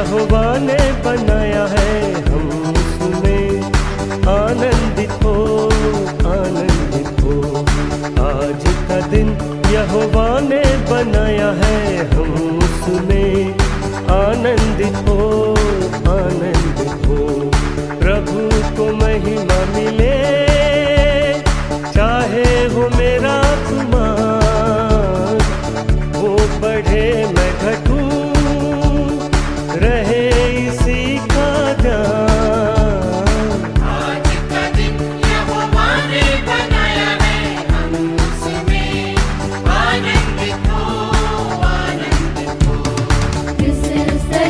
यहोवा ने बनाया है, हम उसमें आनंदित हो, आनंदित हो। आज का दिन यहोवा ने बनाया है, हम उसमें आनंदित हो, आनंदित हो। प्रभु को महिमा मिले, चाहे हो मेरा कुमार, वो बढ़े मैं घटूं, रहे इसी का ध्यान। आज का दिन यहोवा ने बनाया है, हम उसमें आनंदित हो, आनंदित हो। This is the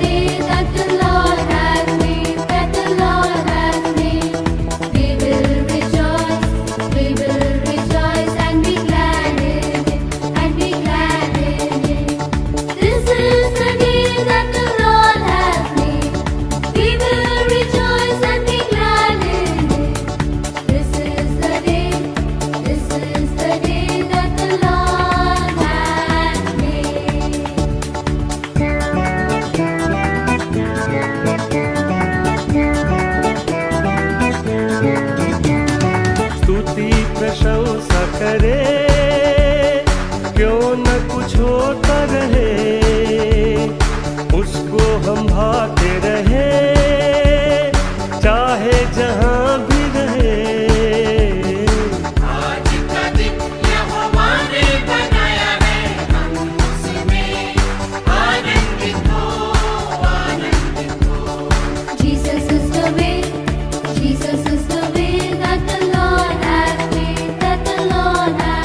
day that the Lord has made, that the Lord has made. We will rejoice and be glad in it, and be glad in it. This is the day that the Lord has made. We will rejoice and be glad in it. This is the day that the Lord has made. स्तुति प्रशंसा करे, क्यों न कुछ होता रहे, उसको हम भाते रहे, चाहे जहां भी रहे। आज का दिन यहोवा ने बनाया है, हम उसमें आनंदित हो, आनंदित हो। Jesus is the way that the Lord has made, that the Lord has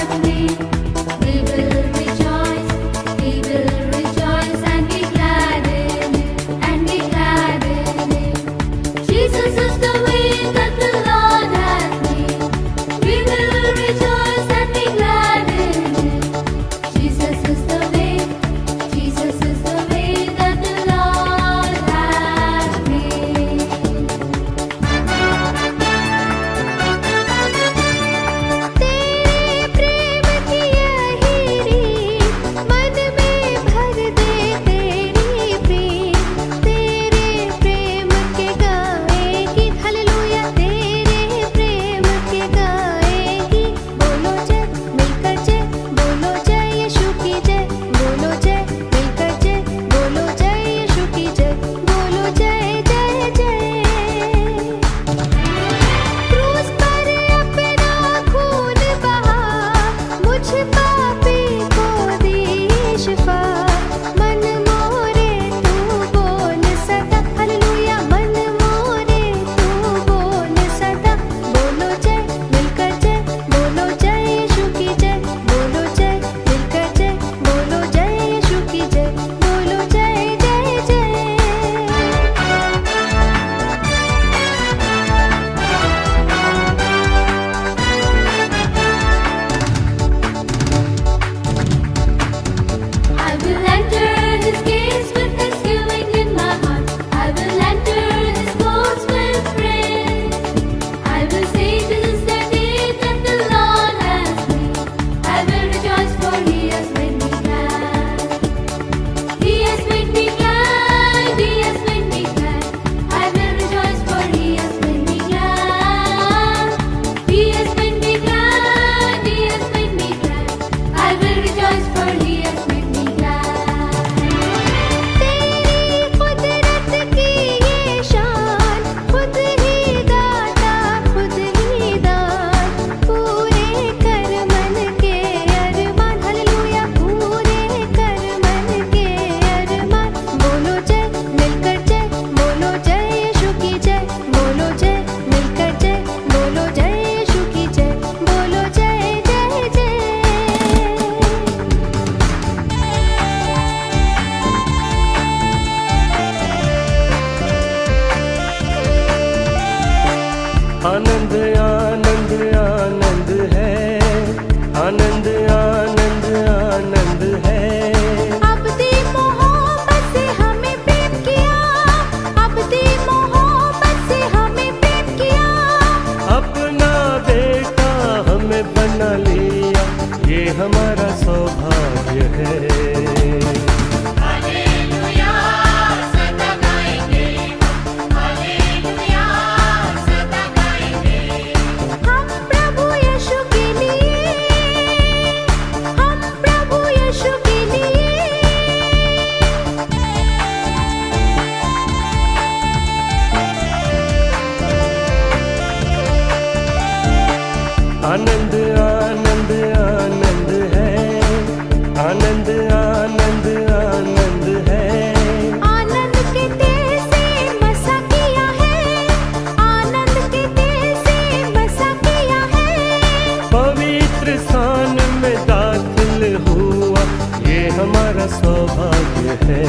सौभाग्य है।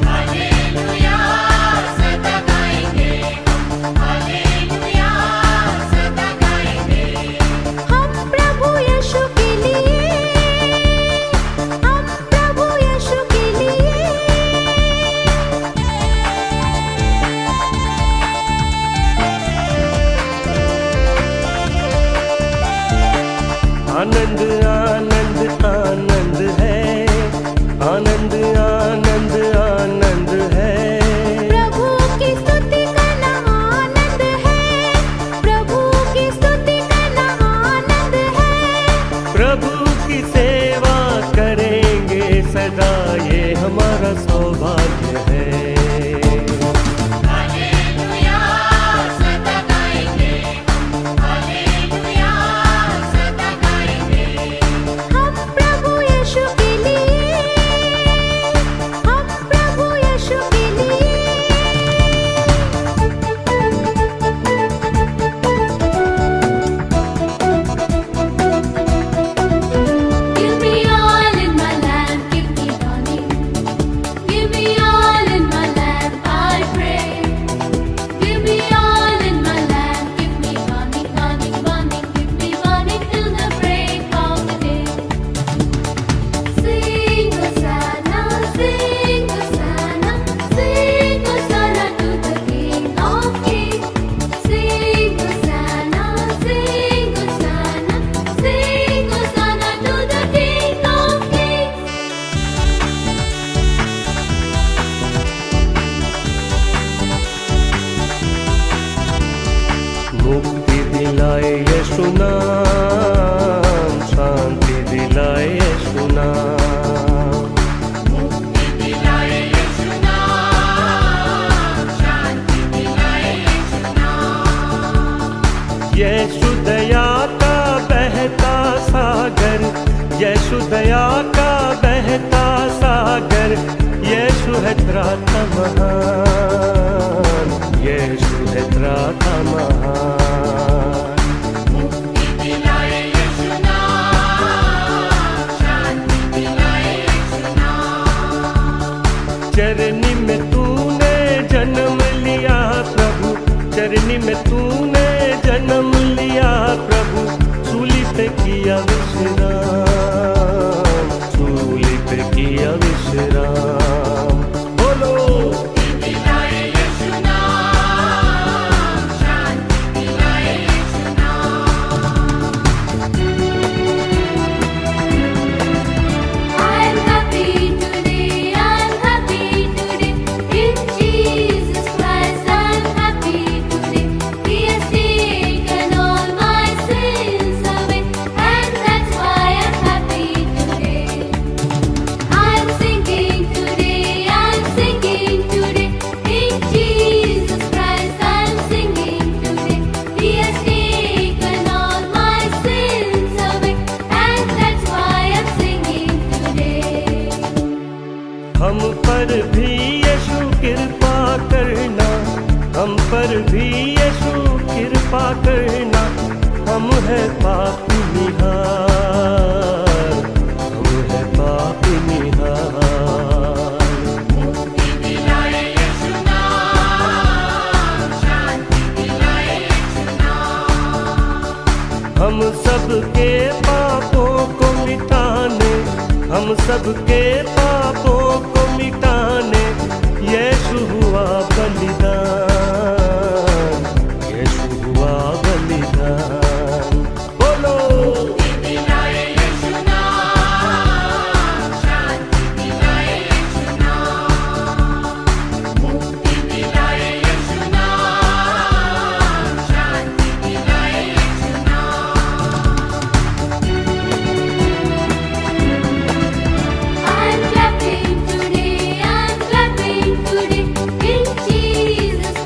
हालेलुया सदा गाएंगे हम, हालेलुया सदा गाएंगे। हम प्रभु यीशु के लिए, हम प्रभु यीशु के लिए। आनंद आनंद आनंद है, आनंद आनंद आनंद है। प्रभु की स्तुति करना आनंद है, प्रभु की स्तुति करना आनंद है। प्रभु की सेवा करेंगे सदा, ये हमारा सौभाग्य है। हालेलुया सदा गाएंगे हम, हालेलुया सदा गाएंगे। हम प्रभु यीशु के लिए, हम प्रभु यीशु के लिए। Give me all in my lamp, keep me burning. Give me all in my lamp, I pray. Give me all in my lamp, keep me burning, burning, burning. Keep me burning till the break of the day. Sing Hosanna, sing Hosanna, sing Hosanna to the King of Kings. Sing Hosanna, sing Hosanna, sing Hosanna to the King of Kings. मुक्ति दिलाए यीशु नाम, शांति दिलाए यीशु नाम। मुक्ति दिलाए यीशु नाम, शांति दिलाए यीशु नाम। यीशु दया का बहता सागर, यीशु दया का बहता सागर। यीशु है त्राता महान, यीशु है त्राता महान। मुक्ति दिलाए यीशु नाम, शांति दिलाए यीशु नाम। चरनी में तूने जन्म लिया प्रभु, चरनी में तूने जन्म लिया प्रभु। सूली पे किया विश्राम, सूली पे किया विश्राम। बोलो मुक्ति दिलाए यीशु नाम, शांति दिलाए यीशु नाम। I'm happy today, I'm happy today. In Jesus Christ I'm happy today. He has taken all my sins away, and that's why I'm happy today. I'm singing today, I'm singing today. In Jesus Christ I'm singing today. He has taken all my sins away, and that's why I'm singing today. हम पर भी यीशु कृपा करना, हम पर भी यीशु कृपा करना। हम है पापी निहार, हम है पापी निहार। मुक्ति दिलाए यीशु नाम, शांति दिलाए यीशु नाम। हम सबके पापों को मिटाने, हम सबके पापों को मिटाने। यीशु हुआ बलिदान, यीशु हुआ बलिदान। बोलो मुक्ति दिलाए यीशु नाम, शांति दिलाए यीशु नाम। मुक्ति दिलाए यीशु नाम, शांति दिलाए यीशु नाम। I'm clapping today, I'm clapping today. In Jesus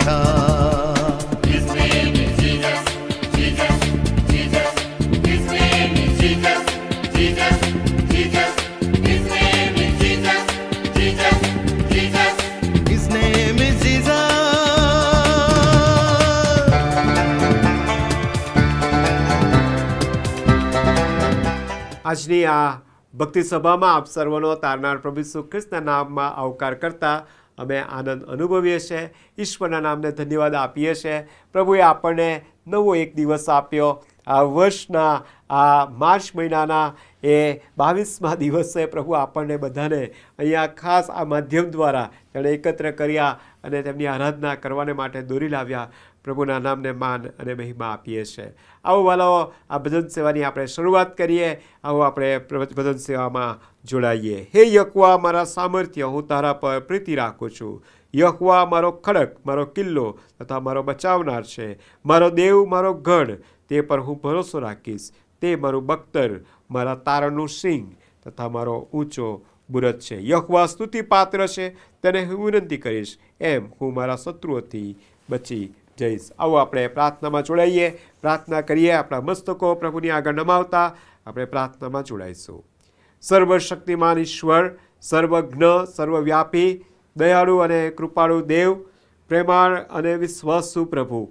બેઠા. His name is Jesus, Jesus, Jesus. His name is Jesus, Jesus, Jesus. His name is Jesus, Jesus, Jesus. His name is Jesus. આજની આ ભક્તિ સભામાં આપ સર્વનો તારનાર પ્રભુ ઈસુ ખ્રિસ્તના નામમાં આવકાર કરતા અમે આનંદ અનુભવીએ છીએ. ઈશ્વરના નામને ધન્યવાદ આપીએ છીએ. પ્રભુએ આપણને નવો એક દિવસ આપ્યો. આ વર્ષના આ માર્ચ મહિનાના એ 22મા દિવસે પ્રભુ આપણને બધાને અહીંયા ખાસ આ માધ્યમ દ્વારા તેણે એકત્ર કર્યા અને તેમની આરાધના કરવાને માટે દોરી લાવ્યા. પ્રભુના નામને માન અને મહિમા આપીએ છીએ. આવો વાલાઓ, આ ભજન સેવાની આપણે શરૂઆત કરીએ. આવો આપણે ભજન સેવામાં જોડાઈએ. હે યહોવા મારા સામર્થ્ય, હું તારા પર પ્રીતિ રાખું છું. યહોવા મારો ખડક, મારો કિલ્લો તથા મારો બચાવનાર છે. મારો દેવ, મારો ગઢ, તે પર હું ભરોસો રાખીશ. તે મારું બખ્તર, મારા તારણનું સિંગ તથા મારો ઊંચો બુરજ છે. યહોવા સ્તુતિ પાત્ર છે, તેને હું વિનંતી કરીશ, એમ હું મારા શત્રુઓથી બચી જઈશ. આવો આપણે પ્રાર્થનામાં જોડાઈએ, પ્રાર્થના કરીએ. આપણા મસ્તકો પ્રભુની આગળ નમાવતા આપણે પ્રાર્થનામાં જોડાઈશું. સર્વશક્તિમાન ઈશ્વર, સર્વજ્ઞ, સર્વવ્યાપી, દયાળુ અને કૃપાળુ દેવ, પ્રેમાળ અને વિશ્વાસુ પ્રભુ,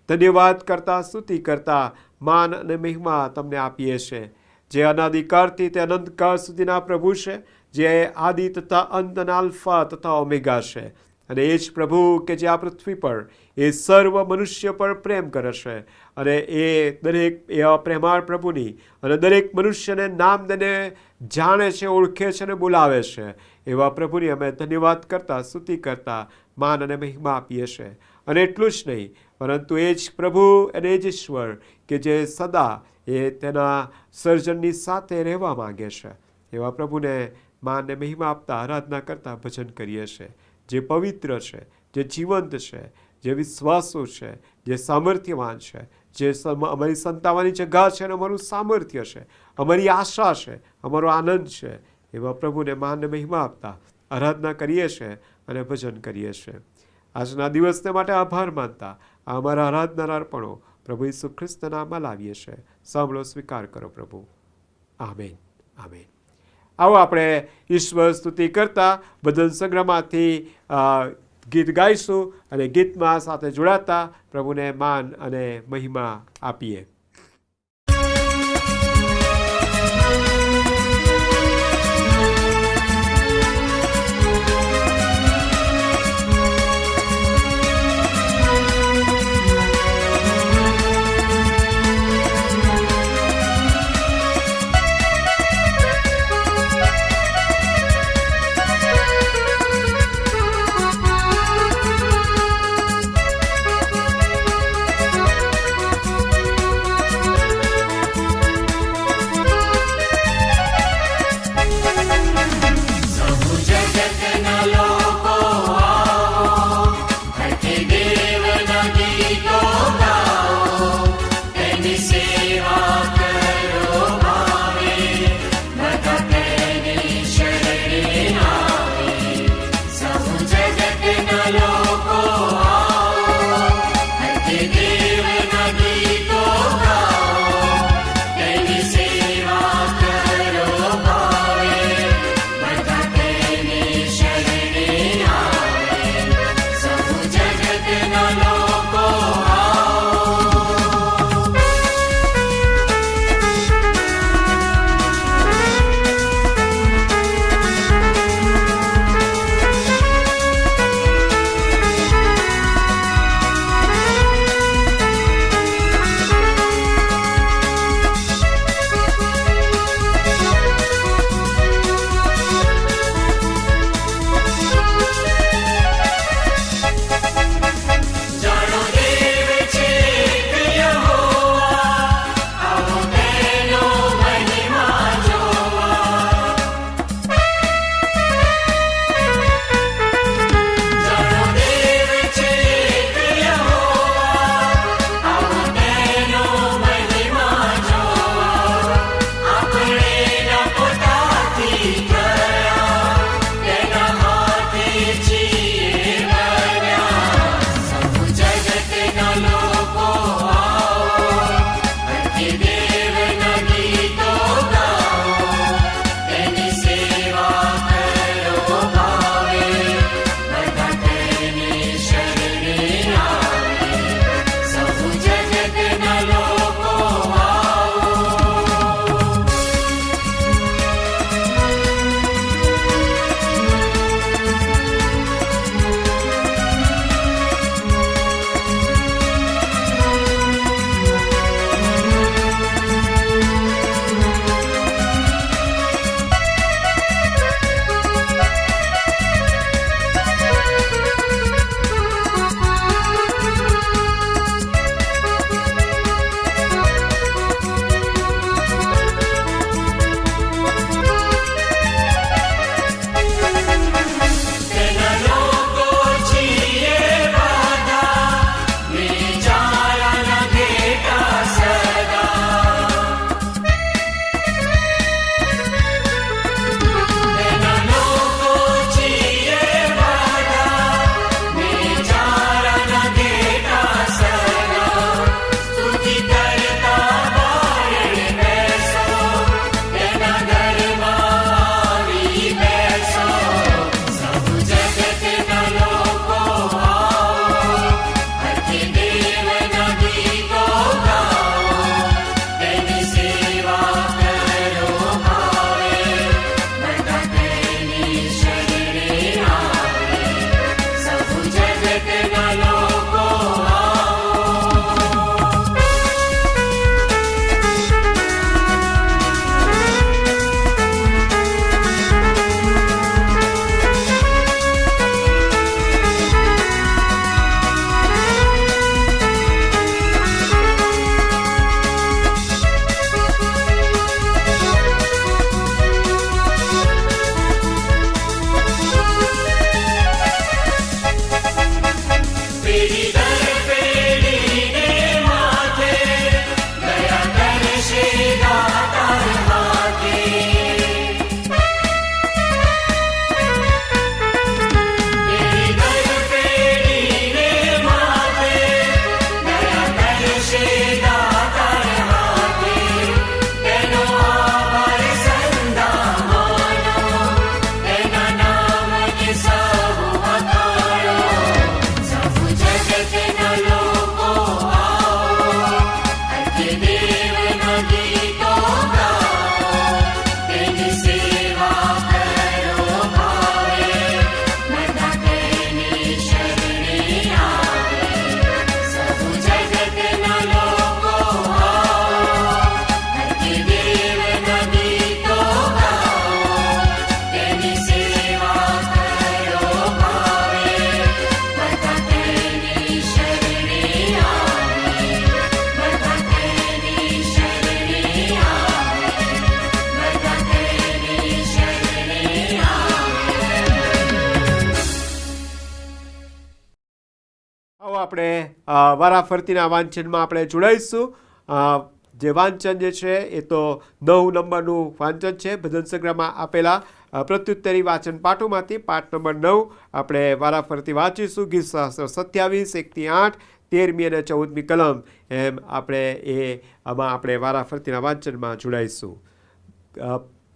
ધન્યવાદ કરતા, સ્તુતિ કરતા, માન અને મહિમા તમને આપીએ છીએ. જે અનાદિકાળથી તે અનંતકાળ સુધીના પ્રભુ છે, જે આદિ તથા અંત અને આલ્ફા તથા ઓમેગા છે. અને એ જ પ્રભુ કે જે આ પૃથ્વી પર એ સર્વ મનુષ્ય પર પ્રેમ કરે છે અને એ દરેક એવા પ્રેમાળ પ્રભુની અને દરેક મનુષ્યને નામ દઈને જાણે છે, ઓળખે છે અને બોલાવે છે. એવા પ્રભુની અમે ધન્યવાદ કરતા, સ્તુતિ કરતા, માન અને મહિમા આપીએ છીએ. અને એટલું જ નહીં, પરંતુ એ જ પ્રભુ અને એ જ ઈશ્વર કે જે સદા એ તેના સર્જનની સાથે રહેવા માગે છે. એવા પ્રભુને માન અને મહિમા આપતા, આરાધના કરતા ભજન કરીએ છીએ. જે પવિત્ર છે, જે જીવંત છે, જે વિશ્વાસુ છે, જે સામર્થ્યવાન છે, જે અમારી સંતાવાની જગા છે અને અમારું સામર્થ્ય છે, અમારી આશા છે, અમારો આનંદ છે. એવા પ્રભુને માન અને મહિમા આપતા આરાધના કરીએ છીએ અને ભજન કરીએ છીએ. આજના દિવસને માટે આભાર માનતા આ અમારા આરાધનારા અર્પણો પ્રભુ ઈસુ ખ્રિસ્તના નામમાં લાવીએ છીએ. સાંભળો, સ્વીકાર કરો પ્રભુ. Amen, amen. આવો આપણે ઈશ્વર સ્તુતિ કરતા ભજન સંગ્રહમાંથી ગીત ગાઈશું અને ગીતમાં સાથે જોડાતા પ્રભુને માન અને મહિમા આપીએ. પેઢી દર પેઢીને માથે દયા કરશે દાતાર હાથે. પેઢી દર પેઢીને માથે દયા કરશે દાતાર હાથે. તેનો આભાર સંદા માનો, તેના નામને સૌ વખાણો. સૌ જગતના લોકો આવો, અર્થે દેવના ગીતો ગાઓ. તેની સેવા કરો ભાવે, બધા તેની શરણે આવે. સૌ જગતના લોકો આવો, અર્થે દેવના ગીતો ગાઓ. તેની સેવા કરો ભાવે, બધા તેની શરણે આવે. બધા તેની શરણે આવે. બધા તેની શરણે આવે. આવો આપણે વારાફરતીના વાંચનમાં આપણે જોડાઈશું. જે વાંચન જે છે એ તો 9 નંબરનું વાંચન છે ભજન સંગ્રહમાં આપેલા પ્રત્યુત્તરી વાંચન પાઠોમાંથી પાઠ નંબર 9 આપણે વારાફરતી વાંચીશું. ગીત શાસ્ત્ર 27 1 થી 8, 13મી અને 14મી કલમ એમ આપણે આમાં આપણે વારાફરતીના વાંચનમાં જોડાઈશું.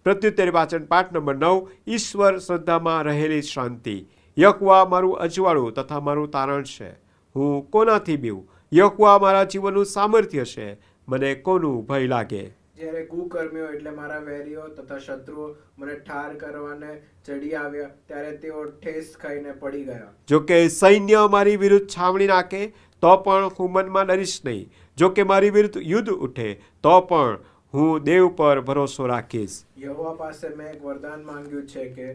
પ્રત્યુત્તરી વાંચન પાઠ નંબર 9. ઈશ્વર શ્રદ્ધામાં રહેલી શાંતિ. યહોવા મારું અજવાળું તથા મારું તારણ છે. હું કોનાથી બીવું? યહોવા મારા જીવનનું સામર્થ્ય છે. મને કોનું ભય લાગે? જ્યારે કુકર્મીઓ એટલે મારા વેરીઓ તથા શત્રુઓ મને ઠાર કરવાને ચડી આવ્યા, ત્યારે તેઓ ઠેસ ખાઈને પડી ગયા. જો કે સૈન્ય મારી વિરુદ્ધ છાવણી નાખે તો પણ હું મનમાં ડરીશ નહીં. જો કે મારી વિરુદ્ધ યુદ્ધ ઉઠે તો પણ હું દેવ પર ભરોસો રાખીશ. યહોવા પાસે મેં એક વરદાન માંગ્યું છે કે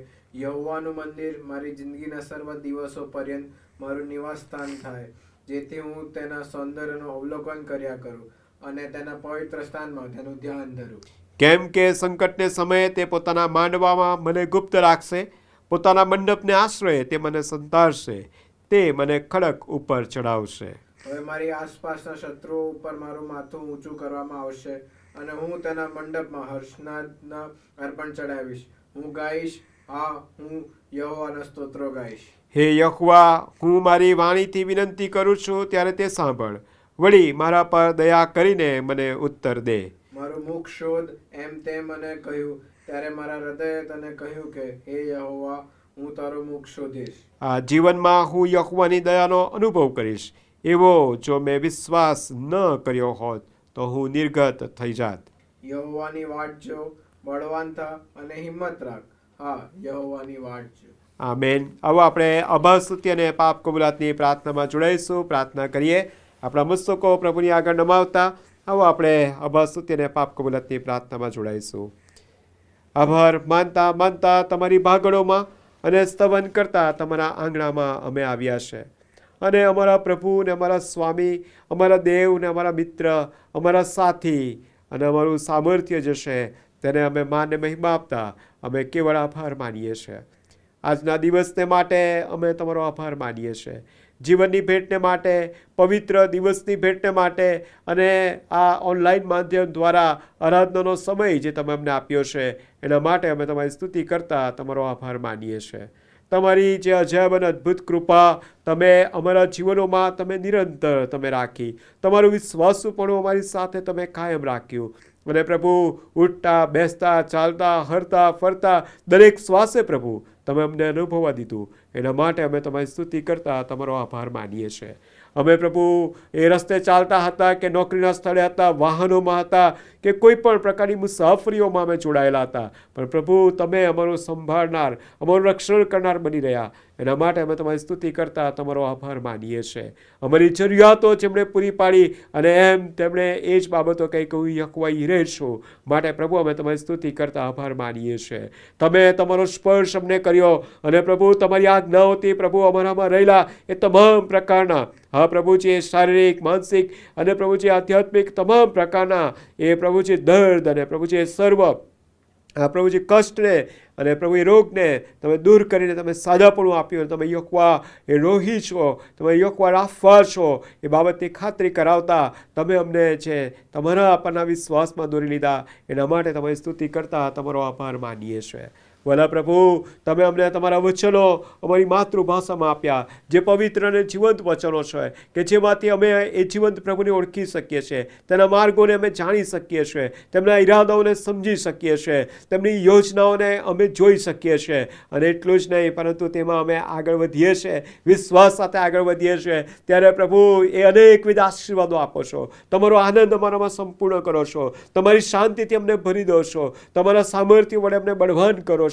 યહોવાનું મંદિર મારી જિંદગીના સર્વ દિવસો પર્યંત મારું નિવાસ સ્થાન થાય, જેથી હું તેના સૌંદર્યનું અવલોકન કર્યા કરું અને તેના પવિત્ર સ્થાનમાં તેનું ધ્યાન ધરું. કેમ કે સંકટને સમયે તે પોતાના માંડવામાં મને ગુપ્ત રાખશે. પોતાના મંડપને આશ્રયે તે મને સંતાડશે. તે મને ખડક ઉપર ચડાવશે. હવે મારી આસપાસના શત્રુઓ ઉપર મારું માથું ઊંચું કરવામાં આવશે અને હું તેના મંડપમાં હર્ષનાદના અર્પણ ચડાવીશ. હું ગાઈશ, હા, હું યહોવાના સ્તોત્રો ગાઈશ. હે યહોવા, હું મારી વાણીથી વિનંતી કરું છું ત્યારે તે સાંભળ. વળી મારા પર દયા કરીને મને ઉત્તર દે. મારું મુખ શોધ એમ તે મને કહ્યું, ત્યારે મારા હૃદયે તને કહ્યું કે હે યહોવા, હું તારું મુખ શોધીશ. આ જીવનમાં હું યહોવાની દયાનો અનુભવ કરીશ. એવો જો મેં વિશ્વાસ ન કર્યો હોત તો હું નિર્ગત થઈ જાત. યહોવાની વાટ જો, બળવાન થા અને હિંમત રાખ. હા, યહોવાની વાટ જો. આમેન. હવે આપણે અભાસ્તુતિ અને પાપ કબૂલાતની પ્રાર્થનામાં જોડાઈશું. પ્રાર્થના કરીએ. આપણા મસ્તકો પ્રભુની આગળ નમાવતા હવે આપણે અભાસ્તુતિ અને પાપ કબૂલાતની પ્રાર્થનામાં જોડાઈશું. આભાર માનતા માનતા તમારી ભાગળોમાં અને સ્તવન કરતા તમારા આંગણામાં અમે આવ્યા છે. અને અમારા પ્રભુ ને અમારા સ્વામી, અમારા દેવ ને અમારા મિત્ર, અમારા સાથી અને અમારું સામર્થ્ય જે છે તેને અમે માન મહિમા આપતા અમે કેવળ આભાર માનીએ છીએ. આજના દિવસને માટે અમે તમારો આભાર માનીએ છીએ. જીવનની ભેટને માટે, પવિત્ર દિવસની ભેટને માટે અને આ ઓનલાઈન માધ્યમ દ્વારા આરાધનાનો સમય જે તમે અમને આપ્યો છે એના માટે અમે તમારી સ્તુતિ કરતા તમારો આભાર માનીએ છીએ. તમારી જે અજાયબ અને અદ્ભુત કૃપા તમે અમારા જીવનોમાં તમે નિરંતર તમે રાખી. તમારું વિશ્વાસુપણું અમારી સાથે તમે કાયમ રાખ્યું. અને પ્રભુ ઉઠતા, બેસતા, ચાલતા, હરતા, ફરતા દરેક શ્વાસે પ્રભુ તમે અમને અનુભવવા દીધું. એના માટે અમે તમારી સ્તુતિ કરતા તમારો આભાર માનીએ છીએ. અમે પ્રભુ એ રસ્તે ચાલતા હતા કે નોકરીના સ્થળે હતા, વાહનોમાં હતા કે કોઈ પણ પ્રકારની મુસાફરીઓમાં અમે જોડાયેલા હતા, પણ પ્રભુ તમે અમારું સંભાળનાર, અમારું રક્ષણ કરનાર બની રહ્યા. એના માટે અમે તમારી સ્તુતિ કરતા તમારો આભાર માનીએ છીએ. અમારી જરૂરિયાતો જેમણે પૂરી પાડી અને એમ તેમણે એ જ બાબતો કંઈ કહ્યું યહોવા રહે છો માટે પ્રભુ અમે તમારી સ્તુતિ કરતા આભાર માનીએ છીએ. તમે તમારો સ્પર્શ અમને કર્યો અને પ્રભુ તમારી આજ્ઞાઓથી પ્રભુ અમારામાં રહેલા એ તમામ પ્રકારના, હા પ્રભુજી, શારીરિક, માનસિક અને પ્રભુજી આધ્યાત્મિક તમામ પ્રકારના એ પ્રભુજી દર્દ અને પ્રભુજી સર્વ પ્રભુજી કષ્ટને અને પ્રભુ એ રોગને તમે દૂર કરીને તમે સાદાપણું આપ્યું, તમે યહોવા એ રોહી છો, તમે યહોવા રાફા છો, એ બાબતની ખાતરી કરાવતા તમે અમને છે તમારા આપણના વિશ્વાસમાં દોરી લીધા. એના માટે તમારી સ્તુતિ કરતા તમારો આભાર માનીએ છીએ. ભલા પ્રભુ, તમે અમને તમારા વચનો અમારી માતૃભાષામાં આપ્યા, જે પવિત્ર અને જીવંત વચનો છે કે જેમાંથી અમે એ જીવંત પ્રભુને ઓળખી શકીએ છીએ, તેના માર્ગોને અમે જાણી શકીએ છીએ, તેમના ઈરાદાઓને સમજી શકીએ છીએ, તેમની યોજનાઓને અમે જોઈ શકીએ છીએ. અને એટલું જ નહીં, પરંતુ તેમાં અમે આગળ વધીએ છીએ, વિશ્વાસ સાથે આગળ વધીએ છીએ. ત્યારે પ્રભુ એ અનેકવિધ આશીર્વાદો આપો છો, તમારો આનંદ અમારામાં સંપૂર્ણ કરો છો, તમારી શાંતિથી અમને ભરી દો છો, તમારા સામર્થ્ય વડે અમને બળવાન કરો છો.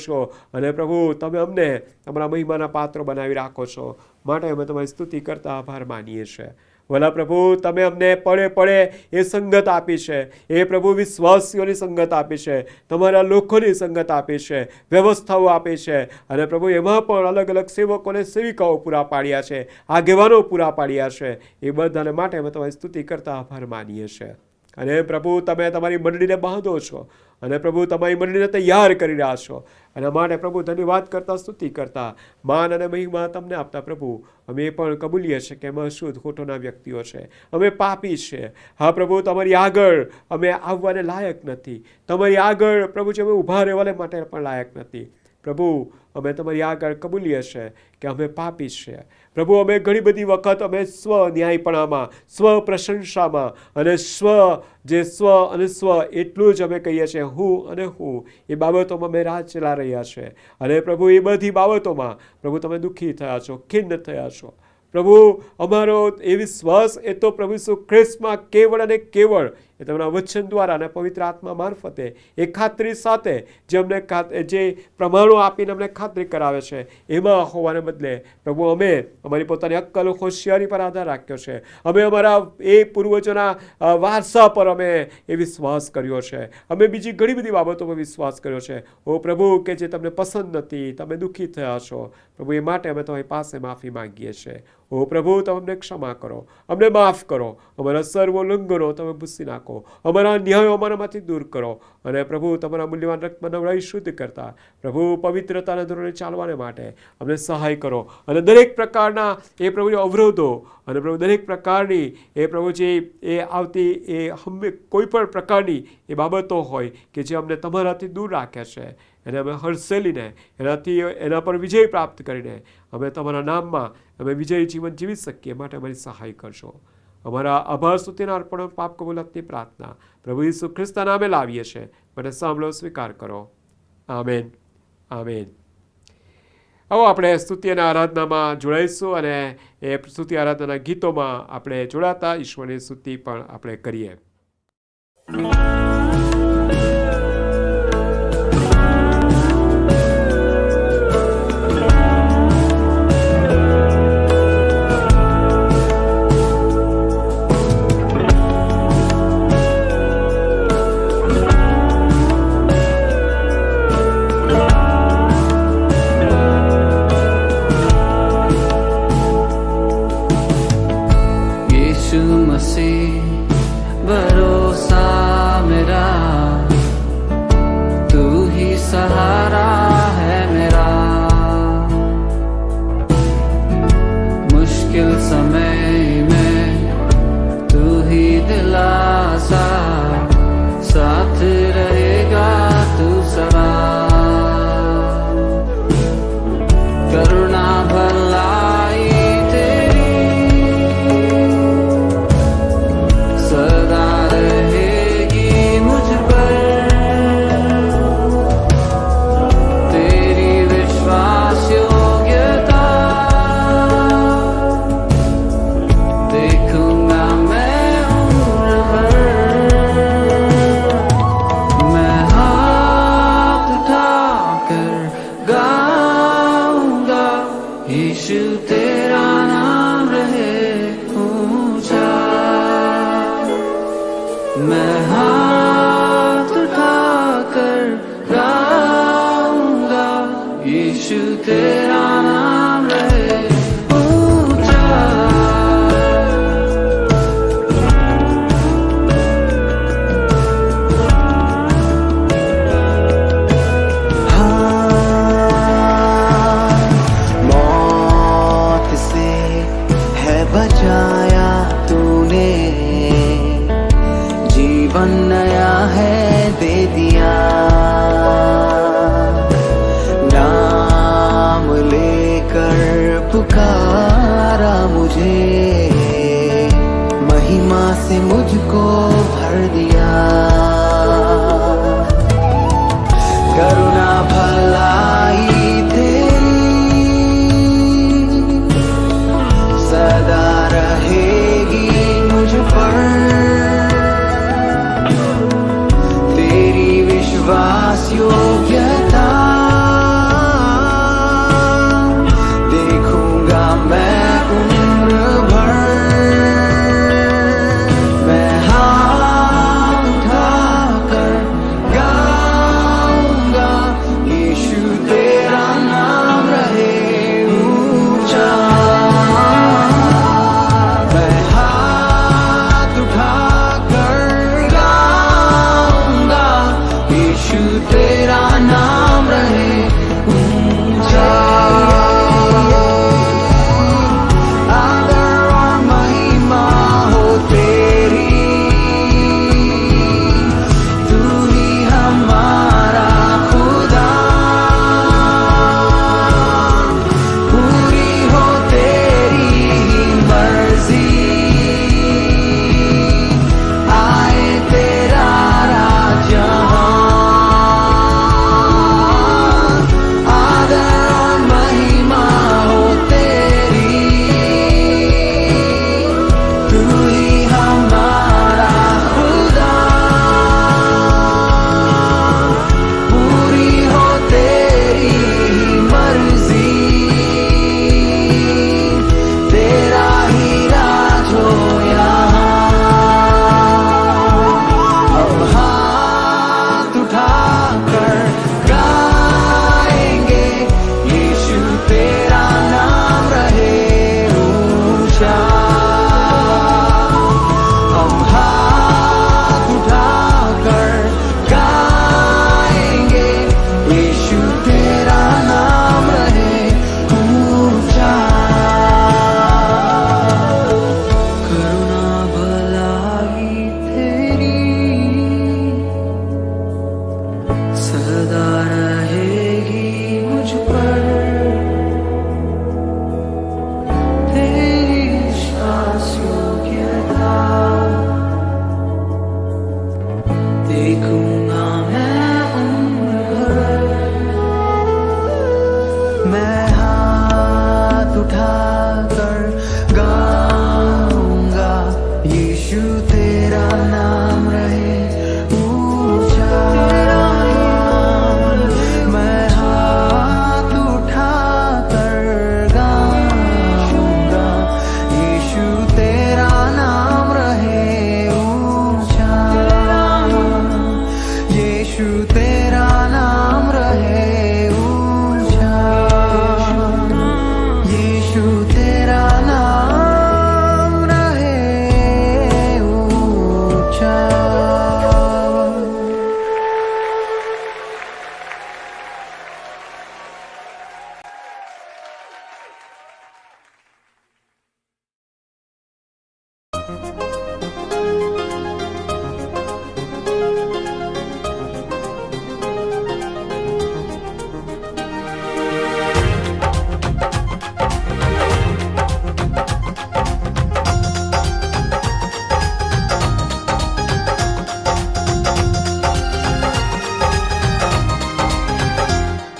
અને પ્રભુ તમે અમને તમારા મહિમાના પાત્રો બનાવી રાખો છો. માટે અમે તમારી સ્તુતિ કરતા આભાર માનીએ છીએ. ભલા પ્રભુ, તમે અમને પડે પડે એ સંગત આપી છે, એ પ્રભુ વિશ્વાસીઓની સંગત આપી છે, તમારા લોકોની સંગત આપી છે, વ્યવસ્થાઓ આપી છે. અને પ્રભુ એમાં પણ અલગ અલગ સેવકોને સેવિકાઓ પૂરા પાડ્યા છે, આગેવાનો પૂરા પાડ્યા છે. એ બધાને માટે અમે તમારી સ્તુતિ કરતા આભાર માનીએ છીએ. અને પ્રભુ તમે તમારી મંડળીને બાંધો છો, અને પ્રભુ તમારી મંડળીને તૈયાર કરી રહ્યા છો. અને માટે પ્રભુ ધન્યવાદ કરતા સ્તુતિ કરતા માન અને મહિમા તમને આપતા પ્રભુ અમે એ પણ કબૂલીએ છીએ કે અમે અશુદ્ધ ખોટોના વ્યક્તિઓ છે, અમે પાપી છે. હા પ્રભુ, તમારી આગળ અમે આવવાને લાયક નથી, તમારી આગળ પ્રભુજી અમે ઊભા રહેવાને માટે પણ લાયક નથી. પ્રભુ અમે તમારી આગળ કબૂલીએ છીએ કે અમે પાપી છીએ. પ્રભુ અમે ઘણી બધી વખત અમે સ્વ ન્યાયપણામાં, સ્વ પ્રશંસામાં અને સ્વ એટલું જ અમે કહીએ છીએ હું અને હું, એ બાબતોમાં અમે રાહ ચલા રહ્યા છે. અને પ્રભુ એ બધી બાબતોમાં પ્રભુ તમે દુઃખી થયા છો, ખિન્ન થયા છો. પ્રભુ અમારો એ વિશ્વાસ એ તો પ્રભુ ઈસુ ખ્રિસ્તમાં કેવળ અને કેવળ એ તમારા વચન દ્વારા અને પવિત્ર આત્મા મારફતે એ ખાતરી સાથે જે અમને જે પ્રમાણો આપીને અમને ખાતરી કરાવે છે એમાં હોવાને બદલે પ્રભુ અમે અમારી પોતાની અક્કલ હોશિયારી પર આધાર રાખ્યો છે. અમે અમારા એ પૂર્વજોના વારસા પર અમે એ વિશ્વાસ કર્યો છે, અમે બીજી ઘણી બધી બાબતો પર વિશ્વાસ કર્યો છે. ઓ પ્રભુ, કે જે તમને પસંદ નથી, તમે દુઃખી થયા છો પ્રભુ, એ માટે અમે તમારી પાસે માફી માંગીએ છીએ. ઓ પ્રભુ, તમે અમને ક્ષમા કરો, અમને માફ કરો, અમારા સર્વ ઉલ્લંઘનો તમે ભૂસી નાખો, અમારા ન્યાયો અમારામાંથી દૂર કરો. અને પ્રભુ તમારા મૂલ્યવાન રક્તમાં નવરાઈ શુદ્ધ કરતા પ્રભુ પવિત્રતાના ધોરણે ચાલવાને માટે અમને સહાય કરો. અને દરેક પ્રકારના એ પ્રભુ અવરોધો અને પ્રભુ દરેક પ્રકારની એ પ્રભુજી એ આવતી એ કોઈ પણ પ્રકારની એ બાબતો હોય કે જે અમને તમારાથી દૂર રાખે છે, એને અમે હર્ષેલીને એના પર વિજય પ્રાપ્ત કરીને અમે તમારા નામમાં અમે વિજય જીવન જીવી શકીએ. માટે અમારી સહાય કરશો. અમારા આભાર સ્તુતિના અર્પણ પાપ કબૂલાતની પ્રાર્થના પ્રભુ ઈસુ ખ્રિસ્તના નામે લાવીએ છીએ. મને સાંભળો, સ્વીકાર કરો. Amen, amen. આવો આપણે સ્તુતિ અને આરાધનામાં જોડાઈશું અને એ સ્તુતિ આરાધનાના ગીતોમાં આપણે જોડાતા ઈશ્વરની સ્તુતિ પણ આપણે કરીએ. भरोसा मेरा तू ही सहारा है मेरा, मुश्किल समय में तू ही दिलासा, साथ रहेगा तू सदा. करुणा भलाई तेरी सदा है बचाया तूने, जीवन नया है दे दिया। नाम लेकर पुकारा मुझे, महिमा से मुझको भर दिया। करुणा भलाई तेरी सदा रहेगी मुझ पर, तेरी विश्वास योग्यता देखूंगा मैं उम्र भर। मैं हाथ उठाकर गाऊंगा, यीशु तेरा नाम रहे ऊंचा। मैं हाथ उठाकर गाऊंगा, यीशु तेरा नाम रहे ऊंचा। आदर और महिमा हो तेरी, तू ही हमारा खुदा। पूरी हो तेरी मर्जी, आए तेरा राज यहाँ। आदर और महिमा हो तेरी, तू ही हमारा खुदा। पूरी हो तेरी मर्जी, तेरा ही राज हो यहाँ। अब हाथ उठाकर गाएंगे, यीशु तेरा नाम रहे ऊंचा। हम हाथ उठाकर गाएंगे, यीशु तेरा नाम रहे ऊंचा। करुणा भलाई तेरी सदा रहेगी मुझ पर, तेरी विश्वास योग्यता देखूंगा मैं उम्र भर। मैं हाथ उठाकर गाऊंगा, यीशु तेरा नाम रहे ऊंचा। मैं हाथ उठाकर गाऊंगा, यीशु तेरा नाम रहे ऊंचा। यीशु तेरा नाम रहे ऊंचा। यीशु तेरा नाम रहे ऊंचा।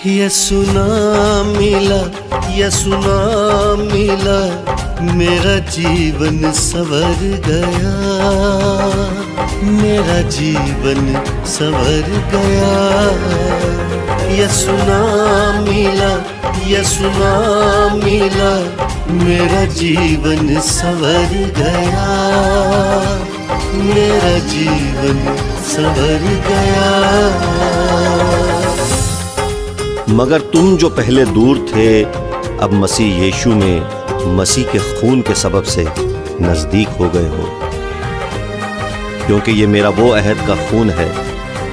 यसु नाम मिला, यसु नाम मिला, मेरा जीवन संवर गया, मेरा जीवन संवर गया। यसु नाम मिला, यसु नाम मिला, मेरा जीवन संवर गया, मेरा जीवन संवर गया। मगर तुम जो पहले दूर थे, अब मसीह यीशु में मसीह के खून के सबब से नजदीक हो गए हो, क्योंकि ये मेरा वो अहद का खून है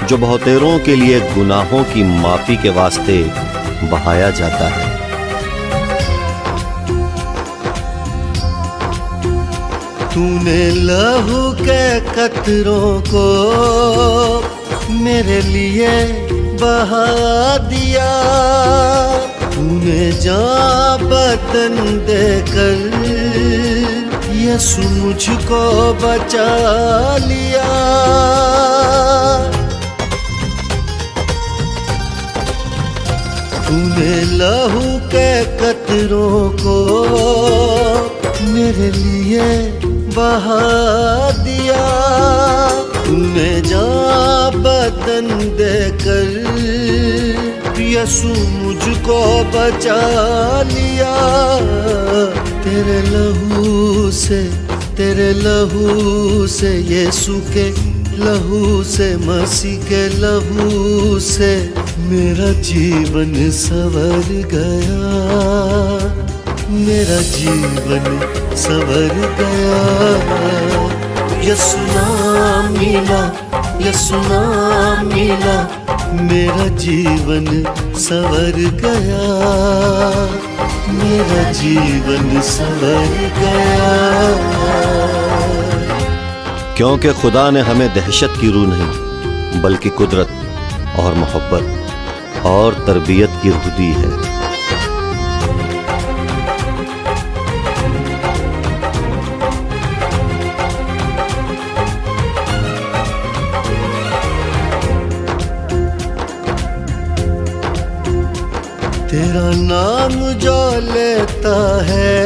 जो बहुतेरों के लिए गुनाहों की माफी के वास्ते बहाया जाता है। तूने लहू के कतरों को मेरे लिए बहा दिया, तूने जान बदन देकर यीशु मुझको बचा लिया। तूने लहू के कतरों को मेरे लिए बहा दिया, तूने जान बदन देकर यीशु मुझको बचा लिया। तेरे लहू से यीशु के लहू से, मसीह के लहू से मेरा जीवन संवर गया, मेरा जीवन संवर गया। यीशु नाम मिला, यीशु नाम मिला, मेरा जीवन संवर गया, मेरा जीवन संवर गया। क्योंकि खुदा ने हमें दहशत की रूह नहीं बल्कि कुदरत और मोहब्बत और तरबियत की रूह दी है। तेरा नाम जो लेता है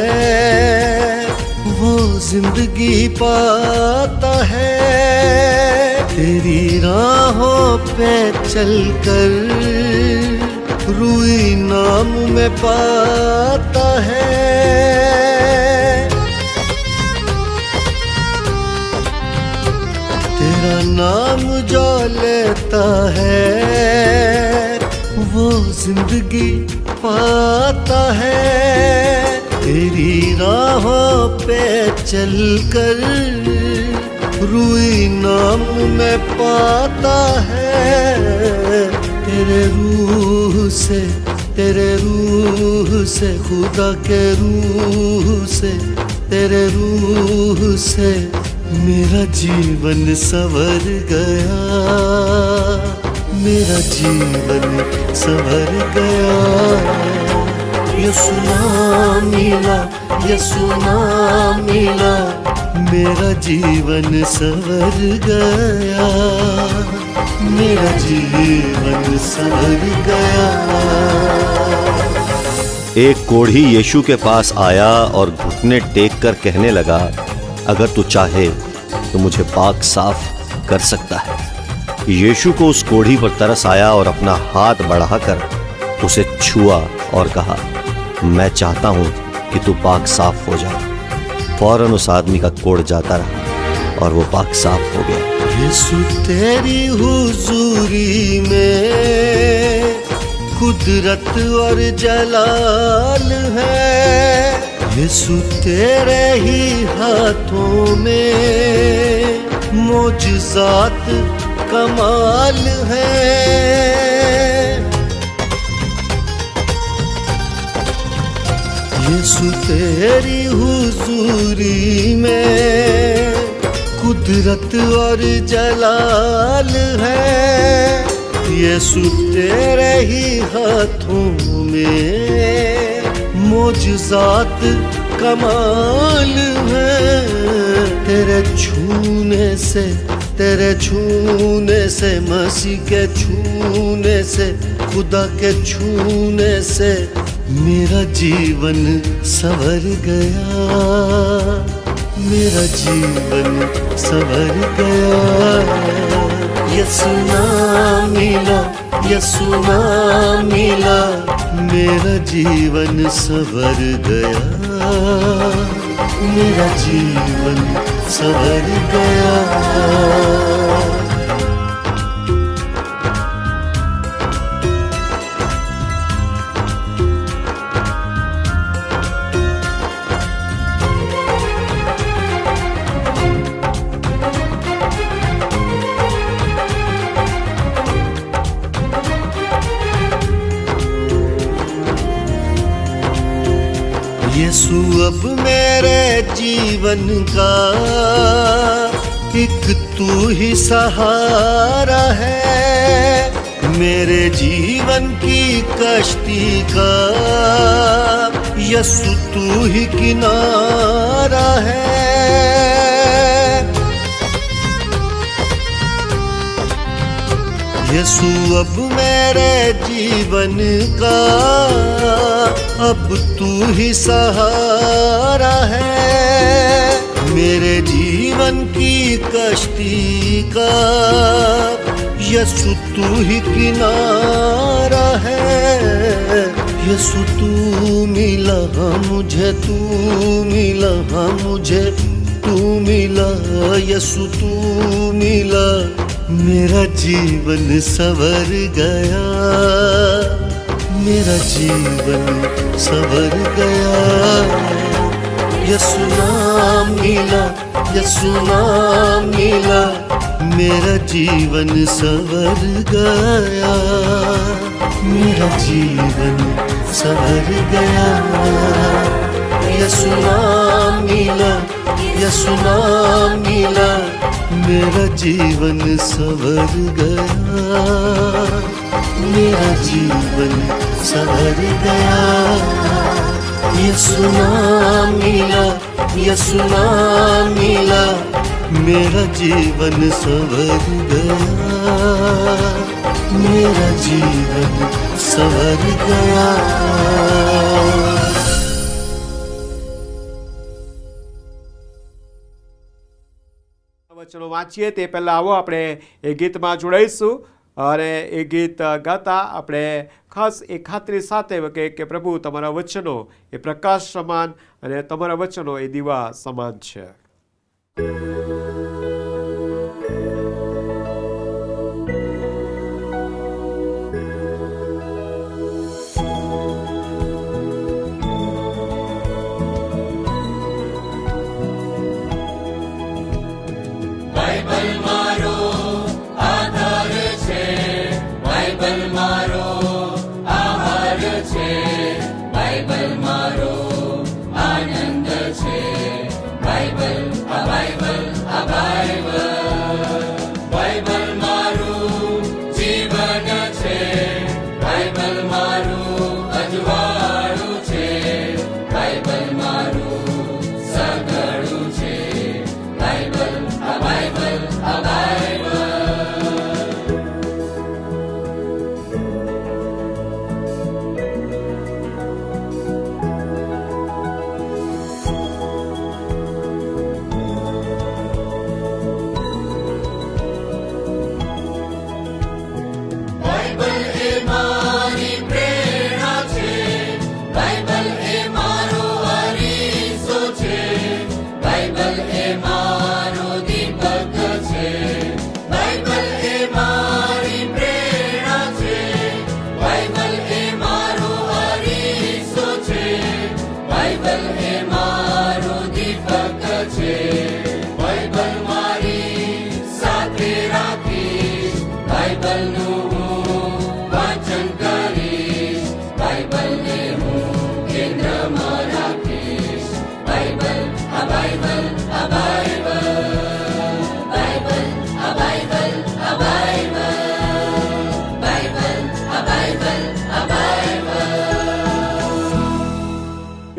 वो जिंदगी पाता है, तेरी राहों पे चलकर रूई नाम में पाता है। तेरा नाम जो लेता है वो जिंदगी पाता है, तेरी राहों पे चलकर रूई नाम में पाता है। तेरे रूह से खुदा के रूह से, तेरे रूह से मेरा जीवन संवर गया, मेरा जीवन संवर गया। यीशु नाम मिला, यीशु नाम मिला, मेरा जीवन संवर गया, मेरा जीवन संवर गया। एक कोढ़ी यीशु के पास आया और घुटने टेक कर कहने लगा, अगर तू चाहे तो मुझे पाक साफ कर सकता है। यीशु को उस कोढ़ी पर तरस आया और अपना हाथ बढ़ाकर उसे छुआ और कहा, मैं चाहता हूं कि तू पाक साफ हो जा। फौरन उस आदमी का कोढ़ जाता रहा और वो पाक साफ हो गया। यीशु तेरी हुजूरी में कुदरत और जलाल है, यीशु तेरे ही हाथों में मोजज़ात कमाल है। यीशु तेरी हुजूरी में कुदरत और जलाल है, यीशु तेरे ही हाथों में मोजज़ात कमाल है। तेरे छूने से मसीह के छूने से, खुदा के छूने से मेरा जीवन संवर गया, मेरा जीवन संवर गया। यीशु नाम मिला, यीशु नाम मिला, मेरा जीवन संवर गया, मेरा जीवन संवर गया। यीशु यीशु अब मेरे जीवन का एक तू ही सहारा है। मेरे जीवन की कश्ती का यीशु तू ही किनारा है। यीशु अब मेरे जीवन का अब तू ही सहारा है। मेरे जीवन की कश्ती का यीशु तू ही किनारा है। यीशु तू मिला मुझे, तू मिला मुझे, तू मिला यीशु तू मिला, मेरा जीवन संवर गया, मेरा जीवन संवर गया। यीशु नाम मिला, यीशु नाम मिला, मेरा जीवन संवर गया, मेरा जीवन संवर गया। यीशु नाम मिला, यीशु नाम मिला, मेरा जीवन संवर गया, मेरा जीवन संवर गया। यीशु नाम मिला, यीशु नाम मिला, मेरा जीवन संवर गया, मेरा जीवन संवर गया। વચનો વાંચીએ તે પહેલાં આવો આપણે એ ગીતમાં જોડાઈશું અને એ ગીત ગાતા આપણે ખાસ એ ખાતરી સાથે કે પ્રભુ તમારા વચનો એ પ્રકાશ સમાન અને તમારા વચનો એ દીવા સમાન છે।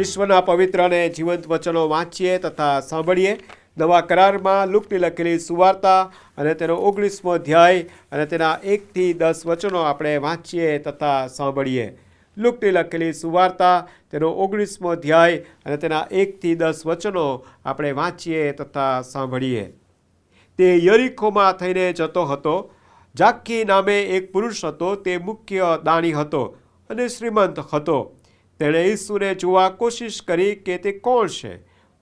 ઈશ્વરના પવિત્ર અને જીવંત વચનો વાંચીએ તથા સાંભળીએ। નવા કરારમાં લુકની લખેલી સુવાર્તા અને તેનો 19મો અધ્યાય અને તેના 1 થી 10 વચનો આપણે વાંચીએ તથા સાંભળીએ। લુકની લખેલી સુવાર્તા તેનો 19મો અધ્યાય અને તેના 1 થી 10 વચનો આપણે વાંચીએ તથા સાંભળીએ। તે યરીખોમાં થઈને જતો હતો। જાક્કી નામે એક પુરુષ હતો, તે મુખ્ય દાણી હતો અને શ્રીમંત હતો। તેણે ઈસુને જોવા કોશિશ કરી કે તે કોણ છે,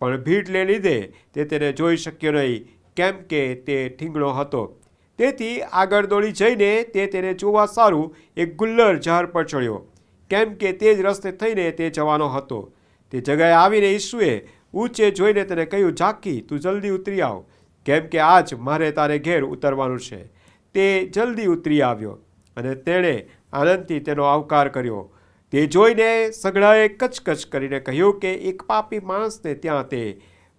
પણ ભીડને લીધે તે તેને જોઈ શક્યો નહીં, કેમ કે તે ઠીંગણો હતો। તેથી આગળ દોડી જઈને તે તેને જોવા સારું એક ગુલ્લર ઝાડ પર ચડ્યો, કેમ કે તે જ રસ્તે થઈને તે જવાનો હતો। તે જગાએ આવીને ઈસુએ ઊંચે જોઈને તેને કહ્યું, જાકી, તું જલ્દી ઉતરી આવ, કેમ કે આજ મારે તારે ઘેર ઉતરવાનું છે। તે જલ્દી ઉતરી આવ્યો અને તેણે આનંદથી તેનો આવકાર કર્યો। તે જોઈને સઘળાએ કચકચ કરીને કહ્યું કે એક પાપી માણસને ત્યાં તે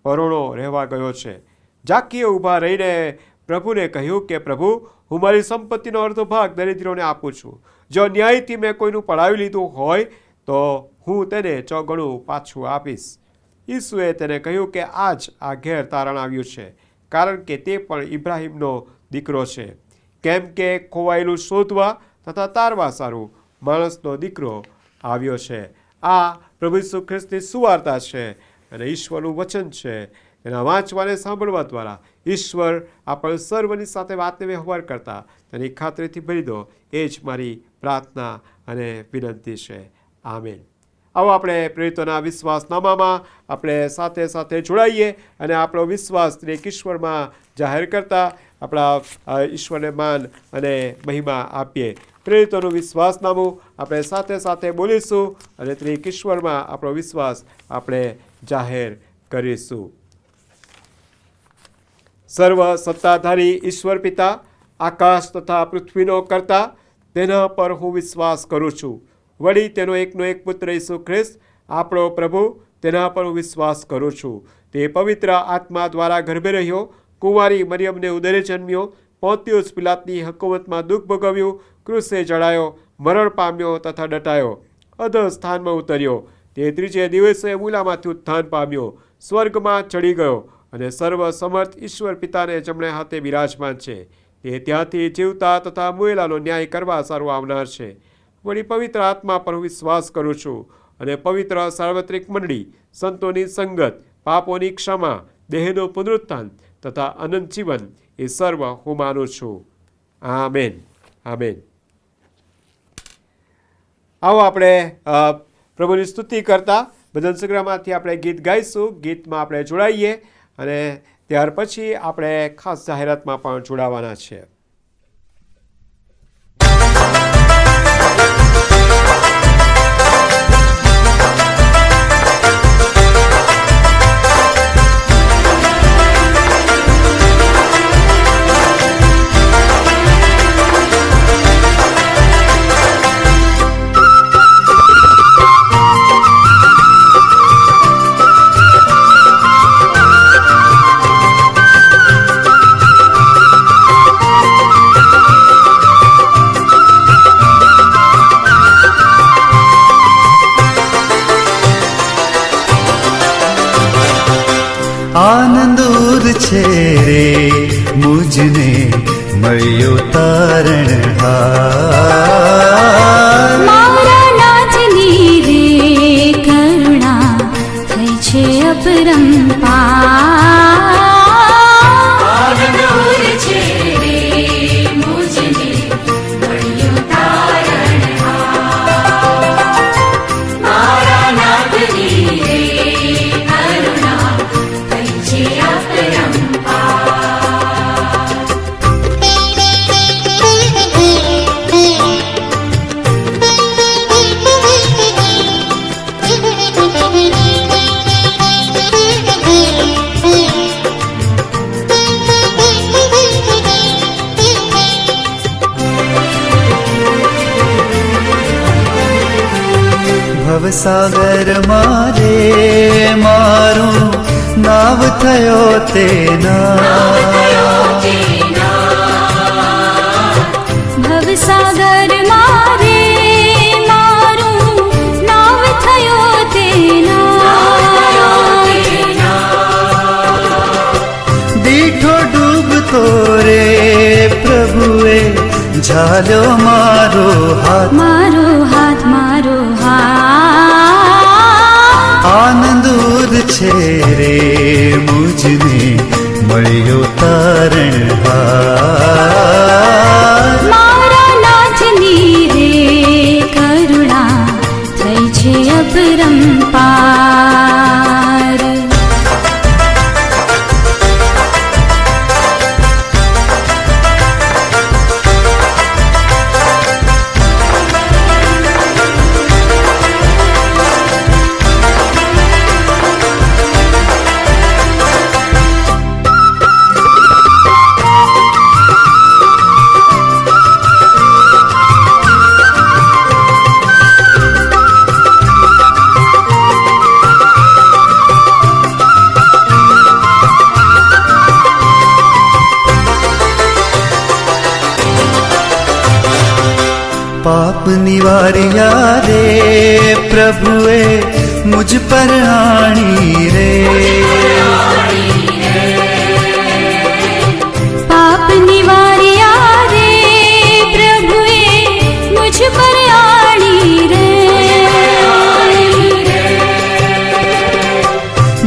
પરોણો રહેવા ગયો છે. જાકીએ ઊભા રહીને પ્રભુને કહ્યું કે પ્રભુ, હું મારી સંપત્તિનો અડધો ભાગ દરિદ્રોને આપું છું. જો ન્યાયથી મેં કોઈનું પડાવી લીધું હોય તો હું તેને ચોગણું પાછું આપીશ. ઈસુએ તેને કહ્યું કે આજ આ ઘેર તારણ આવ્યું છે, કારણ કે તે પણ ઇબ્રાહિમનો દીકરો છે. કેમ કે ખોવાયેલું શોધવા તથા તારવા સારું માણસનો દીકરો આવ્યો છે. આ પ્રભુ ઈસુ ખ્રિસ્તની સુવાર્તા છે અને ઈશ્વરનું વચન છે. એના વાંચવાને સાંભળવા દ્વારા ઈશ્વર આપણ સર્વની સાથે વાતને વ્યવહાર કરતા તેની ખાતરીથી ભરી દો, એ જ મારી પ્રાર્થના અને વિનંતી છે. આમેન. આવો આપણે પ્રેરિતોના વિશ્વાસનામામાં આપણે સાથે સાથે જોડાઈએ અને આપણો વિશ્વાસ એક ઈશ્વરમાં જાહેર કરતા આપણા ઈશ્વરને માન અને મહિમા આપીએ. પ્રેરિતોનું વિશ્વાસનામું આપણે સાથે સાથે બોલીશું અને ત્રિએક ઈશ્વરમાં આપણો વિશ્વાસ આપણે જાહેર કરીશું. સર્વ સત્તાધારી ઈશ્વર પિતા, આકાશ તથા પૃથ્વીનો કરતા, તેના પર હું વિશ્વાસ કરું છું. વળી તેનો એકનો એક પુત્ર ઈસુ ખ્રિસ્ત આપણો પ્રભુ, તેના પર હું વિશ્વાસ કરું છું. તે પવિત્ર આત્મા દ્વારા ગર્ભે રહ્યો, કુંવારી મરિયમને ઉદરે જન્મ્યો, પોન્તિયુસ પિલાતની હકુમતમાં દુઃખ ભોગવ્યું, ક્રૂસે ચડાયો, મરણ પામ્યો તથા દટાયો, અધઃ સ્થાનમાં ઉતર્યો. તે ત્રીજે દિવસે મૂલામાંથી ઉત્થાન પામ્યો, સ્વર્ગમાં ચડી ગયો અને સર્વ સમર્થ ઈશ્વર પિતાને જમણે હાથે બિરાજમાન છે. તે ત્યાંથી જીવતા તથા મુયેલાનો ન્યાય કરવા સારું આવનાર છે. વળી પવિત્ર આત્મા પર હું વિશ્વાસ કરું છું અને પવિત્ર સાર્વત્રિક મંડળી, સંતોની સંગત, પાપોની ક્ષમા, દેહનું પુનરુત્થાન તથા અનંત જીવન એ સર્વ હું માનું છું. આમેન. આમેન. આવો આપણે પ્રભુની સ્તુતિ કરતા ભજન સંગ્રહમાંથી આપણે ગીત ગાઈશું. ગીતમાં આપણે જોડાઈએ અને ત્યાર પછી આપણે ખાસ જાહેરાતમાં પણ જોડાવાના છે. આનંદૂર છે રે મુજને મળ્યો તારણહાર. મારા નાથની રે કરુણા થઈ છે અપરંપાર. આનંદૂર છે રે મુજને મળ્યો તારણહાર. મારા નાથની રે કરુણા થઈ છે અપરંપાર. ભવસાગર મારે મારું નાવ થયો તેના. ભવસાગર મારે મારું નાવ થયો તેના. દીઠો ડૂબતો રે પ્રભુએ ઝાલ્યો મારો હાથ. મારો હાથ, મારો હાથ. આનંદૂર છે રે મુજને મળ્યો તારણહાર. મારા નાથની રે કરુણા થઈ છે અપરંપાર. निवारिया रे प्रभुए मुझ पर आणी रे पाप निवारिया रे प्रभुए मुझ पर आणी रे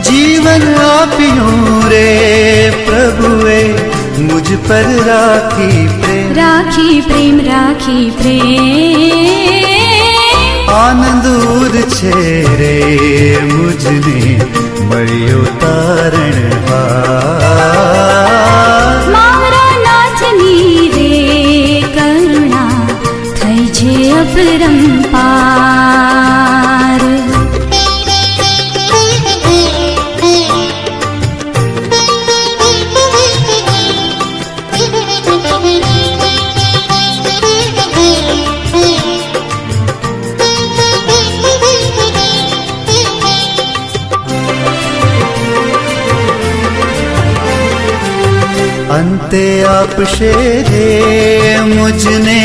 जीवन आपियो रे प्रभुए मुझ पर राखी प्रेम राखी प्रेम आनंद दूर छे रे मुझने મળ્યો તારણહાર મારા નાથની રે કરુણા થઈ છે અપરંપાર અંતે આપશે રે મુજને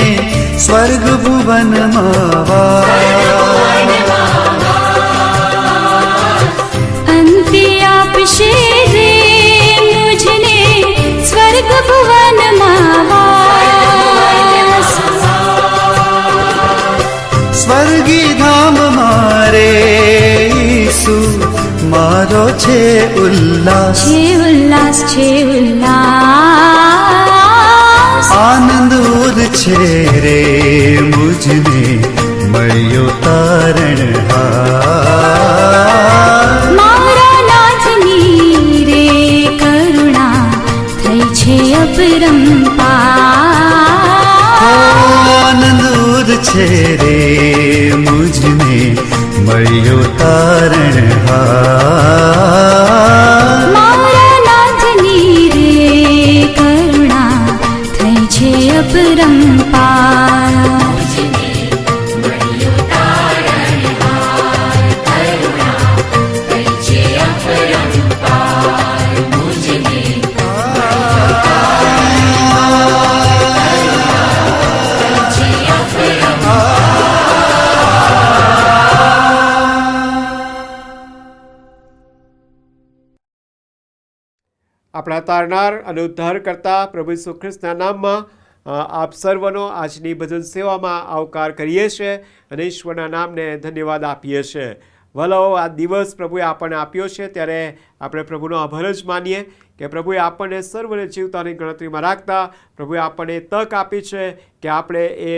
સ્વર્ગ ભુવનમાં અંતે આપશે રે મુજને સ્વર્ગ ભુવનમાં વાસ સ્વર્ગી ધામ મારે ઈસુ મારો છે ઉલ્લાસ છે ઉલ્લાસ આનંદ ઉદ છે રે મુજને મળ્યો તારણહાર મારા નાથની રે કરુણા થઈ છે અપરંપાર આનંદ ઉદ છે રે મુજને મળ્યો તારણહાર મારા નાથની રે કરુણા થઈ છે અપરંપાર આપણા તારનાર અને ઉદ્ધારકર્તા પ્રભુ ઈસુ ખ્રિસ્તના નામમાં આપ સર્વનો આજની ભજન સેવામાં આવકાર કરીએ છીએ અને ઈશ્વરના નામને ધન્યવાદ આપીએ છીએ. વલાઓ, આ દિવસ પ્રભુએ આપણને આપ્યો છે ત્યારે આપણે પ્રભુનો આભાર જ માનીએ કે પ્રભુએ આપણને સર્વને જીવતાની ગણતરીમાં રાખતા પ્રભુએ આપણને તક આપી છે કે આપણે એ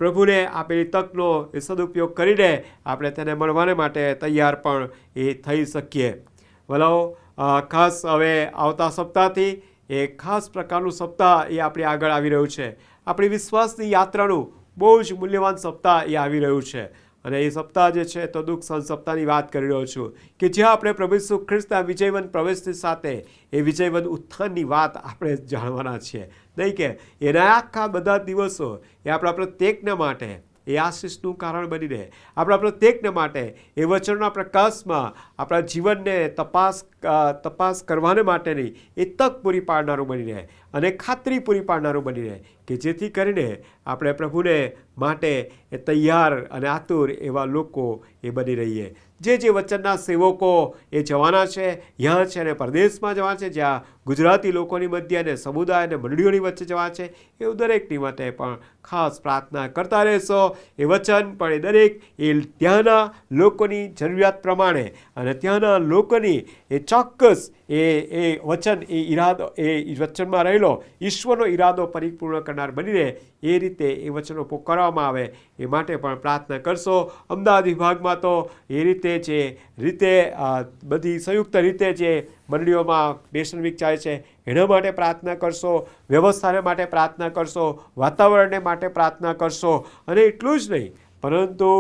પ્રભુને આપેલી તકનો એ સદુપયોગ કરીને આપણે તેને મળવાને માટે તૈયાર પણ એ થઈ શકીએ. વલાઓ, ખાસ હવે આવતા સપ્તાહથી એ ખાસ પ્રકારનું સપ્તાહ એ આપણી આગળ આવી રહ્યું છે. આપણી વિશ્વાસની યાત્રાનું બહુ જ મૂલ્યવાન સપ્તાહ એ આવી રહ્યું છે અને એ સપ્તાહ જે છે તો દુઃખ સહન સપ્તાહની વાત કરી રહ્યો છું કે જ્યાં આપણે પ્રભુ ઈસુ ખ્રિસ્તના વિજયવંત પ્રવેશની સાથે એ વિજયવંત ઉત્થાનની વાત આપણે જાણવાના છીએ. નહીં કે એના આખા બધા દિવસો એ આપણા પ્રત્યેકને માટે એ આશીષનું કારણ બની રહે, આપણા પ્રત્યેકને માટે એ વચનના પ્રકાશમાં આપણા જીવનને તપાસ કરવાને માટેની એ તક પૂરી પાડનારું બની રહે અને ખાતરી પૂરી પાડનારું બની રહે કે જેથી કરીને આપણે પ્રભુને માટે એ તૈયાર અને આતુર એવા લોકો એ બની રહીએ. જે વચનના સેવકો એ જવાના છે, यहाँ છે અને પરદેશમાં જવાના છે, જ્યાં ગુજરાતી લોકોની મધ્ય અને સમુદાય અને મંડળીઓની વચ્ચે જવા છે, એવું દરેકની માટે પણ ખાસ પ્રાર્થના કરતા રહેશો. એ વચન પણ એ દરેક એ ત્યાંના લોકોની જરૂરિયાત પ્રમાણે અને ત્યાંના લોકોની એ ચોક્કસ એ વચન એ ઈરાદો એ વચનમાં રહેલો ઈશ્વરનો ઈરાદો પરિપૂર્ણ કરનાર બની રહે એ રીતે એ વચનો પોકારવામાં આવે એ માટે પણ પ્રાર્થના કરશો. અમદાવાદ વિભાગમાં તો એ રીતે બધી સંયુક્ત રીતે જે મંડળીઓમાં નેશન વીક ચાલે છે એના માટે પ્રાર્થના કરશો, વ્યવસ્થાને માટે પ્રાર્થના કરશો, વાતાવરણને માટે પ્રાર્થના કરશો અને એટલું જ નહીં પરંતુ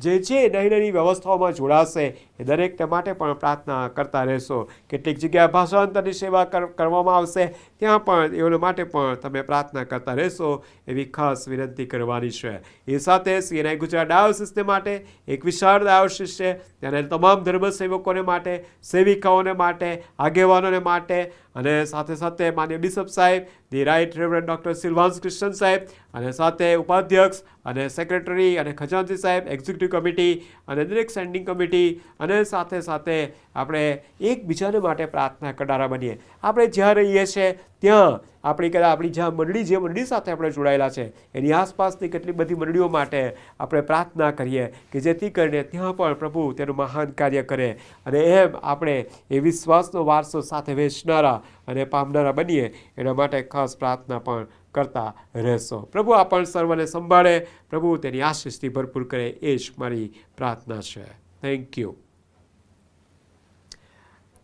જે નાની નાની વ્યવસ્થાઓમાં જોડાશે એ દરેકને માટે પણ પ્રાર્થના કરતા રહેશો. કેટલીક જગ્યાએ ભાષાંતરની સેવા કરવામાં આવશે, ત્યાં પણ એઓને માટે પણ તમે પ્રાર્થના કરતા રહેશો એવી ખાસ વિનંતી કરવાની છે. એ સાથે CNI ગુજરાત ડાયોસિસને માટે એક વિશાળ ડાયોસિસ છે, ત્યારે તમામ ધર્મસેવકોને માટે, સેવિકાઓને માટે, આગેવાનોને માટે અને સાથે સાથે માન્ય બિશપ સાહેબ, the right reverend doctor Silvans Christian સાહેબ અને સાથે ઉપાધ્યક્ષ અને સેક્રેટરી અને ખજાનચી સાહેબ, એક્ઝિક્યુટિવ કમિટી અને દરેક સ્ટેન્ડિંગ કમિટી અને સાથે સાથે આપણે એકબીજાને માટે પ્રાર્થના કરનારા બનીએ. આપણે જ્યાં રહીએ છીએ ત્યાં આપણી જ્યાં મંડળી, જે મંડળી સાથે આપણે જોડાયેલા છે એની આસપાસની કેટલી બધી મંડળીઓ માટે આપણે પ્રાર્થના કરીએ કે જેથી કરીને ત્યાં પણ પ્રભુ તેનું મહાન કાર્ય કરે અને એમ આપણે એ વિશ્વાસનો વારસો સાથે વહેંચનારા અને પામનારા બનીએ એના માટે ખાસ પ્રાર્થના પણ કરતા રહેશો. પ્રભુ આપણ સર્વને સંભાળે, પ્રભુ તેની આશીષથી ભરપૂર કરે, એ જ મારી પ્રાર્થના છે. Thank you.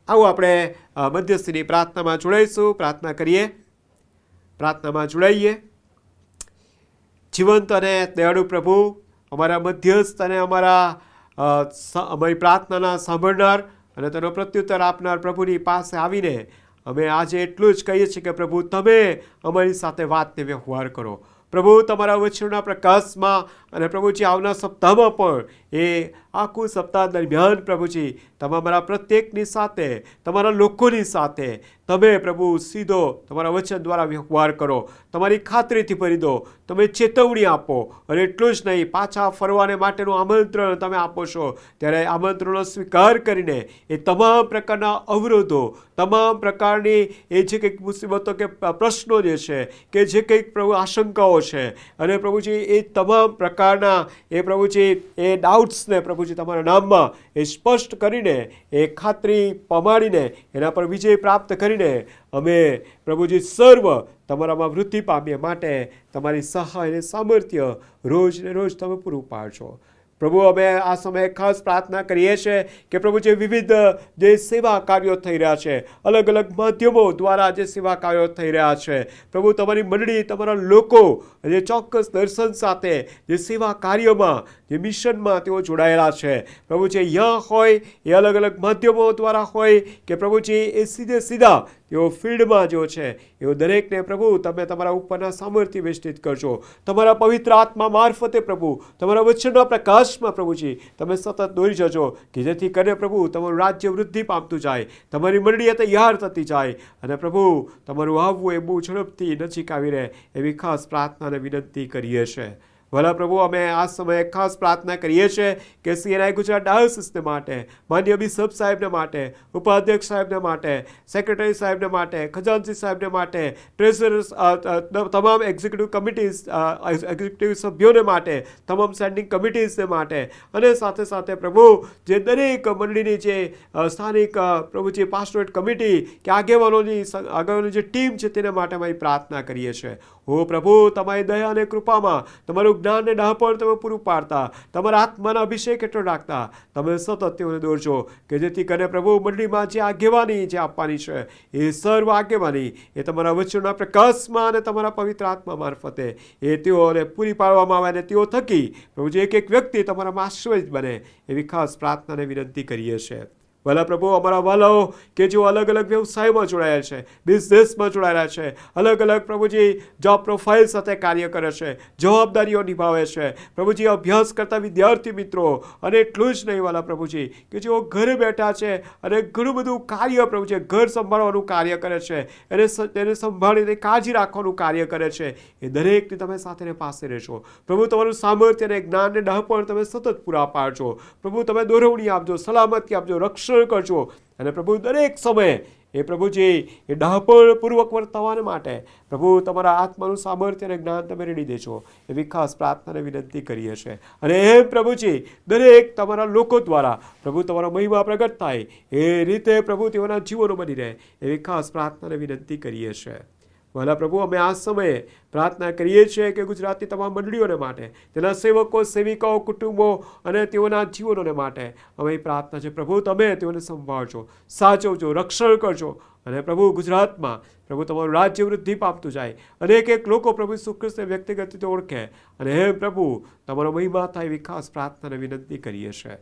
આવું આપણે મધ્યસ્થીની પ્રાર્થનામાં જોડાઈશું. પ્રાર્થના કરીએ, પ્રાર્થનામાં જોડાઈએ. જીવંત અને દયાળુ પ્રભુ, અમારા મધ્યસ્થ અને અમારી પ્રાર્થનાના સાંભળનાર અને તેનો પ્રત્યુત્તર આપનાર પ્રભુની પાસે આવીને અમે આજે એટલું જ કહીએ છીએ કે પ્રભુ તમે અમારી સાથે વાતને વ્યવહાર કરો. પ્રભુ તમારા વચનના પ્રકાશમાં અને પ્રભુજી આવનાર સપ્તાહમાં પણ એ આખું સપ્તાહ દરમિયાન પ્રભુજી તમે અમારા પ્રત્યેકની સાથે, તમારા લોકોની સાથે તમે પ્રભુ સીધો તમારા વચન દ્વારા વ્યવહાર કરો, તમારી ખાતરીથી ભરી દો, તમે ચેતવણી આપો અને એટલું જ નહીં, પાછા ફરવાને માટેનું આમંત્રણ તમે આપો છો. ત્યારે આમંત્રણનો સ્વીકાર કરીને એ તમામ પ્રકારના અવરોધો, તમામ પ્રકારની એ જે કંઈક મુસીબતો કે પ્રશ્નો જે છે કે જે કંઈક પ્રભુ આશંકાઓ છે અને પ્રભુજી એ તમામ પ્રકારના એ પ્રભુજી એ ડાઉટ્સને પ્રભુજી તમારા નામમાં એ સ્પષ્ટ કરીને, એ ખાતરી પમાડીને, એના પર વિજય પ્રાપ્ત કરીને અમે પ્રભુજી સર્વ તમારામાં વૃદ્ધિ પામીએ માટે તમારી સહાય અને સામર્થ્ય રોજ ને રોજ તમે પૂરું પાડશો. પ્રભુ અમે આ સમયે ખાસ પ્રાર્થના કરીએ છીએ કે પ્રભુ જે વિવિધ જે સેવા કાર્યો થઈ રહ્યા છે, અલગ અલગ માધ્યમો દ્વારા જે સેવા કાર્યો થઈ રહ્યા છે, પ્રભુ તમારી મંડળી, તમારા લોકો જે ચોક્કસ દર્શન સાથે જે સેવા કાર્યમાં, જે મિશનમાં તેઓ જોડાયેલા છે, પ્રભુ જે અહીંયા હોય એ અલગ અલગ માધ્યમો દ્વારા હોય કે પ્રભુજી એ સીધા તેઓ ફિલ્ડમાં જો છે એઓ દરેકને પ્રભુ તમે તમારા ઉપરના સામર્થ્ય વિસ્તૃત કરજો. તમારા પવિત્ર આત્મા મારફતે પ્રભુ તમારા વચનના પ્રકાશમાં પ્રભુજી તમે સતત દોરી જજો કે જેથી કરીને પ્રભુ તમારું રાજ્ય વૃદ્ધિ પામતું જાય, તમારી મંડળીએ તૈયાર થતી જાય અને પ્રભુ તમારું આવવું એ બહુ ઝડપથી નજીક આવી રહે એવી ખાસ પ્રાર્થના અને વિનંતી કરીએ છીએ. ભલા પ્રભુ અમે આ સમયે ખાસ પ્રાર્થના કરીએ છીએ કે CNI ગુજરાત ડાયોસિસને માટે, માન્ય બિશપ સાહેબને માટે, ઉપાધ્યક્ષ સાહેબને માટે, સેક્રેટરી સાહેબને માટે, ખજાનચી સાહેબને માટે, ટ્રેઝરર્સ, તમામ એક્ઝિક્યુટિવ સભ્યોને માટે, તમામ સ્ટેન્ડિંગ કમિટીઝને માટે અને સાથે સાથે પ્રભુ જે દરેક મંડળીની જે સ્થાનિક પ્રભુજી પાસ્ટોરેટ કમિટી કે આગેવાનોની જે ટીમ છે તેને માટે અમે પ્રાર્થના કરીએ છીએ. હો પ્રભુ, તમારી દયા અને કૃપામાં તમારું જ્ઞાન ને ડહાપણ તમે પૂરું પાડતા, તમારા આત્માના અભિષેક હેઠળ રાખતા તમે સતત તેઓને દોરજો કે જેથી કરીને પ્રભુ મંડળીમાં જે આગેવાની જે આપવાની છે એ સર્વ આગેવાની એ તમારા વચનના પ્રકાશમાં અને તમારા પવિત્ર આત્મા મારફતે એ તેઓને પૂરી પાડવામાં આવે અને તેઓ થકી પ્રભુ એક એક વ્યક્તિ તમારામાં આશ્રય બને એવી ખાસ પ્રાર્થનાને વિનંતી કરીએ છીએ. ભલા પ્રભુ અમારા વાલાઓ કે જેઓ અલગ અલગ વ્યવસાયમાં જોડાયેલા છે, બિઝનેસમાં જોડાયેલા છે, અલગ અલગ પ્રભુજી જોબ પ્રોફાઇલ સાથે કાર્ય કરે છે, જવાબદારીઓ નિભાવે છે, પ્રભુજી અભ્યાસ કરતા વિદ્યાર્થી મિત્રો અને એટલું જ નહીં વાલા પ્રભુજી કે જેઓ ઘરે બેઠા છે અને ઘણું બધું કાર્ય પ્રભુજી ઘર સંભાળવાનું કાર્ય કરે છે, તેને સંભાળીને કાળજી રાખવાનું કાર્ય કરે છે, એ દરેકની તમે સાથે પાસે રહેશો. પ્રભુ તમારું સામર્થ્ય અને જ્ઞાન ને ડહાપણ તમે સતત પૂરા પાડજો. પ્રભુ તમે દોરવણી આપજો, સલામતી આપજો, રક્ષણ કરજો અને પ્રભુ દરેક સમયે એ પ્રભુજી એ ડહાપણપૂર્વક વર્તવાને માટે પ્રભુ તમારા આત્માનું સામર્થ્ય અને જ્ઞાન તમે રેડી દેજો એવી ખાસ પ્રાર્થનાને વિનંતી કરીએ છીએ. અને એમ પ્રભુજી દરેક તમારા લોકો દ્વારા પ્રભુ તમારો મહિમા પ્રગટ થાય એ રીતે પ્રભુ તેઓના જીવનો બની રહે એવી ખાસ પ્રાર્થનાને વિનંતી કરીએ છીએ. ભલા પ્રભુ અમે આ સમયે પ્રાર્થના કરીએ છીએ કે ગુજરાતની તમામ મંડળીઓને માટે, તેના સેવકો, સેવિકાઓ, કુટુંબો અને તેઓના જીવનોને માટે અમે પ્રાર્થના છે પ્રભુ તમે તેઓને સંભાળજો, સાચવજો, રક્ષણ કરજો અને પ્રભુ ગુજરાતમાં પ્રભુ તમારું રાજ્ય વૃદ્ધિ પામતું જાય અને એક લોકો પ્રભુ ઈસુ ખ્રિસ્તને વ્યક્તિગત રીતે ઓળખે અને હે પ્રભુ તમારો મહિમા થાય એવી ખાસ પ્રાર્થનાને વિનંતી કરીએ છીએ.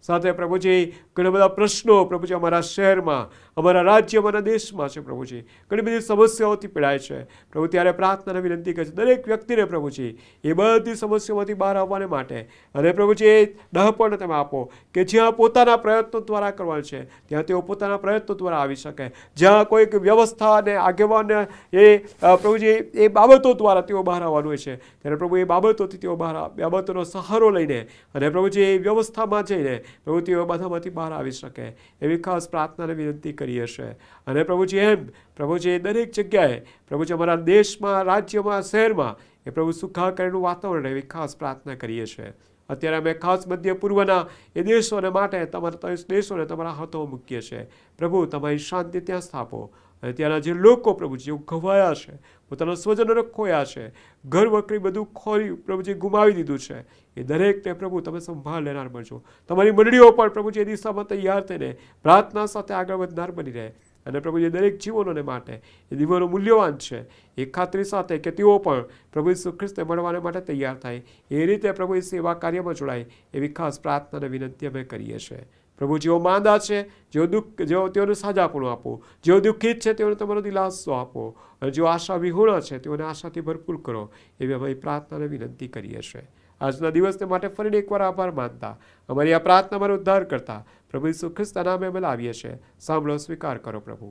સાથે પ્રભુજી ઘણા બધા પ્રશ્નો પ્રભુજી અમારા શહેરમાં, અમારા રાજ્ય, અમારા દેશમાં છે પ્રભુજી, ઘણી બધી સમસ્યાઓથી પીડાય છે પ્રભુ. ત્યારે પ્રાર્થનાને વિનંતી કરે છે દરેક વ્યક્તિને પ્રભુજી એ બધી સમસ્યાઓમાંથી બહાર આવવાને માટે. અને પ્રભુજી એ ડહાપણને તમે આપો કે જ્યાં પોતાના પ્રયત્નો દ્વારા કરવાનું છે ત્યાં તેઓ પોતાના પ્રયત્નો દ્વારા આવી શકે. જ્યાં કોઈક વ્યવસ્થા અને આગેવાન એ પ્રભુજી એ બાબતો દ્વારા તેઓ બહાર આવવાનું હોય છે ત્યારે પ્રભુ એ બાબતોથી તેઓ બાબતોનો સહારો લઈને અને પ્રભુજી એ વ્યવસ્થામાં જઈને પ્રભુ તેઓ બધામાંથી બહાર આવી શકે એવી ખાસ પ્રાર્થનાને વિનંતી કરીએ છીએ. અને પ્રભુજી એમ પ્રભુજી દરેક જગ્યાએ પ્રભુજી અમારા દેશમાં, રાજ્યમાં, શહેરમાં એ પ્રભુ સુખાકારીનું વાતાવરણ એવી ખાસ પ્રાર્થના કરીએ છીએ. અત્યારે અમે ખાસ મધ્ય પૂર્વના એ દેશોને માટે તમારા દેશોને તમારા હાથોમાં મૂકીએ છીએ. પ્રભુ તમારી શાંતિ ત્યાં સ્થાપો. અને ત્યાંના જે લોકો પ્રભુજી જેઓ ઘવાયા છે, પોતાના સ્વજનોને ખોયા છે, ઘર વખરી બધું ખોરી પ્રભુજી ગુમાવી દીધું છે, એ દરેકને પ્રભુ તમે સંભાળ લેનાર બનજો. તમારી મંડળીઓ પણ પ્રભુજી એ દિશામાં તૈયાર થઈને પ્રાર્થના સાથે આગળ વધનાર બની રહે. અને પ્રભુજી દરેક જીવનોને માટે એ દીવાનો મૂલ્યવાન છે એ ખાતરી સાથે કે તેઓ પણ પ્રભુ ઈસુ ખ્રિસ્તને મળવાને માટે તૈયાર થાય એ રીતે પ્રભુ સેવા કાર્યમાં જોડાય એવી ખાસ પ્રાર્થના અને વિનંતી અમે કરીએ છીએ. પ્રભુ જેઓ માંદા છે, જેઓ તેઓને સાજાપણું આપો, જેઓ દુઃખિત છે તેઓને તમારો દિલાસો આપો, અને જેઓ આશા વિહોણા છે તેઓને આશાથી ભરપૂર કરો એવી અમારી પ્રાર્થના અને વિનંતી કરીએ છીએ. આજના દિવસને માટે ફરીને એકવાર આભાર માનતા અમારી આ પ્રાર્થના અમારો ઉદ્ધાર કરતા પ્રભુ ઈસુ ખ્રિસ્તના નામે અમે લાવીએ છીએ. સાંભળો, સ્વીકાર કરો પ્રભુ.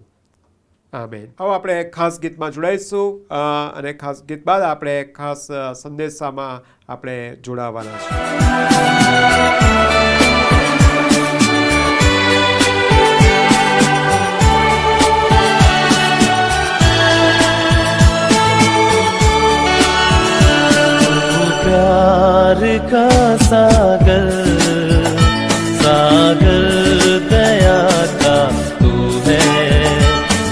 આમેન. હવે આપણે ખાસ ગીતમાં જોડાઈશું અને ખાસ ગીત બાદ આપણે ખાસ સંદેશામાં આપણે જોડાવાના છીએ. प्यार का सागर, सागर दया का तू है,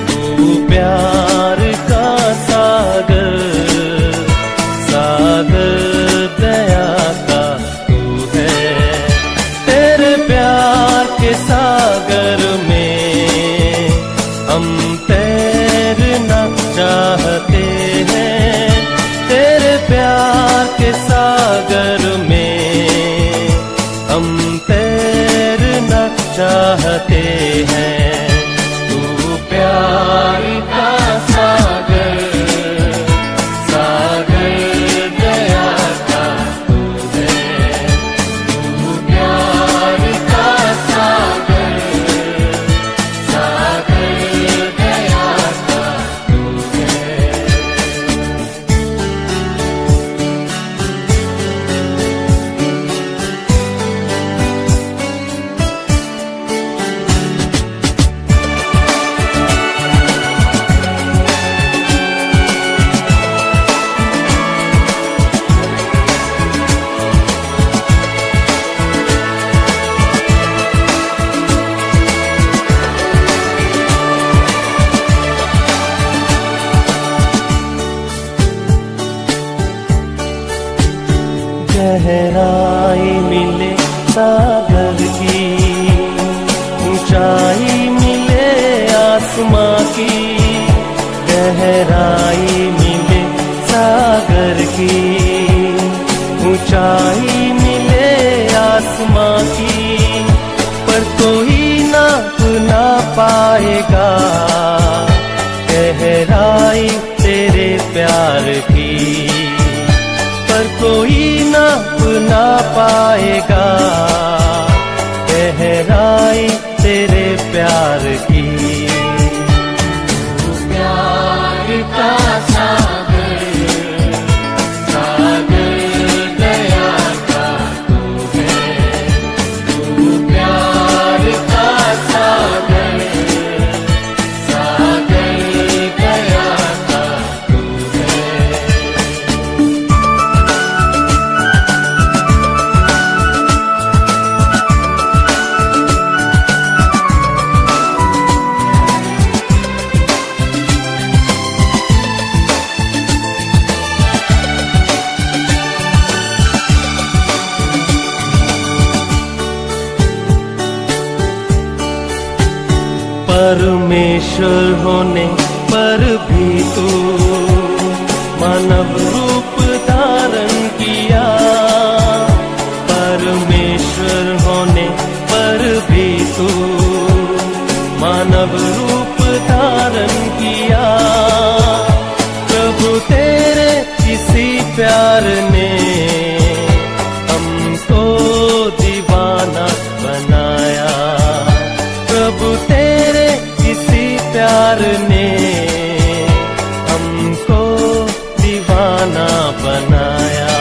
तू प्यार का सागर, सागर दया का तू है. तेरे प्यार के सागर में हम तैरना चाहते हैं. तेरे प्यार के सागर में हम तैरना चाहते हैं. तू प्यार का सागर, सागर दया का तू है, तू प्यार का सागर, सागर दया का तू है. गहराई मिले सागर की, ऊंचाई मिले आसमां की. गहराई मिले सागर की, ऊंचाई मिले आसमां की. पर कोई नाप ना पाएगा गहराई तेरे प्यार की. पर कोई नाप ना पाएगा गहराई तेरे प्यार की. तू प्यार का सागर, सागर दया का तू है, तू प्यार का सागर, सागर दया का तू है. परमेश्वर होने पर भी तू मानव रूप धारण किया. परमेश्वर होने पर ने हमको दीवाना बनाया।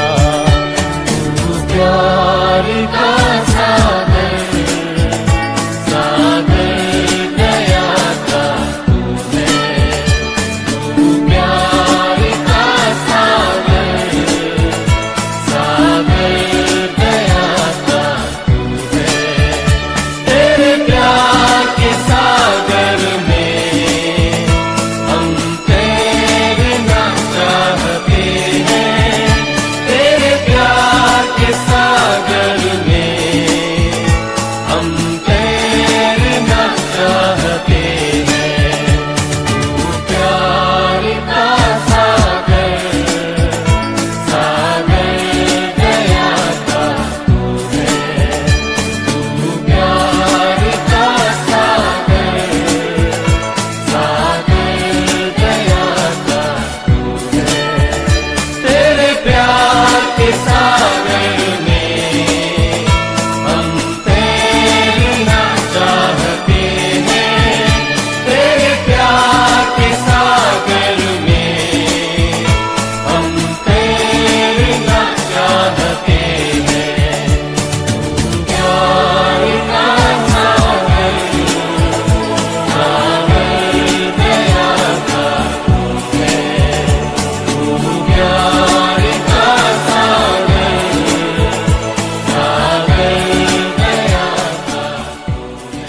तू प्यार का सागर, सागर दया का तू है। तू प्यार का सागर, सागर दया का तू है। तेरे प्यार के सागर में हम तैरना चाहते हैं। तेरे प्यार के सागर में हम तैरना चाहते हैं। तू प्यार का सागर, सागर दया का तू है। तू प्यार का सागर, सागर दया का तू है। तेरे प्यार के सागर में हम तैरना चाहते हैं। तेरे प्यार के सागर में हम तैरना चाहते हैं। तू प्यार का सागर, सागर दया का तू है। तू प्यार का सागर, सागर दया का तू है।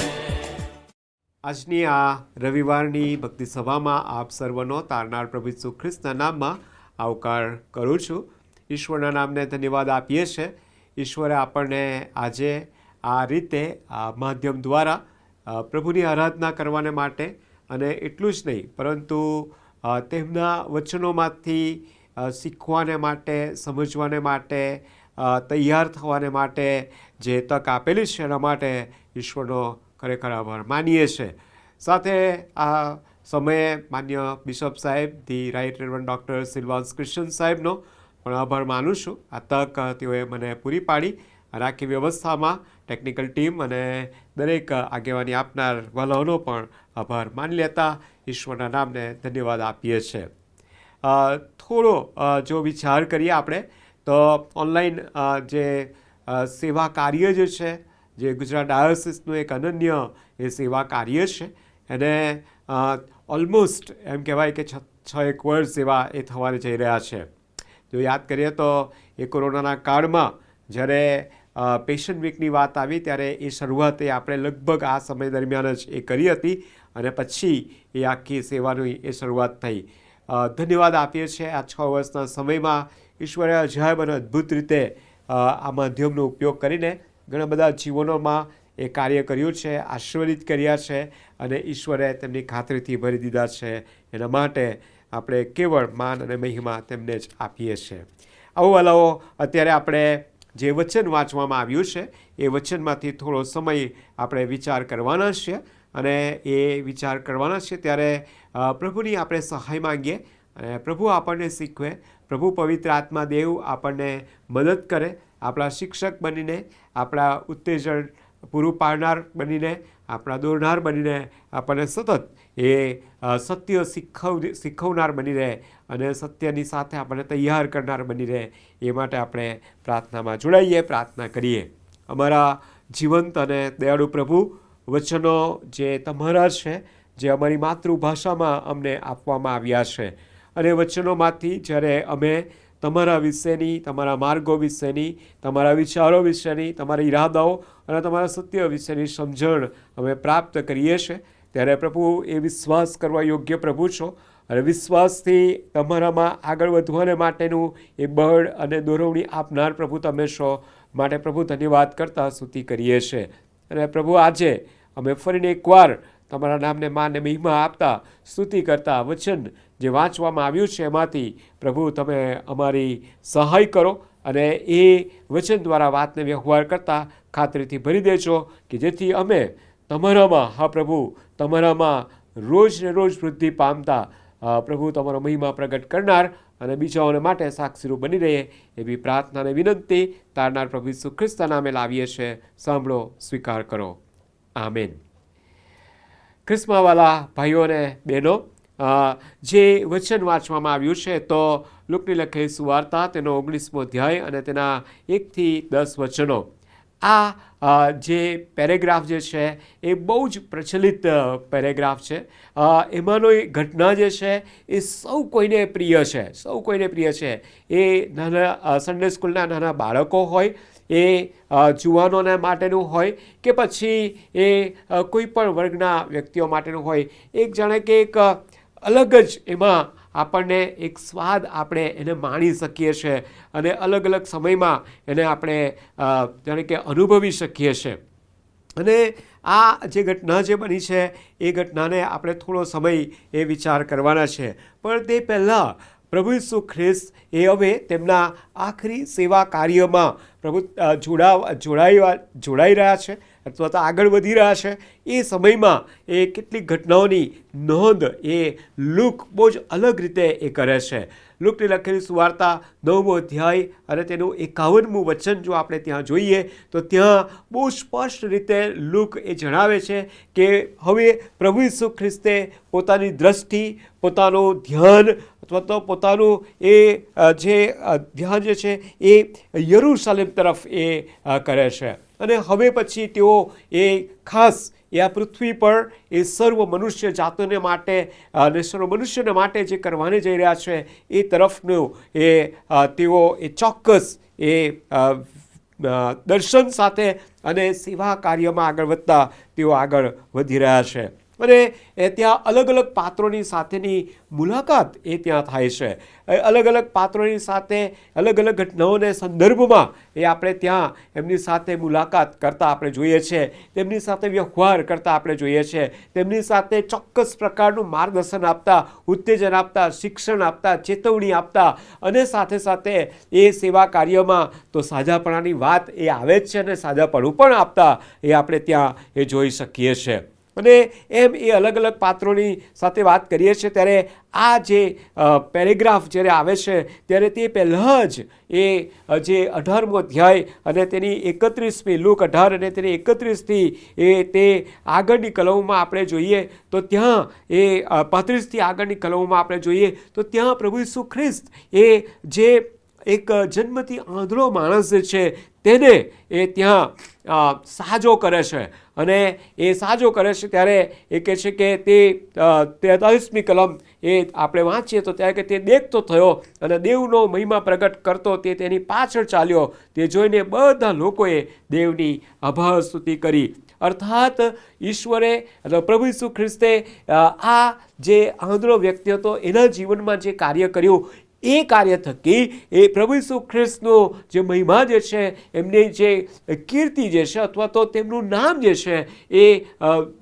આજની આ રવિવારની ભક્તિ સભામાં આપ સર્વનો તારનાર પ્રભુ ઈસુ ખ્રિસ્તના નામમાં આવકાર કરું છું. ઈશ્વરના નામને ધન્યવાદ આપીએ છીએ. ઈશ્વરે આપણને આજે આ રીતે આ માધ્યમ દ્વારા પ્રભુની આરાધના કરવાને માટે અને એટલું જ નહીં પરંતુ તેમના વચનોમાંથી શીખવાને માટે, સમજવાને માટે, તૈયાર થવાને માટે જે તક આપેલી છે એના માટે ઈશ્વરનો ખરેખર આભાર માનીએ છીએ. સાથે આ સમયે માન્ય બિશપ સાહેબ, the right reverend doctor Silvans Christian સાહેબનો પણ આભાર માનું છું. આ તક તેઓએ મને પૂરી પાડી અને આખી વ્યવસ્થામાં ટેકનિકલ ટીમ અને દરેક આગેવાની આપનાર વલાઓનો પણ આભાર માની લેતા ઈશ્વરના નામને ધન્યવાદ આપીએ છીએ. થોડો જો વિચાર કરીએ આપણે તો ઓનલાઈન જે સેવા કાર્ય જે છે, જે ગુજરાત ડાયોસિસનું એક અનન્ય એ સેવા કાર્ય છે, એને ઓલમોસ્ટ એમ કહેવાય કે 6-1 વર્ષ જેવા એ થવાને જઈ રહ્યા છે. જો યાદ કરીએ તો એ કોરોનાના કાળમાં જ્યારે પેશન્ટ વીકની વાત આવી ત્યારે એ શરૂઆત આપણે લગભગ આ સમય દરમિયાન જ એ કરી હતી અને પછી એ આખી સેવાની એ શરૂઆત થઈ. ધન્યવાદ આપીએ છીએ આ 6 વર્ષના સમયમાં ઈશ્વરે અજાયબ અને અદ્ભુત રીતે આ માધ્યમનો ઉપયોગ કરીને ઘણા બધા જીવનોમાં એ કાર્ય કર્યું છે, આશીર્વાદિત કર્યા છે અને ઈશ્વરે તેમની ખાતરીથી ભરી દીધા છે. એના માટે આપણે કેવળ માન અને મહિમા તેમને જ આપીએ છીએ. આવું વાલાઓ, અત્યારે આપણે જે વચન વાંચવામાં આવ્યું છે એ વચનમાંથી થોડો સમય આપણે વિચાર કરવાના છીએ અને એ વિચાર કરવાના છે ત્યારે પ્રભુની આપણે સહાય માંગીએ અને પ્રભુ આપણને શીખવે. પ્રભુ પવિત્ર આત્મા દેવ આપણને મદદ કરે, આપણા શિક્ષક બનીને, આપણા ઉત્તેજન પૂરું પાડનાર બનીને, આપણા દોરનાર બનીને આપણને સતત એ સત્ય શીખવનાર બની રહે અને સત્યની સાથે આપણને તૈયાર કરનાર બની રહે. એ માટે આપણે પ્રાર્થનામાં જોડાઈએ, પ્રાર્થના કરીએ. અમારા જીવંત અને દયાળુ પ્રભુ, વચનો જે તમારા છે, જે અમારી માતૃભાષામાં અમને આપવામાં આવ્યા છે અને વચનોમાંથી જ્યારે અમે તમારા વિશેની, તમારા માર્ગો વિશેની, તમારા વિચારો વિશેની, તમારા ઈરાદાઓ અને તમારા સત્ય વિશેની સમજણ અમે પ્રાપ્ત કરીએ છીએ ત્યારે પ્રભુ એ વિશ્વાસ કરવા યોગ્ય પ્રભુ છો અને વિશ્વાસથી તમારામાં આગળ વધવાને માટેનું એ બળ અને દોરવણી આપનાર પ્રભુ તમે છો. માટે પ્રભુ ધન્યવાદ કરતા સ્તુતિ કરીએ છીએ અને પ્રભુ આજે અમે ફરીને એકવાર તમારા નામને માન અને મહિમા આપતા સ્તુતિ કરતા વચન જે વાંચવામાં આવ્યું છે એમાંથી પ્રભુ તમે અમારી સહાય કરો અને એ વચન દ્વારા વાતને વ્યવહાર કરતા ખાતરીથી ભરી દેજો કે જેથી અમે તમારામાં, હા પ્રભુ, તમારામાં રોજ ને રોજ વૃદ્ધિ પામતા પ્રભુ તમારો મહિમા પ્રગટ કરનાર અને બીજાઓને માટે સાક્ષીરૂપ બની રહે એવી પ્રાર્થના અને વિનંતી તારનાર પ્રભુ ઈસુ ખ્રિસ્તના નામે લાવીએ છીએ. સાંભળો, સ્વીકાર કરો. આમેન. ખ્રિસ્માવાલા ભાઈઓ અને બહેનો, જે વચન વાંચવામાં આવ્યું છે તો લુકની લખેલી સુવાર્તા તેનો 19મો અધ્યાય અને તેના 1 થી 10 વચનો. આ જે પેરેગ્રાફ જે છે એ બહુ જ પ્રચલિત પેરેગ્રાફ છે. એમાંનો એ ઘટના જે છે એ સૌ કોઈને પ્રિય છે, સૌ કોઈને પ્રિય છે. એ નાના સન્ડે સ્કૂલના નાના બાળકો હોય, એ જુવાનોના માટેનું હોય કે પછી એ કોઈ પણ વર્ગના વ્યક્તિઓ માટેનું હોય. એક જાણે કે એક અલગ જ એમાં આપણને એક સ્વાદ આપણે એને માણી શકીએ છીએ અને અલગ અલગ સમયમાં એને આપણે જાણે કે અનુભવી શકીએ છીએ. અને આ જે ઘટના જે બની છે એ ઘટનાને આપણે થોડો સમય એ વિચાર કરવાના છે. પણ તે પહેલાં પ્રભુ ઈસુ ખ્રિસ્ત એ હવે તેમના આખરી સેવા કાર્યમાં જોડાઈ રહ્યા છે અથવા તો આગળ વધી રહ્યા છે. એ સમયમાં એ કેટલીક ઘટનાઓની નોંધ એ લુક બહુ જ અલગ રીતે એ કરે છે. લુકની લખેલી સુવાર્તા 9મો અધ્યાય અને તેનું 51મું વચન જો આપણે ત્યાં જોઈએ તો ત્યાં બહુ સ્પષ્ટ રીતે લુક એ જણાવે છે કે હવે પ્રભુ ઈસુ ખ્રિસ્તે પોતાની દ્રષ્ટિ, પોતાનું ધ્યાન અથવા તો પોતાનું એ જે ધ્યાન જે છે એ યરૂશલેમ તરફ એ કરે છે. અને હવે પછી તેઓ એ ખાસ એ આ પૃથ્વી પર એ સર્વ મનુષ્ય જાતોને માટે અને સર્વ મનુષ્યને માટે જે કરવાને જઈ રહ્યા છે એ તરફનું એ તેઓ એ ચોક્કસ એ દર્શન સાથે અને સેવા કાર્યમાં આગળ વધતા તેઓ આગળ વધી રહ્યા છે. અને ત્યાં અલગ અલગ પાત્રોની સાથેની મુલાકાત એ ત્યાં થાય છે. અલગ અલગ પાત્રોની સાથે અલગ અલગ ઘટનાઓને સંદર્ભમાં એ આપણે ત્યાં એમની સાથે મુલાકાત કરતા આપણે જોઈએ છીએ, તેમની સાથે વ્યવહાર કરતા આપણે જોઈએ છીએ, તેમની સાથે ચોક્કસ પ્રકારનું માર્ગદર્શન આપતા, ઉત્તેજન આપતા, શિક્ષણ આપતા, ચેતવણી આપતા અને સાથે સાથે એ સેવા કાર્યમાં તો સાજાપણાની વાત એ આવે જ છે અને સાજાપણું પણ આપતા એ આપણે ત્યાં એ જોઈ શકીએ છીએ. અને એમ એ અલગ અલગ પાત્રોની સાથે વાત કરીએ છીએ ત્યારે આ જે પેરેગ્રાફ જ્યારે આવે છે ત્યારે તે પહેલાં જ એ જે 18મો અધ્યાય અને તેની 31મી લુક 18 અને તેની 31થી એ તે આગળની કલમોમાં આપણે જોઈએ તો ત્યાં એ 35થી આગળની કલમોમાં આપણે જોઈએ તો ત્યાં પ્રભુ ઈસુ ખ્રિસ્ત એ જે એક જન્મથી આંધળો માણસ છે તેને એ ત્યાં સાજો કરે છે. અને એ સાજો કરે છે ત્યારે એ કહે છે કે તે 43મી કલમ એ આપણે વાંચીએ તો ત્યારે કે તે દેખતો થયો અને દેવનો મહિમા પ્રગટ કરતો તે તેની પાછળ ચાલ્યો. તે જોઈને બધા લોકોએ દેવની આભાર સ્તુતિ કરી. અર્થાત ઈશ્વરે પ્રભુ ઈસુ ખ્રિસ્તે આ જે આંધળો વ્યક્તિ હતો એના જીવનમાં જે કાર્ય કર્યું એ કાર્ય થકી એ પ્રભુ ઈસુ ખ્રિસ્તનો જે મહિમા જે છે, એમની જે કીર્તિ જે છે અથવા તો તેમનું નામ જે છે એ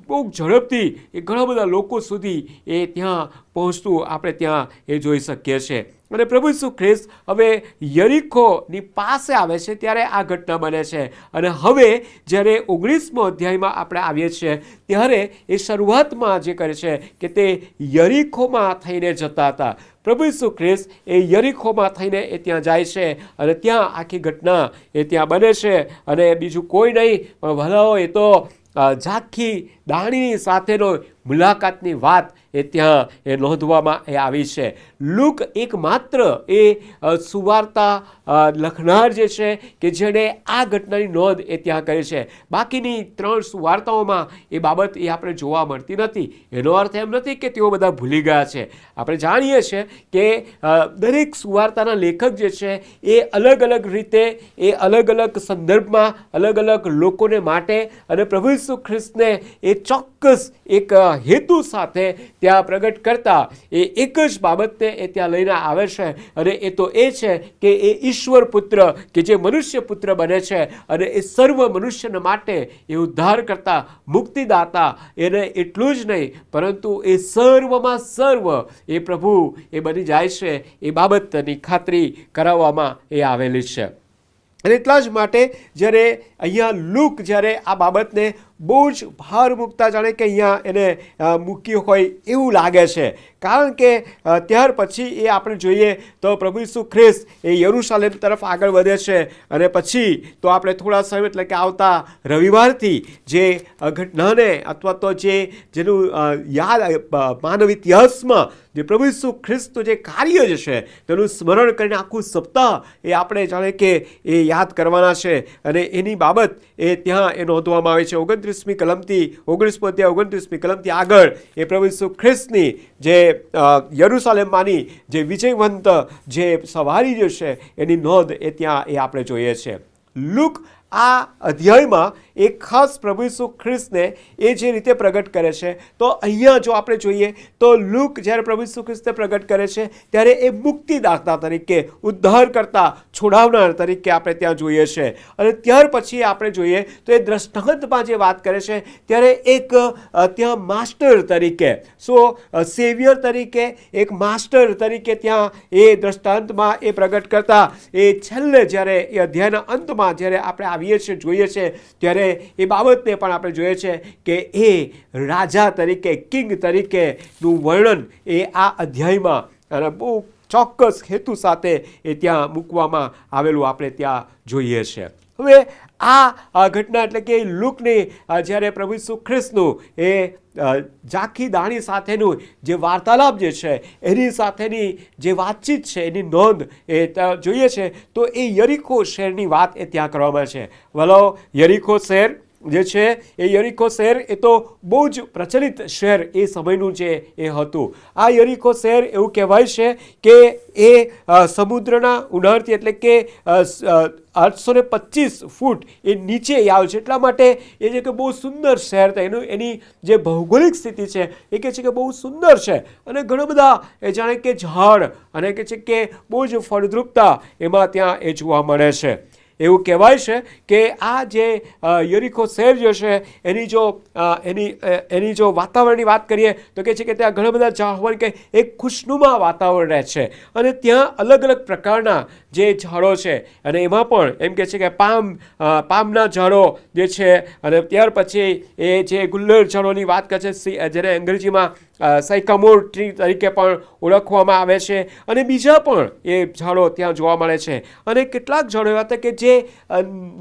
બહુ ઝડપથી એ ઘણા બધા લોકો સુધી એ ત્યાં પહોંચતું આપણે ત્યાં એ જોઈ શકીએ છીએ. અને પ્રભુ ઈસુ ખ્રિસ્ત હવે યરીખોની પાસે આવે છે ત્યારે આ ઘટના બને છે. અને હવે જ્યારે 19મો અધ્યાયમાં આપણે આવીએ છીએ ત્યારે એ શરૂઆતમાં જે કરે છે કે તે યરીખોમાં થઈને જતા હતા. પ્રભુ ઈસુ ખ્રિસ્ત એ યરીખોમાં થઈને એ ત્યાં જાય છે અને ત્યાં આખી ઘટના એ ત્યાં બને છે. અને બીજું કોઈ નહીં પણ ભલાઓ એ તો ઝાંખી દાણીની સાથેનો મુલાકાતની વાત એ ત્યાં એ નોંધવામાં એ આવી છે. લુક એકમાત્ર એ સુવાર્તા લખનાર જે છે કે જેણે આ ઘટનાની નોંધ એ ત્યાં કરી છે. બાકીની 3 સુવાર્તાઓમાં એ બાબત એ આપણે જોવા મળતી નથી. એનો અર્થ એમ નથી કે તેઓ બધા ભૂલી ગયા છે. આપણે જાણીએ છીએ કે દરેક સુવાર્તાના લેખક જે છે એ અલગ અલગ રીતે એ અલગ અલગ સંદર્ભમાં અલગ અલગ લોકોને માટે અને પ્રભુ ઈસુ ખ્રિસ્તને એ ચોક્કસ એક હેતુ સાથે ત્યાં પ્રગટ કરતા એ એક જ બાબતને એ ત્યાં લઈને આવે છે અને એ તો એ છે કે એ ઈશ્વર પુત્ર કે જે મનુષ્ય પુત્ર બને છે અને એ સર્વ મનુષ્યને માટે એ ઉદ્ધાર કરતા મુક્તિદાતા એને એટલું જ નહીં પરંતુ એ સર્વમાં સર્વ એ પ્રભુ એ બની જાય છે એ બાબતની ખાતરી કરાવવામાં એ આવેલી છે. અને એટલા જ માટે જ્યારે અહીંયા લુક જ્યારે આ બાબતને બહુ જ ભાર મૂકતા જાણે કે અહીંયા એને મૂકી હોય એવું લાગે છે. કારણ કે ત્યાર પછી એ આપણે જોઈએ તો પ્રભુ ઈસુ ખ્રિસ્ત એ યરુશલેમ તરફ આગળ વધે છે અને પછી તો આપણે થોડા સમય એટલે કે આવતા રવિવારથી જે ઘટનાને અથવા તો જેનું યાદ માનવ ઇતિહાસમાં જે પ્રભુ ઈસુ ખ્રિસ્તનું જે કાર્ય જે છે તેનું સ્મરણ કરીને આખું સપ્તાહ એ આપણે જાણે કે એ યાદ કરવાના છે અને એની બાબત એ ત્યાં એ નોંધવામાં આવે છે. 29મી કલમથી 29મી કલમથી આગળ એ પ્રભુ ઈસુ ખ્રિસ્તની જે યરુશલેમમાંની જે વિજયવંત જે સવારી જે છે એની નોંધ એ ત્યાં એ આપણે જોઈએ છે. લુક આ અધ્યાયમાં એક ખાસ પ્રભુ ઈસુ ખ્રિસ્તને એ જે રીતે પ્રગટ કરે છે તો અહીંયા જો આપણે જોઈએ તો લુક જ્યારે પ્રભુ ઈસુ ખ્રિસ્તને પ્રગટ કરે છે ત્યારે એ મુક્તિદાતા તરીકે, ઉદ્ધાર કરતા, છોડાવનાર તરીકે આપણે ત્યાં જોઈએ છે. અને ત્યાર પછી આપણે જોઈએ તો એ દ્રષ્ટાંતમાં જે વાત કરે છે ત્યારે એક ત્યાં માસ્ટર તરીકે, સેવિયર તરીકે, એક માસ્ટર તરીકે ત્યાં એ દ્રષ્ટાંતમાં એ પ્રગટ કરતા એ છેલ્લે જ્યારે એ અધ્યાયના અંતમાં જ્યારે આપણે આવીએ છીએ જોઈએ છે ત્યારે એ બાબતને પણ આપણે જોઈએ છે કે એ રાજા તરીકે, કિંગ તરીકેનું વર્ણન એ આ અધ્યાયમાં અને બહુ ચોક્કસ હેતુ સાથે એ ત્યાં મૂકવામાં આવેલું આપણે ત્યાં જોઈએ છે. હવે આ ઘટના એટલે કે લુકની જ્યારે પ્રભુ ઈસુ ખ્રિસ્તનું એ ઝાંખી દાણી સાથેનું જે વાર્તાલાપ જે છે એની સાથેની જે વાતચીત છે એની નોંધ એ જોઈએ છે તો એ યરીખો શહેરની વાત એ ત્યાં કરવામાં છે. વલો યરીખો શહેર જે છે એ યરીખો શહેર એ તો બહુ જ પ્રચલિત શહેર એ સમયનું જે એ હતું. આ યરીખો શહેર એવું કહેવાય છે કે એ સમુદ્રના ઉનાળથી એટલે કે 825 ફૂટ એ નીચે આવે છે. એટલા માટે એ છે કે બહુ સુંદર શહેર હતું. એની જે ભૌગોલિક સ્થિતિ છે એ કહે છે કે બહુ સુંદર છે અને ઘણા બધા એ જાણે કે ઝાડ અને કહે છે કે બહુ જ ફળદ્રુપતા એમાં ત્યાં એ જોવા મળે છે. એવું કહેવાય છે કે આ જે યરીખો શહેર જે છે એની જો વાતાવરણની વાત કરીએ તો કહે છે કે ત્યાં ઘણા બધા ઝાડ કે એક ખુશનુમા વાતાવરણ રહે છે અને ત્યાં અલગ અલગ પ્રકારના જે ઝાડો છે અને એમાં પણ એમ કહે છે કે પામના ઝાડો જે છે અને ત્યાર પછી એ જે ગુલ્લર ઝાડોની વાત કરે છે જેને અંગ્રેજીમાં સાયકામોર ટ્રી તરીકે પણ ઓળખવામાં આવે છે અને બીજા પણ એ ઝાડો ત્યાં જોવા મળે છે. અને કેટલાક ઝાડો એવા હતા કે જે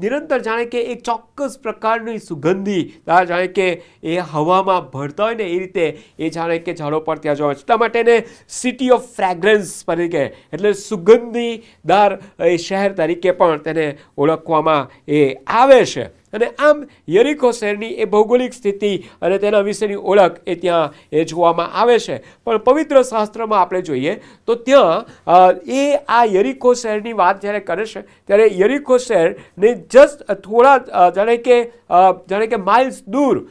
નિરંતર જાણે કે એક ચોક્કસ પ્રકારની સુગંધી જાણે કે એ હવામાં ભળતા હોય ને એ રીતે એ જાણે કે ઝાડો પર ત્યાં જોવા મળે છે. એટલા માટે એને સિટી ઓફ ફ્રેગ્રન્સ તરીકે એટલે સુગંધીદાર એ શહેર તરીકે પણ તેને ઓળખવામાં એ આવે છે. અને આમ યરીખો શહેરની એ ભૌગોલિક સ્થિતિ અને તેના વિશેની ઓળખ એ ત્યાં એ જોવામાં આવે છે. પણ પવિત્ર શાસ્ત્રમાં આપણે જોઈએ તો ત્યાં એ આ યરીખો શહેરની વાત જ્યારે કરે છે ત્યારે યરીખો શહેરને જસ્ટ થોડા જાણે કે માઇલ્સ દૂર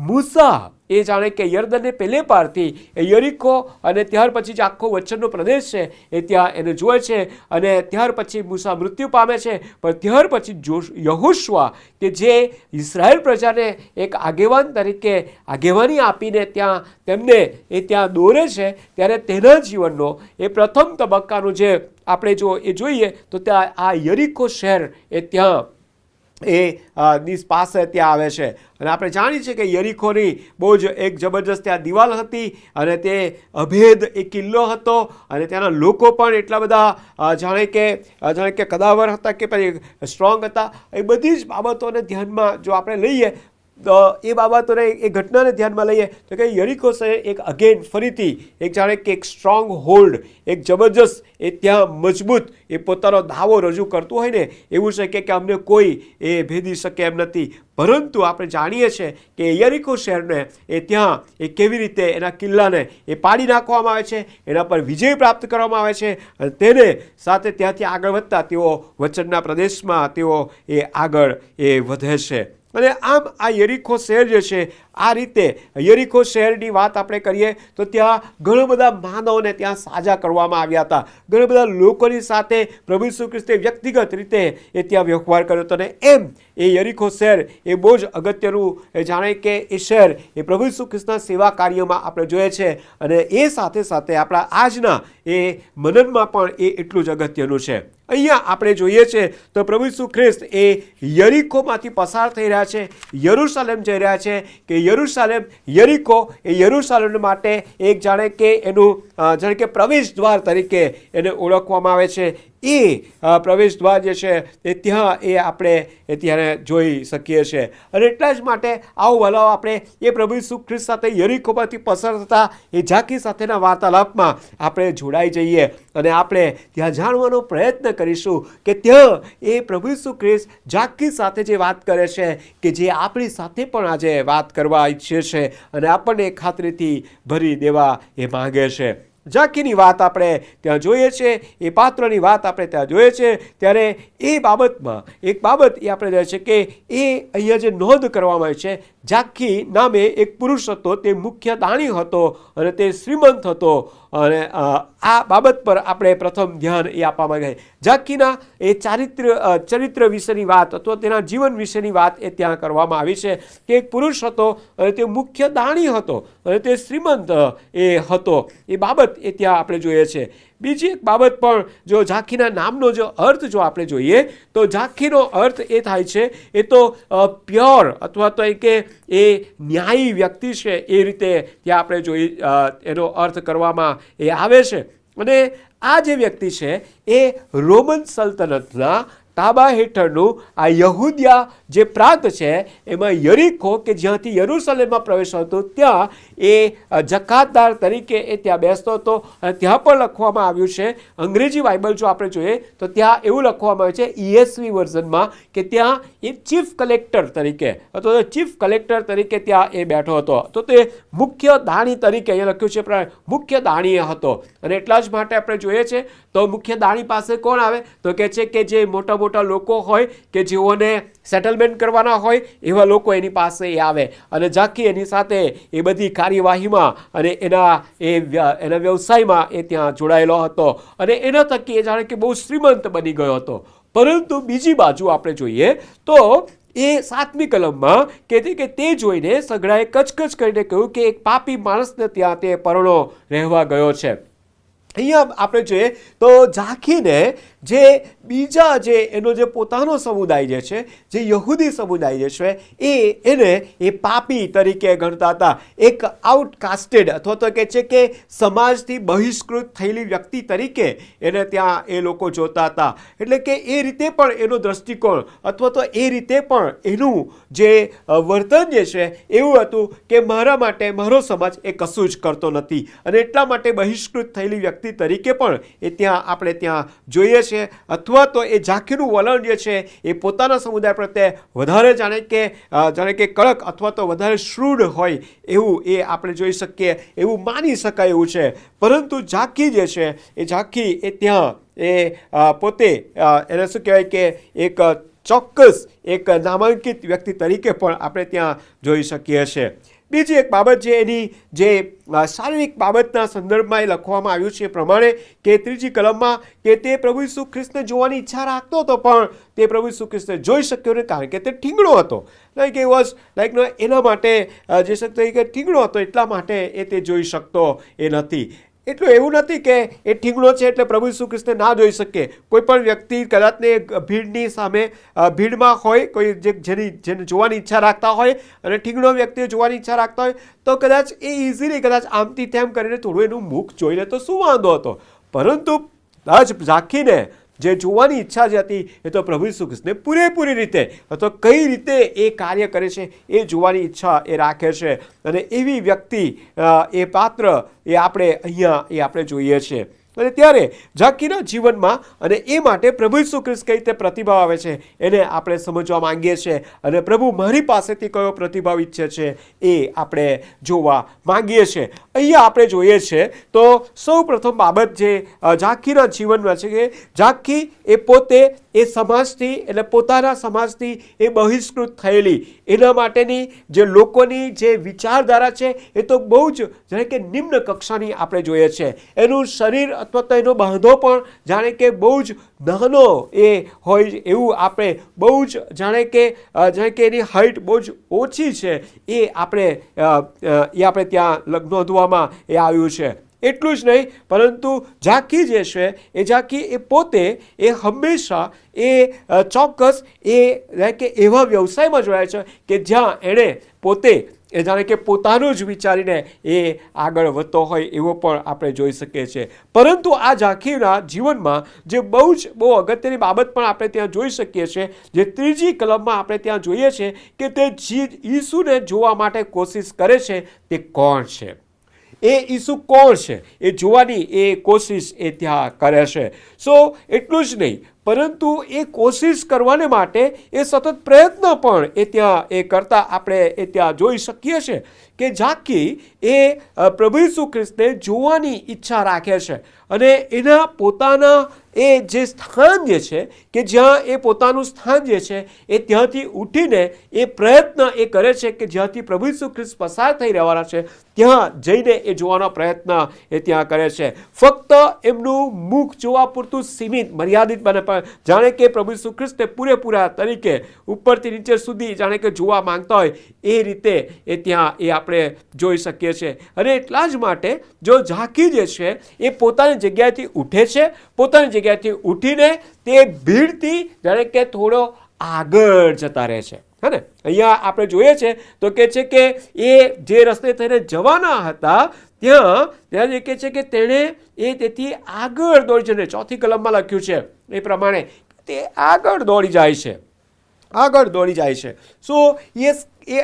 મૂસા એ જાણે કે યર્દનને પેલે પારથી એ યરીખો અને ત્યાર પછી જે આખો વચનનો પ્રદેશ છે એ ત્યાં એને જુએ છે અને ત્યાર પછી મૂસા મૃત્યુ પામે છે. પણ ત્યાર પછી યહોશુઆ કે જે ઇઝરાયલ પ્રજાને એક આગેવાન તરીકે આગેવાની આપીને ત્યાં તેમને એ ત્યાં દોરે છે ત્યારે તેના જીવનનો એ પ્રથમ તબક્કાનું જે આપણે જો એ જોઈએ તો ત્યાં આ યરીખો શહેર એ ત્યાં ની પાસે ત્યાં આવે છે. અને આપણે જાણીએ છીએ કે યરીખોની બહુ જ એક જબરજસ્ત ત્યાં દિવાલ હતી અને તે અભેદ એ કિલ્લો હતો અને ત્યાંના લોકો પણ એટલા બધા જાણે કે કદાવર હતા કે પછી સ્ટ્રોંગ હતા. એ બધી જ બાબતોને ધ્યાનમાં જો આપણે લઈએ તો એ બાબતોને એ ઘટનાને ધ્યાનમાં લઈએ તો કે યરીખો શહેર એક અગેન ફરીથી એક જાણે કે એક સ્ટ્રોંગ હોલ્ડ એક જબરજસ્ત એ ત્યાં મજબૂત એ પોતાનો દાવો રજૂ કરતું હોય ને એવું છે કે અમને કોઈ એ ભેદી શકે એમ નથી. પરંતુ આપણે જાણીએ છીએ કે યરીખો શહેરને એ ત્યાં એ કેવી રીતે એના કિલ્લાને એ પાડી નાખવામાં આવે છે, એના પર વિજય પ્રાપ્ત કરવામાં આવે છે અને તેને સાથે ત્યાંથી આગળ વધતા તેઓ વચનના પ્રદેશમાં તેઓ એ આગળ એ વધે છે. અને આમ આ યરીખો શહેર જે છે આ રીતે યરીખો શહેરની વાત આપણે કરીએ તો ત્યાં ઘણા બધા માનવોને ત્યાં સાજા કરવામાં આવ્યા હતા. ઘણા બધા લોકોની સાથે પ્રભુ ઈસુ ખ્રિસ્તે વ્યક્તિગત રીતે એ ત્યાં વ્યવહાર કર્યો હતો. અને એમ એ યરીખો શહેર એ બહુ જ અગત્યનું એ જાણે કે એ શહેર એ પ્રભુ ઈસુ ખ્રિસ્તના સેવા કાર્યમાં આપણે જોઈએ છે અને એ સાથે સાથે આપણા આજના એ મનનમાં પણ એ એટલું જ અગત્યનું છે. અહીંયા આપણે જોઈએ છે તો પ્રભુ ઈસુ ખ્રિસ્ત એ યરીકોમાંથી પસાર થઈ રહ્યા છે, યરૂશાલેમ જઈ રહ્યા છે કે યરૂશાલેમ યરીકો એ યરૂશાલેમ માટે એક જાણે કે એનું જાણે કે પ્રવેશ દ્વાર તરીકે એને ઓળખવામાં આવે છે. એ પ્રવેશ દ્વાર જે છે એ ત્યાં એ આપણે ત્યારે જોઈ શકીએ છીએ. અને એટલા જ માટે આવો ભલાવો આપણે એ પ્રભુ ઈસુ ખ્રિસ્ત સાથે યરીકોમાંથી પસાર થતા એ ઝાંખી સાથેના વાર્તાલાપમાં આપણે જોડાઈ જઈએ અને આપણે ત્યાં જાણવાનો પ્રયત્ન કરીશું કે ત્યાં એ પ્રભુ ઈસુ ખ્રિસ્ત ઝાંખી સાથે જે વાત કરે છે કે જે આપણી સાથે પણ આજે વાત કરવા ઈચ્છે છે અને આપણને ખાતરીથી ભરી દેવા એ માંગે છે. ઝાંખીની વાત આપણે ત્યાં જોઈએ છે, એ પાત્રની વાત આપણે ત્યાં જોઈએ છે, ત્યારે એ બાબતમાં એક બાબત એ આપણે જોઈએ છે કે એ અહીંયા જે નોંધ કરવામાં આવી છે, ઝાંખી નામે એક પુરુષ હતો, તે મુખ્ય દાણી હતો અને તે શ્રીમંત હતો. અને આ બાબત પર આપણે પ્રથમ ધ્યાન એ આપવા માંગે. ઝાંખીના એ ચરિત્ર વિશેની વાત અથવા તેના જીવન વિશેની વાત એ ત્યાં કરવામાં આવી છે કે એક પુરુષ હતો અને તે મુખ્ય દાણી હતો અને તે શ્રીમંત એ હતો. એ બાબત એ ત્યાં આપણે જોઈએ છે. બીજી એક બાબત પણ જો ઝાંખીના નામનો જો અર્થ જો આપણે જોઈએ તો ઝાંખીનો અર્થ એ થાય છે એ તો પ્યોર અથવા તો કે એ ન્યાયી વ્યક્તિ છે એ રીતે ત્યાં આપણે જોઈ એનો અર્થ કરવામાં એ આવે છે. અને આ જે વ્યક્તિ છે એ રોમન સલ્તનતના તાબા હેઠળનું આ યહૂદિયા જે પ્રાંત છે એમાં યરીકો કે જ્યાંથી યરૂશલેમમાં પ્રવેશ હતો ત્યાં એ જકાતદાર તરીકે એ ત્યાં બેસતો હતો. અને ત્યાં પણ લખવામાં આવ્યું છે, અંગ્રેજી બાઇબલ જો આપણે જોઈએ તો ત્યાં એવું લખવામાં આવે છે ESV વર્ઝનમાં કે ત્યાં એ ચીફ કલેક્ટર તરીકે અથવા તો ચીફ કલેક્ટર તરીકે ત્યાં એ બેઠો હતો. તો તે મુખ્ય દાણી તરીકે અહીંયા લખ્યું છે મુખ્ય દાણી હતો. અને એટલા જ માટે આપણે જોઈએ છે તો મુખ્ય દાણી પાસે કોણ આવે તો કહે છે કે જે મોટા મોટા લોકો હોય કે જેઓને સેટલમેન્ટ કરવાના હોય એવા લોકો એની પાસે એ આવે અને ઝાંખી એની સાથે એ બધી કાર્યવાહીમાં અને એના વ્યવસાયમાં એ ત્યાં જોડાયેલો હતો અને એના થકી એ જાણે કે બહુ શ્રીમંત બની ગયો હતો. પરંતુ બીજી બાજુ આપણે જોઈએ તો એ 7મી કલમમાં કહેતી કે તે જોઈને સગડાએ કચકચ કરીને કહ્યું કે એક પાપી માણસને ત્યાં તે પરણો રહેવા ગયો છે. અહીંયા આપણે જોઈએ તો ઝાંખીને જે બીજા જે એનો જે પોતાનો સમુદાય જે છે, જે યહૂદી સમુદાય જે છે એને એ પાપી તરીકે ગણતા હતા. એક આઉટકાસ્ટેડ અથવા તો કહે છે કે સમાજથી બહિષ્કૃત થયેલી વ્યક્તિ તરીકે એને ત્યાં એ લોકો જોતા હતા. એટલે કે એ રીતે પણ એનો દ્રષ્ટિકોણ અથવા તો એ રીતે પણ એનું જે વર્તન જે છે એવું હતું કે મારા માટે મારો સમાજ એ કશું જ કરતો નથી અને એટલા માટે બહિષ્કૃત થયેલી વ્યક્તિ તરીકે પણ એ ત્યાં આપણે ત્યાં જોઈએ છે. અથવા તો એ ઝાંખીનું વલણ જે છે એ પોતાના સમુદાય પ્રત્યે વધારે જાણે કે કડક અથવા તો વધારે શ્રુડ હોય એવું એ આપણે જોઈ શકીએ, એવું માની શકાય એવું છે. પરંતુ ઝાંખી જે છે એ ઝાંખી એ ત્યાં એ પોતે એને શું કહેવાય કે એક ચોક્કસ એક નામાંકિત વ્યક્તિ તરીકે પણ આપણે ત્યાં જોઈ શકીએ છીએ. બીજી એક બાબત જે એની જે શારીરિક બાબતના સંદર્ભમાં એ લખવામાં આવ્યું છે એ પ્રમાણે કે 3જી કલમમાં કે તે પ્રભુ ઈસુ ખ્રિસ્તને જોવાની ઈચ્છા રાખતો હતો પણ તે પ્રભુ ઈસુ ખ્રિસ્તને જોઈ શક્યો નહીં કારણ કે તે ઠીંગણો હતો. લાઈક એ વોઝ લાઈક એના માટે જે શકતો કે ઠીંગણો હતો એટલા માટે એ તે જોઈ શકતો એ નથી. એટલું એવું નથી કે એ ઠીંગણો છે એટલે પ્રભુ ઈસુ ખ્રિસ્તને ના જોઈ શકે. કોઈ પણ વ્યક્તિ કદાચને ભીડની સામે ભીડમાં હોય, કોઈ જેને જોવાની ઈચ્છા રાખતા હોય અને ઠીંગણો વ્યક્તિએ જોવાની ઈચ્છા રાખતા હોય તો કદાચ એ ઇઝીલી કદાચ આમથી તેમ કરીને થોડું એનું મુખ જોઈને તો શું વાંધો હતો. પરંતુ ઝાંખીને જે જોવાની ઈચ્છા જે હતી એ તો પ્રભુ ઈસુ ખ્રિસ્તને પૂરેપૂરી રીતે અથવા કઈ રીતે એ કાર્ય કરે છે એ જોવાની ઈચ્છા એ રાખે છે. અને એવી વ્યક્તિ એ પાત્ર એ આપણે અહીંયા એ આપણે જોઈએ છીએ. અને ત્યારે ઝાંખીના જીવનમાં અને એ માટે પ્રભુ ઈસુ ખ્રિસ્ત કઈ રીતે પ્રતિભાવ આવે છે એને આપણે સમજવા માંગીએ છીએ અને પ્રભુ મારી પાસેથી કયો પ્રતિભાવ ઈચ્છે છે એ આપણે જોવા માંગીએ છીએ. અહીંયા આપણે જોઈએ છીએ તો સૌ પ્રથમ બાબત જે ઝાંખીના જીવનમાં છે કે ઝાંખી એ પોતે એ સમાજથી એટલે પોતાના સમાજથી એ બહિષ્કૃત થયેલી એના માટેની જે લોકોની જે વિચારધારા છે એ તો બહુ જ જાણે કે નિમ્ન કક્ષાની આપણે જોઈએ છે. એનું શરીર અથવા તો એનો બાંધો પણ જાણે કે બહુ જ નાનો એ હોય એવું આપણે બહુ જ જાણે કે એની હાઇટ બહુ જ ઓછી છે એ આપણે ત્યાં નોંધવામાં એ આવ્યું છે. એટલું જ નહીં, પરંતુ ઝાંખી જે છે એ ઝાંખી એ પોતે એ હંમેશા ચોક્કસ કે એવા વ્યવસાયમાં જોડાય છે કે જ્યાં એણે પોતે જાણે કે પોતાનું જ વિચારીને એ આગળ વધતો હોય એવો પણ આપણે જોઈ શકીએ છીએ. પરંતુ આ ઝાંખીના જીવનમાં જે બહુ અગત્યની બાબત પણ આપણે ત્યાં જોઈ શકીએ છીએ, જે 3જી કલમમાં આપણે ત્યાં જોઈએ છીએ કે તે ઈસુને જોવા માટે કોશિશ કરે છે. તે કોણ છે? એ ઈસુ કોણ છે એ જોવાની એ કોશિશ એ ત્યાં કરે છે. એટલું જ નહીં, પરંતુ એ કોશિશ કરવાને માટે એ સતત પ્રયત્ન પણ એ ત્યાં એ કરતા આપણે એ ત્યાં જોઈ શકીએ છીએ કે ઝાંખી એ પ્રભુ ઈસુ ખ્રિસ્તને જોવાની ઈચ્છા રાખે છે અને એના પોતાના એ જે સ્થાન જે છે કે જ્યાં એ પોતાનું સ્થાન જે છે એ ત્યાંથી ઉઠીને એ પ્રયત્ન એ કરે છે કે જ્યાંથી પ્રભુ ઈસુ ખ્રિસ્ત પસાર થઈ રહેવાના છે ત્યાં જઈને એ જોવાનો પ્રયત્ન એ ત્યાં કરે છે. ફક્ત એમનું મુખ જોવા પૂરતું સીમિત મર્યાદિત બને, પણ જાણે કે પ્રભુ ઈસુ ખ્રિસ્તને પૂરેપૂરા તરીકે ઉપરથી નીચે સુધી જાણે કે જોવા માંગતા હોય એ રીતે એ ત્યાં એ આપણે જોઈ શકીએ છીએ. અને એટલા જ માટે જો ઝાંખી જે છે એ પોતાની જગ્યાએથી ઉઠે છે, પોતાની જગ્યાએથી ઉઠીને તે ભીડથી જાણે કે થોડો આગળ જતા રહે છે. હે ને, અહીંયા આપણે જોઈએ છે તો કે છે કે એ જે રસ્તે થઈને જવાના હતા ત્યાં જે કહે છે કે તેણે એ તેથી આગળ દોડી જઈને 4થી કલમમાં લખ્યું છે એ પ્રમાણે તે આગળ દોડી જાય છે, આગળ દોડી જાય છે.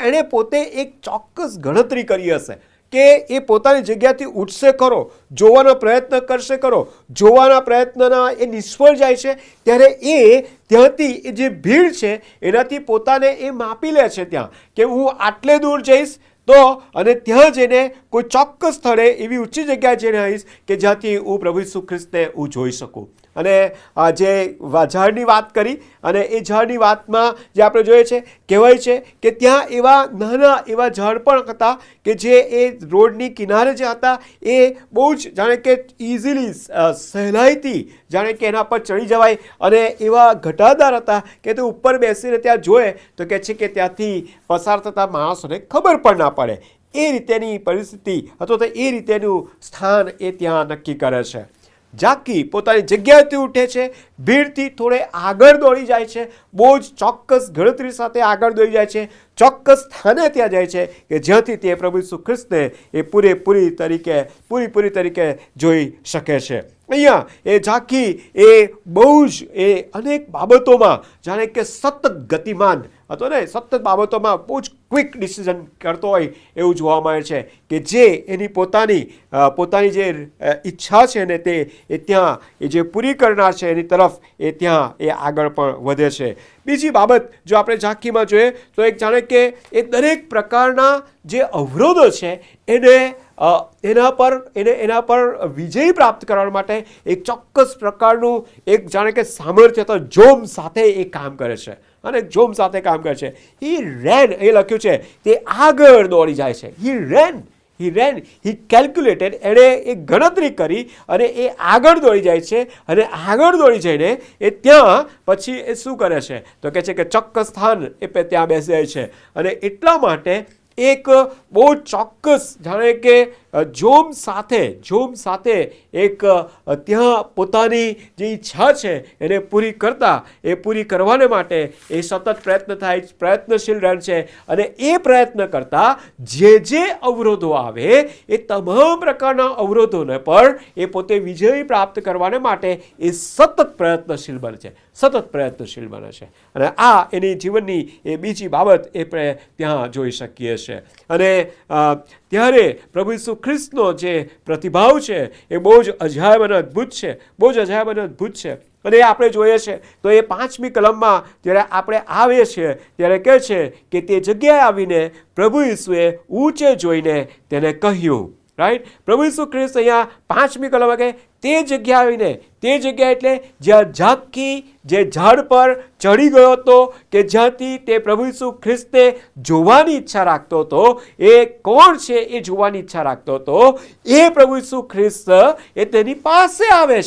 એણે પોતે એક ચોક્કસ ગણતરી કરી હશે કે એ પોતાની જગ્યાથી ઉઠશે ખરો, જોવાનો પ્રયત્ન કરશે ખરો, જોવાના પ્રયત્નના એ નિષ્ફળ જાય છે ત્યારે એ ત્યાંથી એ જે ભીડ છે એનાથી પોતાને એ માપી લે છે ત્યાં કે હું આટલે દૂર જઈશ તો અને ત્યાં જઈને કોઈ ચોક્કસ સ્થળે એવી ઊંચી જગ્યાએ જઈને આવીશ કે જ્યાંથી હું પ્રભુ ઈસુ ખ્રિસ્તને હું જોઈ શકું. અને જે ઝાડની વાત કરી અને એ ઝાડની વાતમાં જે આપણે જોઈએ છે કહેવાય છે કે ત્યાં એવા નાના એવા ઝાડ પણ હતા કે જે એ રોડની કિનારે જે હતા એ બહુ જ જાણે કે ઇઝીલી સહેલાઈથી જાણે કે એના પર ચડી જવાય અને એવા ઘટાદાર હતા કે તે ઉપર બેસીને ત્યાં જોએ તો કહે છે કે ત્યાંથી પસાર થતા માણસોને ખબર પણ ના પડે. એ રીતેની પરિસ્થિતિ અથવા તો એ રીતેનું સ્થાન એ ત્યાં નક્કી કરે છે. ઝાંખી પોતાની જગ્યાએથી ઉઠે છે, ભીડથી થોડે આગળ દોડી જાય છે, બહુ જ ચોક્કસ ગણતરી સાથે આગળ દોડી જાય છે, ચોક્કસ સ્થાને ત્યાં જાય છે કે જ્યાંથી તે પ્રભુ ઈસુ ખ્રિસ્તને એ પૂરેપૂરી તરીકે જોઈ શકે છે. અહીંયા એ ઝાંખી એ બહુ જ એ અનેક બાબતોમાં જાણે કે સતત ગતિમાન હતો ને, સતત બાબતોમાં બહુ જ ક્વિક ડિસિઝન કરતો હોય એવું જોવા મળે છે કે જે એની પોતાની જે ઈચ્છા છે ને તે એ ત્યાં એ જે પૂરી કરનાર છે એની તરફ એ ત્યાં એ આગળ પણ વધે છે. બીજી બાબત જો આપણે ઝાંખીમાં જોઈએ તો એક જાણે કે એ દરેક પ્રકારના જે અવરોધો છે એના પર વિજય પ્રાપ્ત કરવા માટે એક ચોક્કસ પ્રકારનું એક જાણે કે સામર્થ્ય તો જોમ સાથે એ કામ કરે છે અને જોમ સાથે કામ કરે છે. હી રેન એ લખ્યું છે તે આગળ દોડી જાય છે. હી કેલ્ક્યુલેટેડ, એણે એ ગણતરી કરી અને એ આગળ દોડી જાય છે અને આગળ દોડી જઈને એ ત્યાં પછી એ શું કરે છે તો કહે છે કે ચોક્કસ સ્થાન એ ત્યાં બેસી જાય છે અને એટલા માટે એક બહુ ચોક્કસ જાણે કે જોમ સાથે એક ત્યાં પોતાની જે ઈચ્છા છે એને પૂરી કરવાને માટે એ સતત પ્રયત્નશીલ રહે છે અને એ પ્રયત્ન કરતા જે અવરોધો આવે એ તમામ પ્રકારના અવરોધોને પણ એ પોતે વિજય પ્રાપ્ત કરવાને માટે એ સતત પ્રયત્નશીલ બને છે અને આ એની જીવનની એ બીજી બાબત એ ત્યાં જોઈ શકીએ છીએ. અને ત્યારે પ્રભુ ઈસુ ખ્રિસ્તનો જે પ્રતિભાવ છે એ બહુ જ અજાયબ અને અદ્ભુત છે. અને એ આપણે જોઈએ છે તો એ 5મી કલમમાં જ્યારે આપણે આવીએ છીએ ત્યારે કહે છે કે તે જગ્યાએ આવીને પ્રભુ ઈસુએ ઊંચે જોઈને તેને કહ્યું. રાઈટ, પ્રભુ ઈસુ ખ્રિસ્ત અહીંયા 5મી કલમ કે તે જગ્યા આવીને, તે જગ્યા એટલે જ્યાં ઝાંખી જે ઝાડ પર ચડી ગયો હતો કે જ્યાંથી તે પ્રભુ ઈસુ ખ્રિસ્તને જોવાની ઈચ્છા રાખતો હતો, એ કોણ છે એ જોવાની ઈચ્છા રાખતો હતો, એ પ્રભુ ઈસુ ખ્રિસ્ત એ તેની પાસે આવે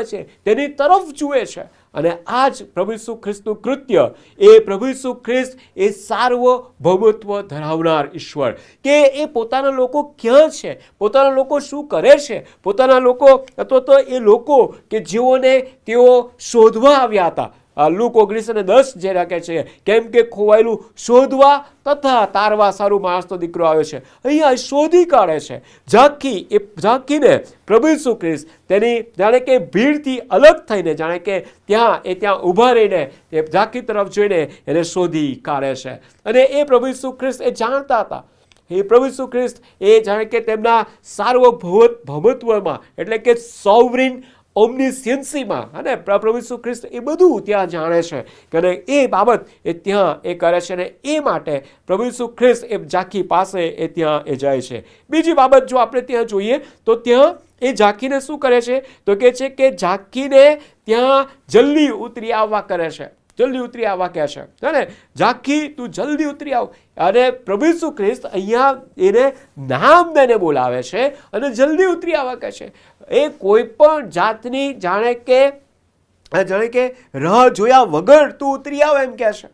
છે, તેની તરફ જુએ છે અને આ જ પ્રભુ ઈસુ ખ્રિસ્તનું કૃત્ય, એ પ્રભુ ઈસુ ખ્રિસ્ત એ સાર્વભૌમત્વ ધરાવનાર ઈશ્વર, કે એ પોતાના લોકો ક્યાં છે, પોતાના લોકો શું કરે છે, પોતાના લોકો અથવા તો એ લોકો કે જેઓને તેઓ શોધવા આવ્યા હતા. લુક 19:10 જે રાખે છે, કેમ કે ખોવાયેલું શોધવા તથા તારવા સારું માણસનો દીકરો આવ્યો છે. અહીંયા શોધી કાઢે છે. ઝાંખીને પ્રભુ ઈસુ ખ્રિસ્ત તેની જાણે કે ભીડથી અલગ થઈને, જાણે કે ત્યાં ઊભા રહીને તે ઝાંખી તરફ જોઈને એને શોધી કાઢે છે. અને એ પ્રભુ ઈસુ ખ્રિસ્ત એ જાણતા હતા. એ પ્રભુ ઈસુ ખ્રિસ્ત એ જાણે કે તેમના સાર્વભૌમત્વમાં એટલે કે સોવરિન ઓમ્નિસિયન્સીમાં, અને પ્રભુ ઈસુ ખ્રિસ્ત એ બધું ત્યાં જાણે છે, અને એ બાબત એ ત્યાં એ કરે છે. અને એ માટે પ્રભુ ઈસુ ખ્રિસ્ત એ ઝાંખી પાસે એ ત્યાં એ જાય છે. બીજી બાબત જો આપણે ત્યાં જોઈએ તો ત્યાં એ ઝાંખીને શું કરે છે, તો કહે છે કે ઝાંખીને ત્યાં જલ્દી ઉતરી આવવા કરે છે, જલ્દી ઉતરી આવવા કહે છે. ને ઝાંખી તું જલ્દી ઉતરી આવ. અને પ્રભુ ઈસુ ખ્રિસ્ત અહીંયા એને નામ દઈને બોલાવે છે અને જલ્દી ઉતરી આવવા કહે છે. એ કોઈ પણ જાતની જાણે કે રાહ જોયા વગર તું ઉતરી આવ એમ કહે છે.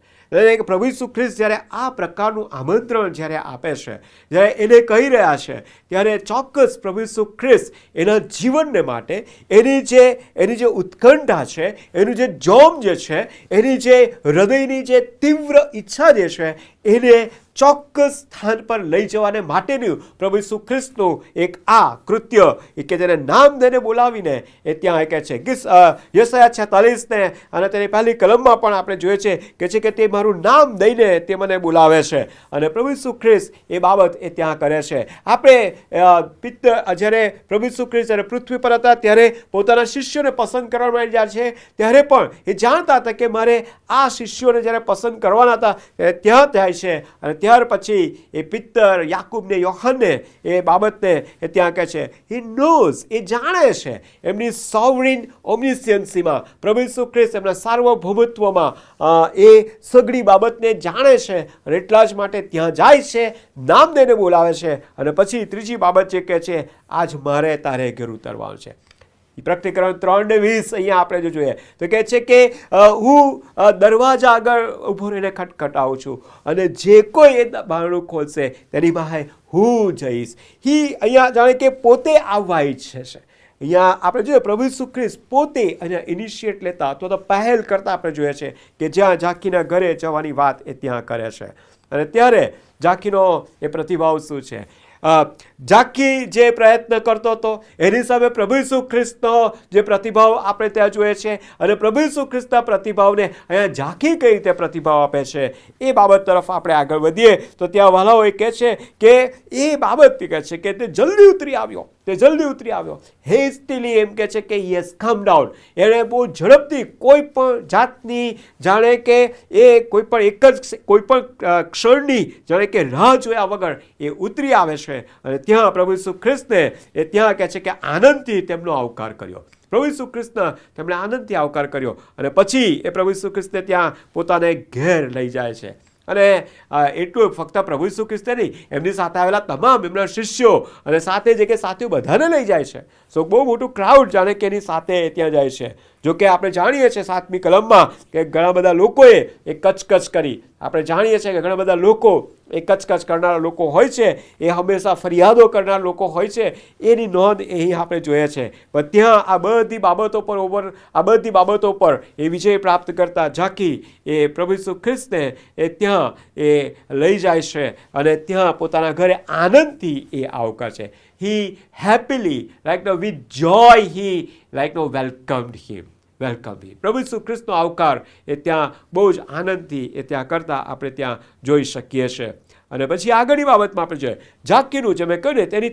પ્રભુ ઈસુ ખ્રિસ્ત જ્યારે આ પ્રકારનું આમંત્રણ જ્યારે આપે છે, જ્યારે એને કહી રહ્યા છે, ત્યારે ચોક્કસ પ્રભુ ઈસુ ખ્રિસ્ત એના જીવનને માટે એની જે ઉત્કંઠા છે, એનું જે જોમ જે છે, એની જે હૃદયની જે તીવ્ર ઈચ્છા જે છે, એને ચોક્કસ સ્થાન પર લઈ જવાને માટેનું પ્રભુ ઈસુ ખ્રિસ્તનું એક આ કૃત્ય કે જેને નામ દઈને બોલાવીને એ ત્યાં કહે છે. યશાયા 46 અને તેની પહેલી કલમમાં પણ આપણે જોઈએ છે કે તે મારું નામ દઈને તે મને બોલાવે છે. અને પ્રભુ ઈસુ ખ્રિસ્ત એ બાબત એ ત્યાં કરે છે. આપણે જ્યારે પ્રભુ ઈસુ ખ્રિસ્ત જ્યારે પૃથ્વી પર હતા ત્યારે પોતાના શિષ્યોને પસંદ કરવા માટે જાય છે, ત્યારે પણ એ જાણતા હતા કે મારે આ શિષ્યોને જ્યારે પસંદ કરવાના હતા ત્યાં જાય છે. અને ત્યાર પછી એ પિત્તર યાકૂબને યોહાનને એ બાબતને એ ત્યાં કહે છે. હી નોઝ, એ જાણે છે એમની સોવરિન ઓમ્નિસિયન્સીમાં, પ્રભુ ઈસુ ખ્રિસ્ત એમના સાર્વભૌમત્વમાં એ સગળી બાબતને જાણે છે, અને એટલા જ માટે ત્યાં જાય છે, નામ દઈને બોલાવે છે. અને પછી ત્રીજી બાબત જે કહે છે, આજ મારે તારે ઘેર ઉતરવાનું છે. પ્રકટીકરણ 3:20 અહીંયા આપણે જો જોઈએ તો કહે છે કે હું દરવાજા આગળ ઊભો રહીને ખટખટાવું છું, અને જે કોઈ એ બારણું ખોલશે તેની બહાર હું જઈશ. અહીંયા જાણે કે પોતે આવવા ઈચ્છે છે. અહીંયા આપણે જોઈએ પ્રભુ ઈસુ ખ્રિસ્ત પોતે અહીંયા ઇનિશિયેટ લેતા અથવા તો પહેલ કરતા આપણે જોઈએ છે કે જ્યાં ઝાંખીના ઘરે જવાની વાત એ ત્યાં કરે છે. અને ત્યારે ઝાંખીનો એ પ્રતિભાવ શું છે? ઝાંખી જે પ્રયત્ન કરતો હતો એની સામે પ્રભુ ઈસુ ખ્રિસ્તનો જે પ્રતિભાવ આપણે ત્યાં જોઈએ છે, અને પ્રભુ ઈસુ ખ્રિસ્તના પ્રતિભાવને અહીંયા ઝાંખી કઈ રીતે પ્રતિભાવ આપે છે એ બાબત તરફ આપણે આગળ વધીએ તો ત્યાં વહાલાઓ એ કહે છે કે એ બાબત કહે છે કે તે જલ્દી ઉતરી આવ્યો, તે જલ્દી ઉતરી આવ્યો. હેસ્ટીલી એમ કહે છે કે he has come down. એણે બહુ ઝડપથી કોઈ પણ જાતની જાણે કે એ કોઈ પણ ક્ષણની જાણે કે રાહ જોયા વગર એ ઉતરી આવે છે. અને ત્યાં પ્રભુ ઈસુ ખ્રિસ્તને એ ત્યાં કહે છે કે આનંદથી તેમનો આવકાર કર્યો. પ્રભુ ઈસુ ખ્રિસ્તના તેમણે આનંદથી આવકાર કર્યો. અને પછી એ પ્રભુ ઈસુ ખ્રિસ્તને ત્યાં પોતાને ઘેર લઈ જાય છે. અને એટલું ફક્ત પ્રભુ ઈસુ ખ્રિસ્તે નહીં, એમની સાથે આવેલા તમામ એમના શિષ્યો અને સાથે જે કે સાથીઓ બધાને લઈ જાય છે. સો બહુ મોટું ક્રાઉડ જાણે કે એની સાથે ત્યાં જાય છે. જો કે આપણે જાણીએ છીએ 7મી કલમમાં કે ઘણા બધા લોકોએ એ કચકચ કરી. આપણે જાણીએ છીએ કે ઘણા બધા લોકો એ કચકચ કરનારા લોકો હોય છે, એ હંમેશા ફરિયાદો કરનારા લોકો હોય છે. એની નોંધ અહીં આપણે જોઈએ છે. પણ ત્યાં આ બધી બાબતો પર એ વિજય પ્રાપ્ત કરતા ઝાંખી એ પ્રભુ ઈસુ ખ્રિસ્તને એ ત્યાં એ લઈ જાય છે અને ત્યાં પોતાના ઘરે આનંદથી એ આવકાર છે. He happily, with joy, he welcomed him. પ્રભુ ઈસુ ખ્રિસ્તનો આવકાર એ ત્યાં બહુ જ આનંદથી એ ત્યાં કરતા આપણે ત્યાં જોઈ શકીએ છીએ. અને પછી આગળની બાબતમાં આપણે જોઈએ ઝાંખીનું જે મેં કહ્યું ને તેની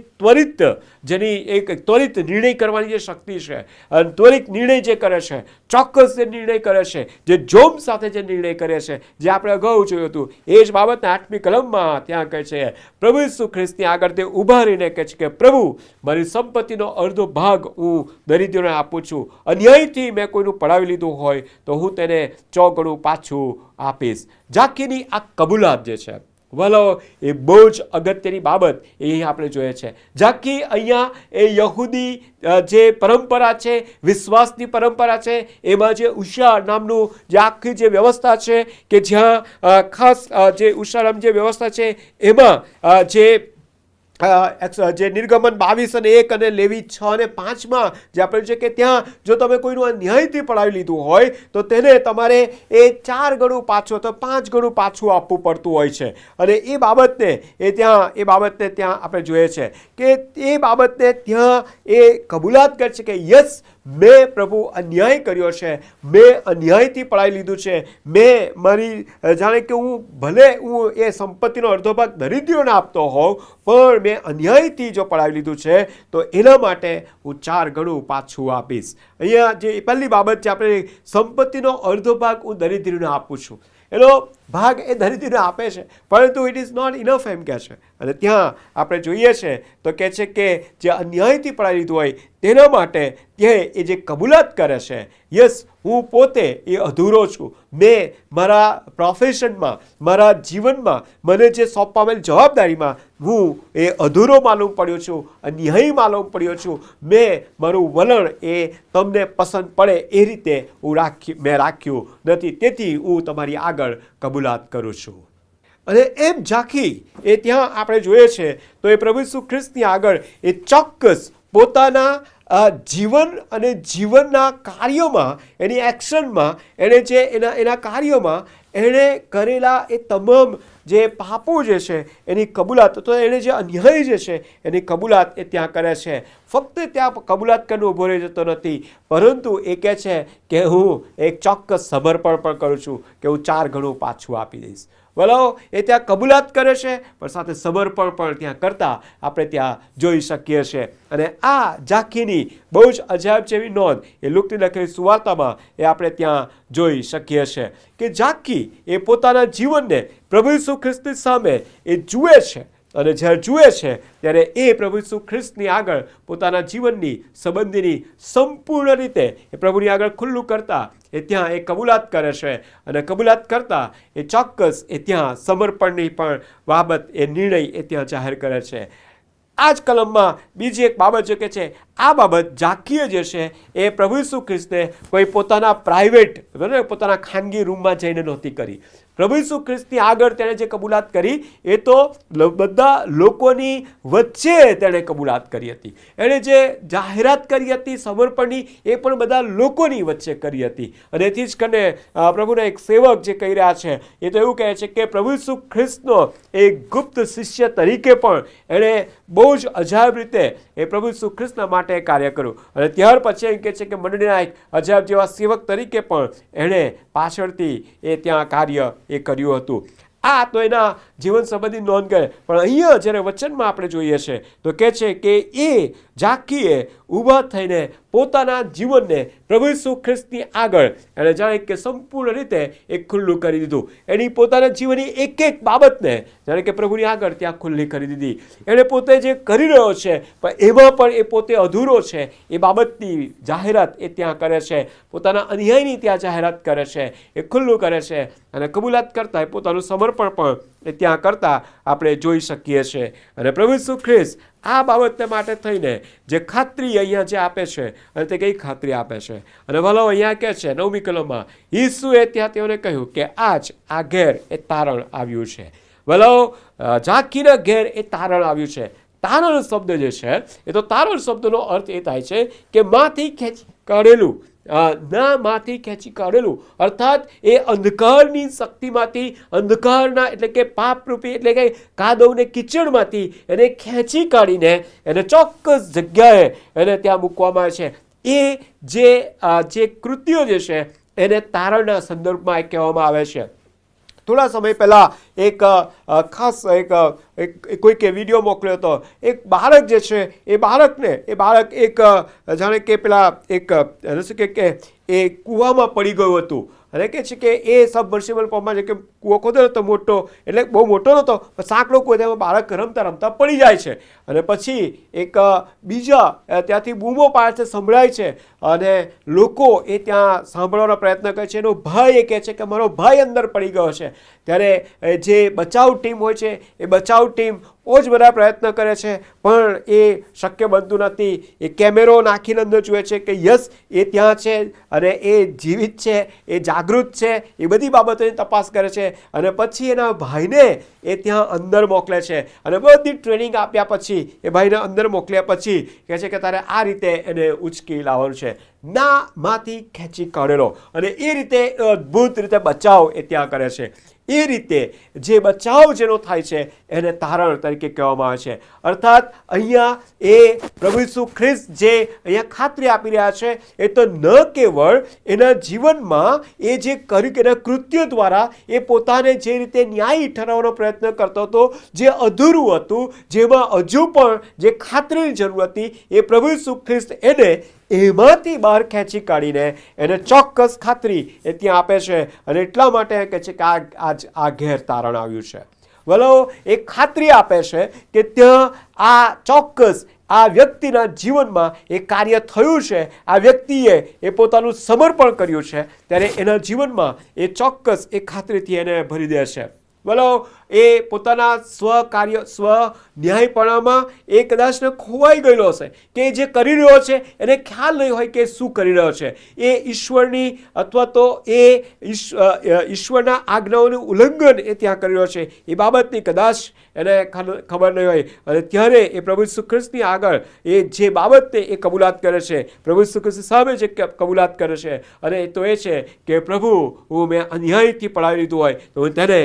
જેની એક ત્વરિત નિર્ણય કરવાની જે શક્તિ છે, અને ત્વરિત નિર્ણય જે કરે છે, ચોક્કસ જે નિર્ણય કરે છે, જે જોમ સાથે જે નિર્ણય કરે છે, જે આપણે અગાઉ જોયું હતું એ જ બાબતના 8મી કલમમાં ત્યાં કહે છે પ્રભુ ઈસુ ખ્રિસ્તની આગળ તે ઊભા રહીને કહે છે કે પ્રભુ, મારી સંપત્તિનો અડધો ભાગ હું દરિદ્રોને આપું છું. અન્યાયથી મેં કોઈનું પડાવી લીધું હોય તો હું તેને 4 ગણું પાછું આપીશ. ઝાંખીની આ કબૂલાત જે છે વલો એ બહુ જ અગત્યની બાબત એ આપણે જોઈએ છે. ઝાંખી અહીંયા એ યહૂદી જે પરંપરા છે, વિશ્વાસની પરંપરા છે, એમાં જે ઉષા નામનું જે આખી જે વ્યવસ્થા છે કે જ્યાં ખાસ જે ઉષા નામની જે વ્યવસ્થા છે એમાં જે નિર્ગમન 22 અને 1 અને લેવી 6 અને 5માં જે આપણે છે કે ત્યાં જો તમે કોઈનું અન્યાયથી પડાવી લીધું હોય તો તેને તમારે એ 4 ગણું પાછું તો 5 ગણું પાછું આપવું પડતું હોય છે. અને એ બાબતને ત્યાં આપણે જોઈએ છે કે એ બાબતને ત્યાં એ કબૂલાત કરે છે કે યસ, મેં પ્રભુ અન્યાય કર્યો છે, મેં અન્યાયથી પડાવી લીધું છે, મેં મારી જાણે કે હું એ સંપત્તિનો અડધો ભાગ દરિદ્રોને આપતો હોઉં પણ મેં અન્યાયથી જો પડાવી લીધું છે તો એના માટે હું 4 ગણું પાછું આપીશ. અહીંયા જે પહેલી બાબત છે, આપણે સંપત્તિનો અડધો ભાગ હું દરિદ્રોને આપું છું, એનો ભાગ એ દરિદ્રને આપે છે પરંતુ ઇટ ઇઝ નોટ ઇનફ એમ કહે છે. અને ત્યાં આપણે જોઈએ છે તો કહે છે કે જે અન્યાયથી પડાવી લીધું હોય તેના માટે તે એ જે કબૂલાત કરે છે, યસ, હું પોતે એ અધૂરો છું, મેં મારા પ્રોફેશનમાં, મારા જીવનમાં, મને જે સોંપવામાં જવાબદારીમાં હું એ અધૂરો માલુમ પડ્યો છું, અન્યાયી માલુમ પડ્યો છું, મેં મારું વલણ એ તમને પસંદ પડે એ રીતે મેં રાખ્યું નથી, તેથી હું તમારી આગળ કબૂલાત કરું છું. અને એમ ઝાંખી એ ત્યાં આપણે જોઈએ છે તો એ પ્રભુ ઈસુ ખ્રિસ્તની આગળ એ ચોક્કસ પોતાના જીવન અને જીવનના કાર્યોમાં, એની એક્શનમાં, એણે જે એના કાર્યોમાં એણે કરેલા એ તમામ જે પાપો જે છે એની કબૂલાત, તો એણે જે અન્યાય જે છે એની કબૂલાત એ ત્યાં કરે છે. ફક્ત ત્યાં કબૂલાત કરીને ઊભો રહી જતો નથી, પરંતુ એ કહે છે કે હું એક ચોક્કસ સમર્પણ પણ કરું છું કે હું 4 ગણું પાછું આપી દઈશ. બોલો, એ ત્યાં કબૂલાત કરે છે પણ સાથે સમર્પણ પણ ત્યાં કરતા આપણે ત્યાં જોઈ શકીએ છીએ. અને આ ઝાંખીની બહુ જ અજાયબ જેવી નોંધ એ લુકની લખેલી સુવાર્તામાં એ આપણે ત્યાં જોઈ શકીએ છીએ કે ઝાંખી એ પોતાના જીવનને પ્રભુ ઈસુ ખ્રિસ્તની સામે એ જુએ છે. અને જ્યારે જુએ છે ત્યારે એ પ્રભુ ઈસુ ખ્રિસ્તની આગળ પોતાના જીવનની સંબંધીની સંપૂર્ણ રીતે એ પ્રભુની આગળ ખુલ્લું કરતા એ ત્યાં એ કબૂલાત કરે છે. અને કબૂલાત કરતા એ ચોક્કસ એ ત્યાં સમર્પણની પણ બાબત, એ નિર્ણય એ ત્યાં જાહેર કરે છે. આ જ કલમમાં બીજી એક બાબત જે કે છે, આ બાબત ઝાંખીએ જે છે એ પ્રભુ ઈસુ ખ્રિસ્તને કોઈ પોતાના પ્રાઇવેટ, પોતાના ખાનગી રૂમમાં જઈને નહોતી કરી. પ્રભુ ઈસુ ખ્રિસ્તની આગળ તેણે જે કબૂલાત કરી એ તો બધા લોકોની વચ્ચે તેણે કબૂલાત કરી હતી. એણે જે જાહેરાત કરી હતી સમર્પણની એ પણ બધા લોકોની વચ્ચે કરી હતી. અને એથી જ કરીને પ્રભુના એક સેવક જે કહી રહ્યા છે એ તો એવું કહે છે કે પ્રભુ ઈસુ ખ્રિસ્તનો એક ગુપ્ત શિષ્ય તરીકે પણ એણે બહુ જ અજાયબ રીતે એ પ્રભુ ઈસુ ખ્રિસ્તના માટે કાર્ય કર્યું. અને ત્યાર પછી એમ કહે છે કે મંડળીના એક અજાયબ જેવા સેવક તરીકે પણ એણે પાછળથી એ ત્યાં કાર્ય એ કર્યું હતું. આ તો એના જીવન સંબંધી નોંધ કરે. પણ અહીંયા જ્યારે વચનમાં આપણે જોઈએ છે તો કહે છે કે એ ઝાંખીએ ઊભા થઈને પોતાના જીવનને પ્રભુ ઈસુ ખ્રિસ્તની આગળ એણે જાણે કે સંપૂર્ણ રીતે એ ખુલ્લું કરી દીધું. એની પોતાના જીવનની એક એક બાબતને જાણે કે પ્રભુની આગળ ત્યાં ખુલ્લી કરી દીધી. એણે પોતે જે કરી રહ્યો છે પણ એમાં પણ એ પોતે અધૂરો છે એ બાબતની જાહેરાત એ ત્યાં કરે છે. પોતાના અન્યાયની ત્યાં જાહેરાત કરે છે, એ ખુલ્લું કરે છે. અને કબૂલાત કરતા એ પોતાનું સમર્પણ પણ એ ત્યાં કરતા આપણે જોઈ શકીએ છીએ. અને પ્રભુ ઈસુ ખ્રિસ્ત આ બાબતને માટે થઈને જે ખાતરી અહીંયા જે આપે છે, અને તે કઈ ખાતરી આપે છે? અને ભલો અહીંયા કહે છે 9મી કલમમાં, ઈસુએ ત્યાં તેઓને કહ્યું કે આજ આ ઘેર એ તારણ આવ્યું છે. ભલો, ઝાંખીના ઘેર એ તારણ આવ્યું છે. તારણ શબ્દ જે છે એ તો તારણ શબ્દનો અર્થ એ થાય છે કે માંથી ખેંચી કાઢેલું, માંથી ખેંચી કાઢેલું, અર્થાત એ અંધકારની શક્તિમાંથી, અંધકારના એટલે કે પાપરૂપી એટલે કે કાદવને કીચડમાંથી એને ખેંચી કાઢીને એને ચોક્કસ જગ્યાએ એને ત્યાં મૂકવામાં આવે છે. એ જે કૃત્યો જે છે એને તારણના સંદર્ભમાં કહેવામાં આવે છે. થોડા સમય પહેલાં એક ખાસ કોઈકે વિડીયો મોકલ્યો હતો. એક બાળક જે છે એ બાળક એક જાણે કે પેલા એક શું કે એ કૂવામાં પડી ગયું હતું. અને કહે છે કે એ સબમર્સિબલ પંપમાં જે કે કૂવો ખોદેલો તો મોટો, એટલે બહુ મોટો નહોતો, પણ સાંકડો કૂવો, તેમાં બાળક રમતા રમતા પડી જાય છે. અને પછી એક બીજા ત્યાંથી બૂમો પાડે છે, સંભળાય છે, અને લોકો એ ત્યાં સાંભળવાનો પ્રયત્ન કરે છે. એનો ભાઈ એ કહે છે કે મારો ભાઈ અંદર પડી ગયો છે. ત્યારે જે બચાવ ટીમ હોય છે એ બચાવ ટીમ બહુ જ બધા પ્રયત્ન કરે છે, પણ એ શક્ય બનતું નથી. એ કેમેરો નાખીને અંદર જુએ છે કે યસ એ ત્યાં છે અને એ જીવિત છે, એ જાગૃત છે, એ બધી બાબતોની તપાસ કરે છે. અને પછી એના ભાઈને એ ત્યાં અંદર મોકલે છે, અને બધી ટ્રેનિંગ આપ્યા પછી એ ભાઈને અંદર મોકલ્યા પછી કહે છે કે તારે આ રીતે એને ઉચકી લાવવાનું છે, નામાંથી ખેંચી કાઢેલો. અને એ રીતે અદ્ભુત રીતે બચાવ એ ત્યાં કરે છે. એ રીતે જે બચાવ જેનો થાય છે એને તારણ તરીકે કહેવામાં આવે છે. અર્થાત અહીંયા એ પ્રભુ ઈસુ ખ્રિસ્ત જે અહીંયા ખાતરી આપી રહ્યા છે એ તો ન કેવળ એના જીવનમાં એ જે કર્યું એના કૃત્યો દ્વારા એ પોતાને જે રીતે ન્યાયી ઠરાવવાનો પ્રયત્ન કરતો હતો, જે અધૂરું હતું, જેમાં હજુ પણ જે ખાતરીની જરૂર હતી, એ પ્રભુ ઈસુ ખ્રિસ્ત એને એમાંથી બહાર ખેંચી કાઢીને એને ચોક્કસ ખાતરી એ ત્યાં આપે છે. અને એટલા માટે કહે છે કે આ ઘેર તારણ આવ્યું છે. વલો એ ખાતરી આપે છે કે ત્યાં આ ચોક્કસ આ વ્યક્તિના જીવનમાં એ કાર્ય થયું છે, આ વ્યક્તિએ એ પોતાનું સમર્પણ કર્યું છે, ત્યારે એના જીવનમાં એ ચોક્કસ એ ખાતરીથી એને ભરી દે છે. બોલો એ પોતાના સ્વ ન્યાયપણામાં એ કદાચ ખોવાઈ ગયેલો હશે કે જે કરી રહ્યો છે એને ખ્યાલ નહીં હોય કે શું કરી રહ્યો છે. એ ઈશ્વરની અથવા તો એ ઈશ્વરના આજ્ઞાઓનું ઉલ્લંઘન એ ત્યાં કરી રહ્યો છે, એ બાબતની કદાચ એને ખબર નહીં હોય. અને ત્યારે એ પ્રભુ ઈસુ ખ્રિસ્તની આગળ એ જે બાબતને એ કબૂલાત કરે છે, પ્રભુ ઈસુ ખ્રિસ્ત સામે જે કબૂલાત કરે છે, અને એ તો એ છે કે પ્રભુ મેં અન્યાયથી પડાવી લીધું હોય તો હું તેને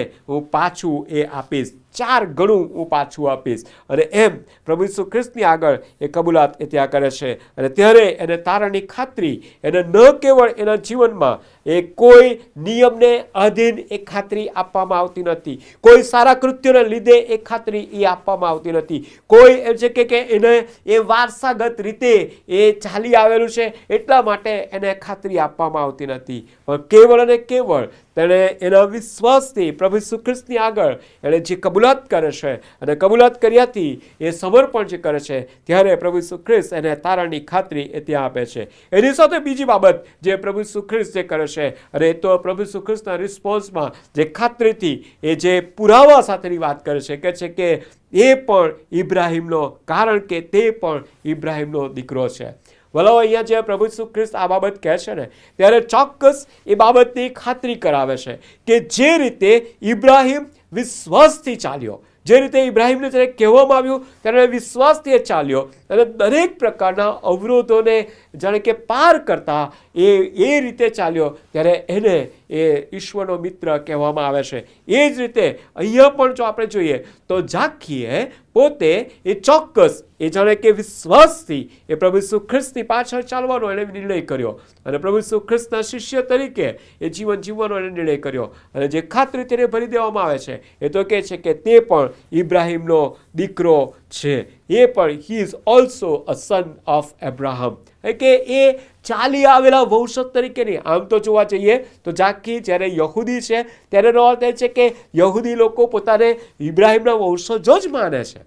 પાછું એ આપીશ, 4 ગણું હું પાછું આપીશ. અને એમ પ્રભુ ઈસુ ખ્રિસ્તની આગળ એ કબૂલાત એ ત્યાં કરે છે. અને ત્યારે એને તારણની ખાતરી એને ન કેવળ એના જીવનમાં એ કોઈ નિયમને અધીન એ ખાતરી આપવામાં આવતી નથી, કોઈ સારા કૃત્યોને લીધે એ ખાતરી એ આપવામાં આવતી નથી, કોઈ એમ છે કે એને એ વારસાગત રીતે એ ચાલી આવેલું છે એટલા માટે એને ખાતરી આપવામાં આવતી નથી, પણ કેવળ અને કેવળ તેણે એના વિશ્વાસથી પ્રભુ ઈસુ ખ્રિસ્તની આગળ એણે જે કબૂલાત કરે છે અને કબૂલાત કર્યાથી એ સમર્પણ જે કરે છે, ત્યારે પ્રભુ ઈસુ ખ્રિસ્ત એને તારણની ખાતરી એ ત્યાં આપે છે. એની સાથે બીજી બાબત જે પ્રભુ ઈસુ ખ્રિસ્ત જે કરે છે, અને એ તો પ્રભુ ઈસુ ખ્રિસ્તના રિસ્પોન્સમાં જે ખાતરીથી એ જે પુરાવા સાથેની વાત કરે છે, કહે છે કે એ પણ ઇબ્રાહિમનો, કારણ કે તે પણ ઇબ્રાહિમનો દીકરો છે. વલો અહીંયા જે પ્રભુ ઈસુ ખ્રિસ્ત આ બાબત કહે છે ને, ત્યારે ચોક્કસ એ બાબતની ખાતરી કરાવે છે કે જે રીતે ઇબ્રાહિમ વિશ્વાસથી ચાલ્યો, જે રીતે ઇબ્રાહિમને જ્યારે કહેવામાં આવ્યું ત્યારે વિશ્વાસથી ચાલ્યો અને દરેક પ્રકારના અવરોધોને જાણે કે પાર કરતા એ રીતે ચાલ્યો, ત્યારે એને એ ઈશ્વરનો મિત્ર કહેવામાં આવે છે. એ જ રીતે અહીંયા પણ જો આપણે જોઈએ તો ઝાખીએ પોતે એ ચોક્કસ એ જાણે કે વિશ્વાસથી એ પ્રભુ ઈસુ ખ્રિસ્તની પાછળ ચાલવાનો એણે નિર્ણય કર્યો, અને પ્રભુ ઈસુ ખ્રિસ્તના શિષ્ય તરીકે એ જીવન જીવવાનો એણે નિર્ણય કર્યો. અને જે ખાતરી તેને ભરી દેવામાં આવે છે એ તો કહે છે કે તે પણ ઇબ્રાહિમનો દીકરો છે, એ પણ he is also a son of Abraham, કે એ ચાલી આવેલા વંશજ તરીકે નહીં. આમ તો જોવા જઈએ તો ઝાખી જ્યારે યહૂદી છે ત્યારે એનો અર્થ એ છે કે યહૂદી લોકો પોતાને ઇબ્રાહિમના વંશજો જ માને છે,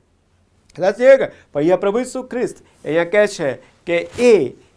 કદાચ એ પણ અહીંયા પ્રભુ ઈસુ ખ્રિસ્ત અહીંયા કહે છે કે એ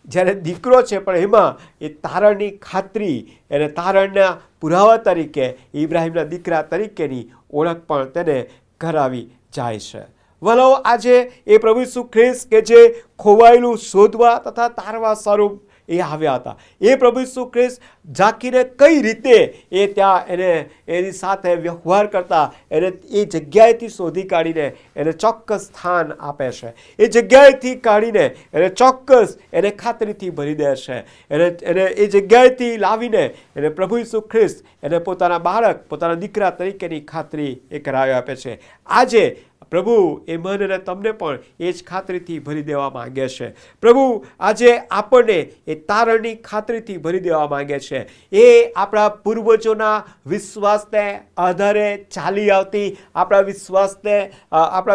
જ્યારે દીકરો છે પણ એમાં એ તારણની ખાતરી એને તારણના પુરાવા તરીકે ઇબ્રાહિમના દીકરા તરીકેની ઓળખ પણ તેને કરાવી જાય છે. વલો આજે એ પ્રભુ ઈસુ ખ્રિસ્ત કે જે ખોવાયેલું શોધવા તથા તારવા સ્વરૂપ એ આવ્યા હતા, એ પ્રભુ ઈસુ ખ્રિસ્ત ઝાંખીને કઈ રીતે એ ત્યાં એને એની સાથે વ્યવહાર કરતા એને એ જગ્યાએથી શોધી કાઢીને એને ચોક્કસ સ્થાન આપે છે, એ જગ્યાએથી કાઢીને એને ચોક્કસ એને ખાતરીથી ભરી દે છે, એને એ જગ્યાએથી લાવીને એને પ્રભુ ઈસુ ખ્રિસ્ત એને પોતાના બાળક, પોતાના દીકરા તરીકેની ખાતરી એ કરાવી આપે છે. આજે પ્રભુ એ મને અને તમને પણ એ જ ખાતરીથી ભરી દેવા માંગે છે. પ્રભુ આજે આપણને એ તારણની ખાતરીથી ભરી દેવા માંગે છે. એ આપણા પૂર્વજોના વિશ્વાસને આધારે ચાલી આવતી આપણા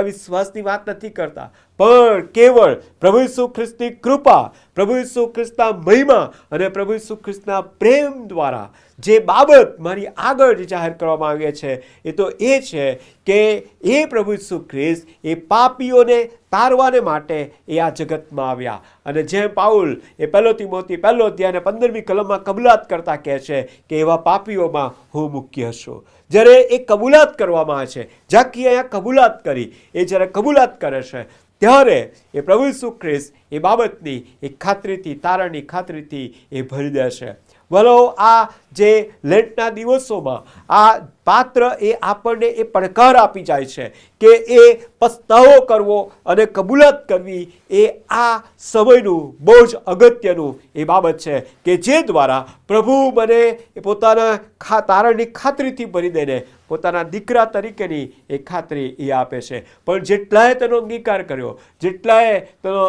વિશ્વાસની વાત નથી કરતા, પણ કેવળ પ્રભુ ઈસુ ખ્રિસ્તની કૃપા, પ્રભુ ઈસુ ખ્રિસ્તના મહિમા અને પ્રભુ ઈસુ ખ્રિસ્તના પ્રેમ દ્વારા જે બાબત મારી આગળ જે જાહેર કરવામાં આવે છે એ તો એ છે કે એ પ્રભુ ઈસુ ખ્રિસ્ત એ પાપીઓને તારવાને માટે એ આ જગતમાં આવ્યા. અને જેમ પાઉલ એ 1 તિમોથી 1 અધ્યાય 15મી કલમમાં કબૂલાત કરતા કહે છે કે એવા પાપીઓમાં હું મુખ્ય છું. જ્યારે એ કબૂલાત કરવામાં આવે છે, જાકી અહીંયા કબૂલાત કરી, એ જ્યારે કબૂલાત કરે છે ત્યારે એ પ્રભુ ઈસુ ખ્રિસ્ત એ બાબતની એ ખાતરીથી, તારણની ખાતરીથી એ ભરી દે છે. વલો આ જે લેન્ટના દિવસોમાં આ પાત્ર એ આપણને એ પડકાર આપી જાય છે કે એ પસ્તાવો કરવો અને કબૂલાત કરવી એ આ સમયનું બહુ જ અગત્યનું એ બાબત છે કે જે દ્વારા પ્રભુ મને એ પોતાના તારણની ખાતરીથી ભરી દઈને પોતાના દીકરા તરીકેની એ ખાતરી એ આપે છે. પણ જેટલાએ તેનો અંગીકાર કર્યો, જેટલાએ તેનો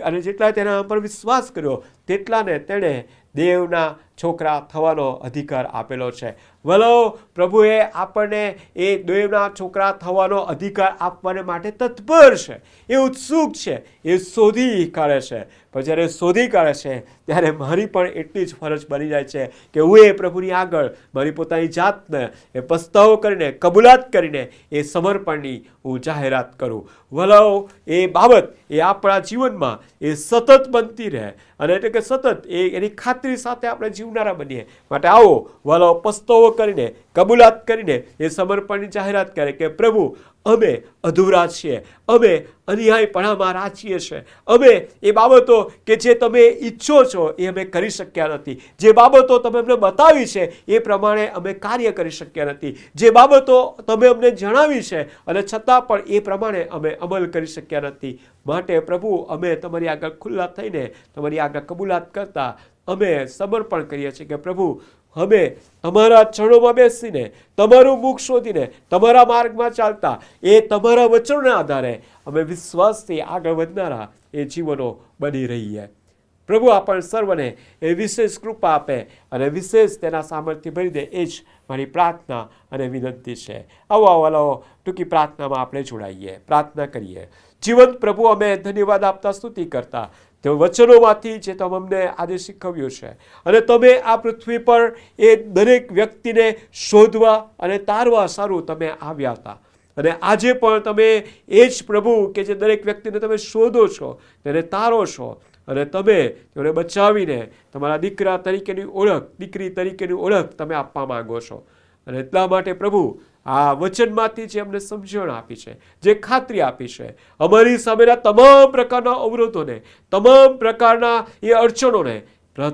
અને જેટલાએ તેના પર વિશ્વાસ કર્યો, તેટલાને તેણે દેવના છોકરા થવાનો અધિકાર આપેલો છે. વલો પ્રભુએ આપણને એ દેવના છોકરા થવાનો અધિકાર આપવાને માટે તત્પર છે, એ ઉત્સુક છે, એ શોધી કાઢે છે. પણ જ્યારે શોધી કાઢે છે ત્યારે મારી પણ એટલી જ ફરજ બની જાય છે કે હું એ પ્રભુની આગળ મારી પોતાની જાતને એ પસ્તાવો કરીને, કબૂલાત કરીને એ સમર્પણની હું જાહેરાત કરું. વલો એ બાબત એ આપણા જીવનમાં એ સતત બનતી રહે અને એટલે કે સતત એની ખાતરી સાથે આપણે જીવનારા બનીએ. માટે આવો વલો પસ્તાવો કરીને, કબૂલાત કરીને એ સમર્પણની જાહેરાત કરે કે પ્રભુ અમે અધૂરા છીએ, અમે અન્યાયપણામાં રાચીએ છીએ, અમે એ બાબતો કે જે તમે ઈચ્છો છો એ અમે કરી શક્યા નથી, જે બાબતો તમે અમને બતાવી છે એ પ્રમાણે અમે કાર્ય કરી શક્યા નથી, જે બાબતો તમે અમને જણાવી છે અને છતાં પણ એ પ્રમાણે અમે અમલ કરી શક્યા નથી. માટે પ્રભુ અમે તમારી આગળ ખુલ્લા થઈને તમારી આગળ કબૂલાત કરતા અમે સમર્પણ કરીએ છીએ કે પ્રભુ અમે તમારા ચરણોમાં બેસીને, તમારું મુખ શોધીને, તમારા માર્ગમાં ચાલતા એ તમારા વચનોના આધારે અમે વિશ્વાસથી આગળ વધનારા એ જીવનો બની રહીએ. પ્રભુ આપણ સર્વને એ વિશેષ કૃપા આપે અને વિશેષ તેના સામર્થ્ય ભરી દે, એ જ મારી પ્રાર્થના અને વિનંતી છે. આવો આવો ટૂંકી પ્રાર્થનામાં આપણે જોડાઈએ, પ્રાર્થના કરીએ. જીવંત પ્રભુ અમે ધન્યવાદ આપતા સ્તુતિ કરતા તે વચનોમાંથી જે તમે અમને આજે શીખવ્યું છે અને તમે આ પૃથ્વી પર એ દરેક વ્યક્તિને શોધવા અને તારવા સારું તમે આવ્યા હતા અને આજે પણ તમે એ જ પ્રભુ કે જે દરેક વ્યક્તિને તમે શોધો છો, તેને તારો છો અને તમે તેમને બચાવીને તમારા દીકરા તરીકેની ઓળખ, દીકરી તરીકેની ઓળખ તમે આપવા માંગો છો. અને એટલા માટે પ્રભુ આ વચનમાંથી જે અમને સમજણ આપી છે, જે ખાતરી આપી છે, અમારી સામેના તમામ પ્રકારના અવરોધોને, તમામ પ્રકારના એ અડચણોને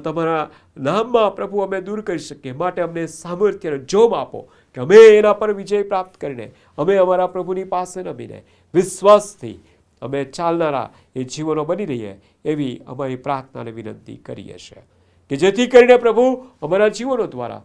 તમારા નામમાં પ્રભુ અમે દૂર કરી શકીએ. માટે અમને સામર્થ્ય જોમ આપો કે અમે એના પર વિજય પ્રાપ્ત કરીને અમે અમારા પ્રભુની પાસે નમીને વિશ્વાસથી અમે ચાલનારા એ જીવનો બની રહીએ એવી અમારી પ્રાર્થનાને વિનંતી કરીએ છીએ કે જેથી કરીને પ્રભુ અમારા જીવનો દ્વારા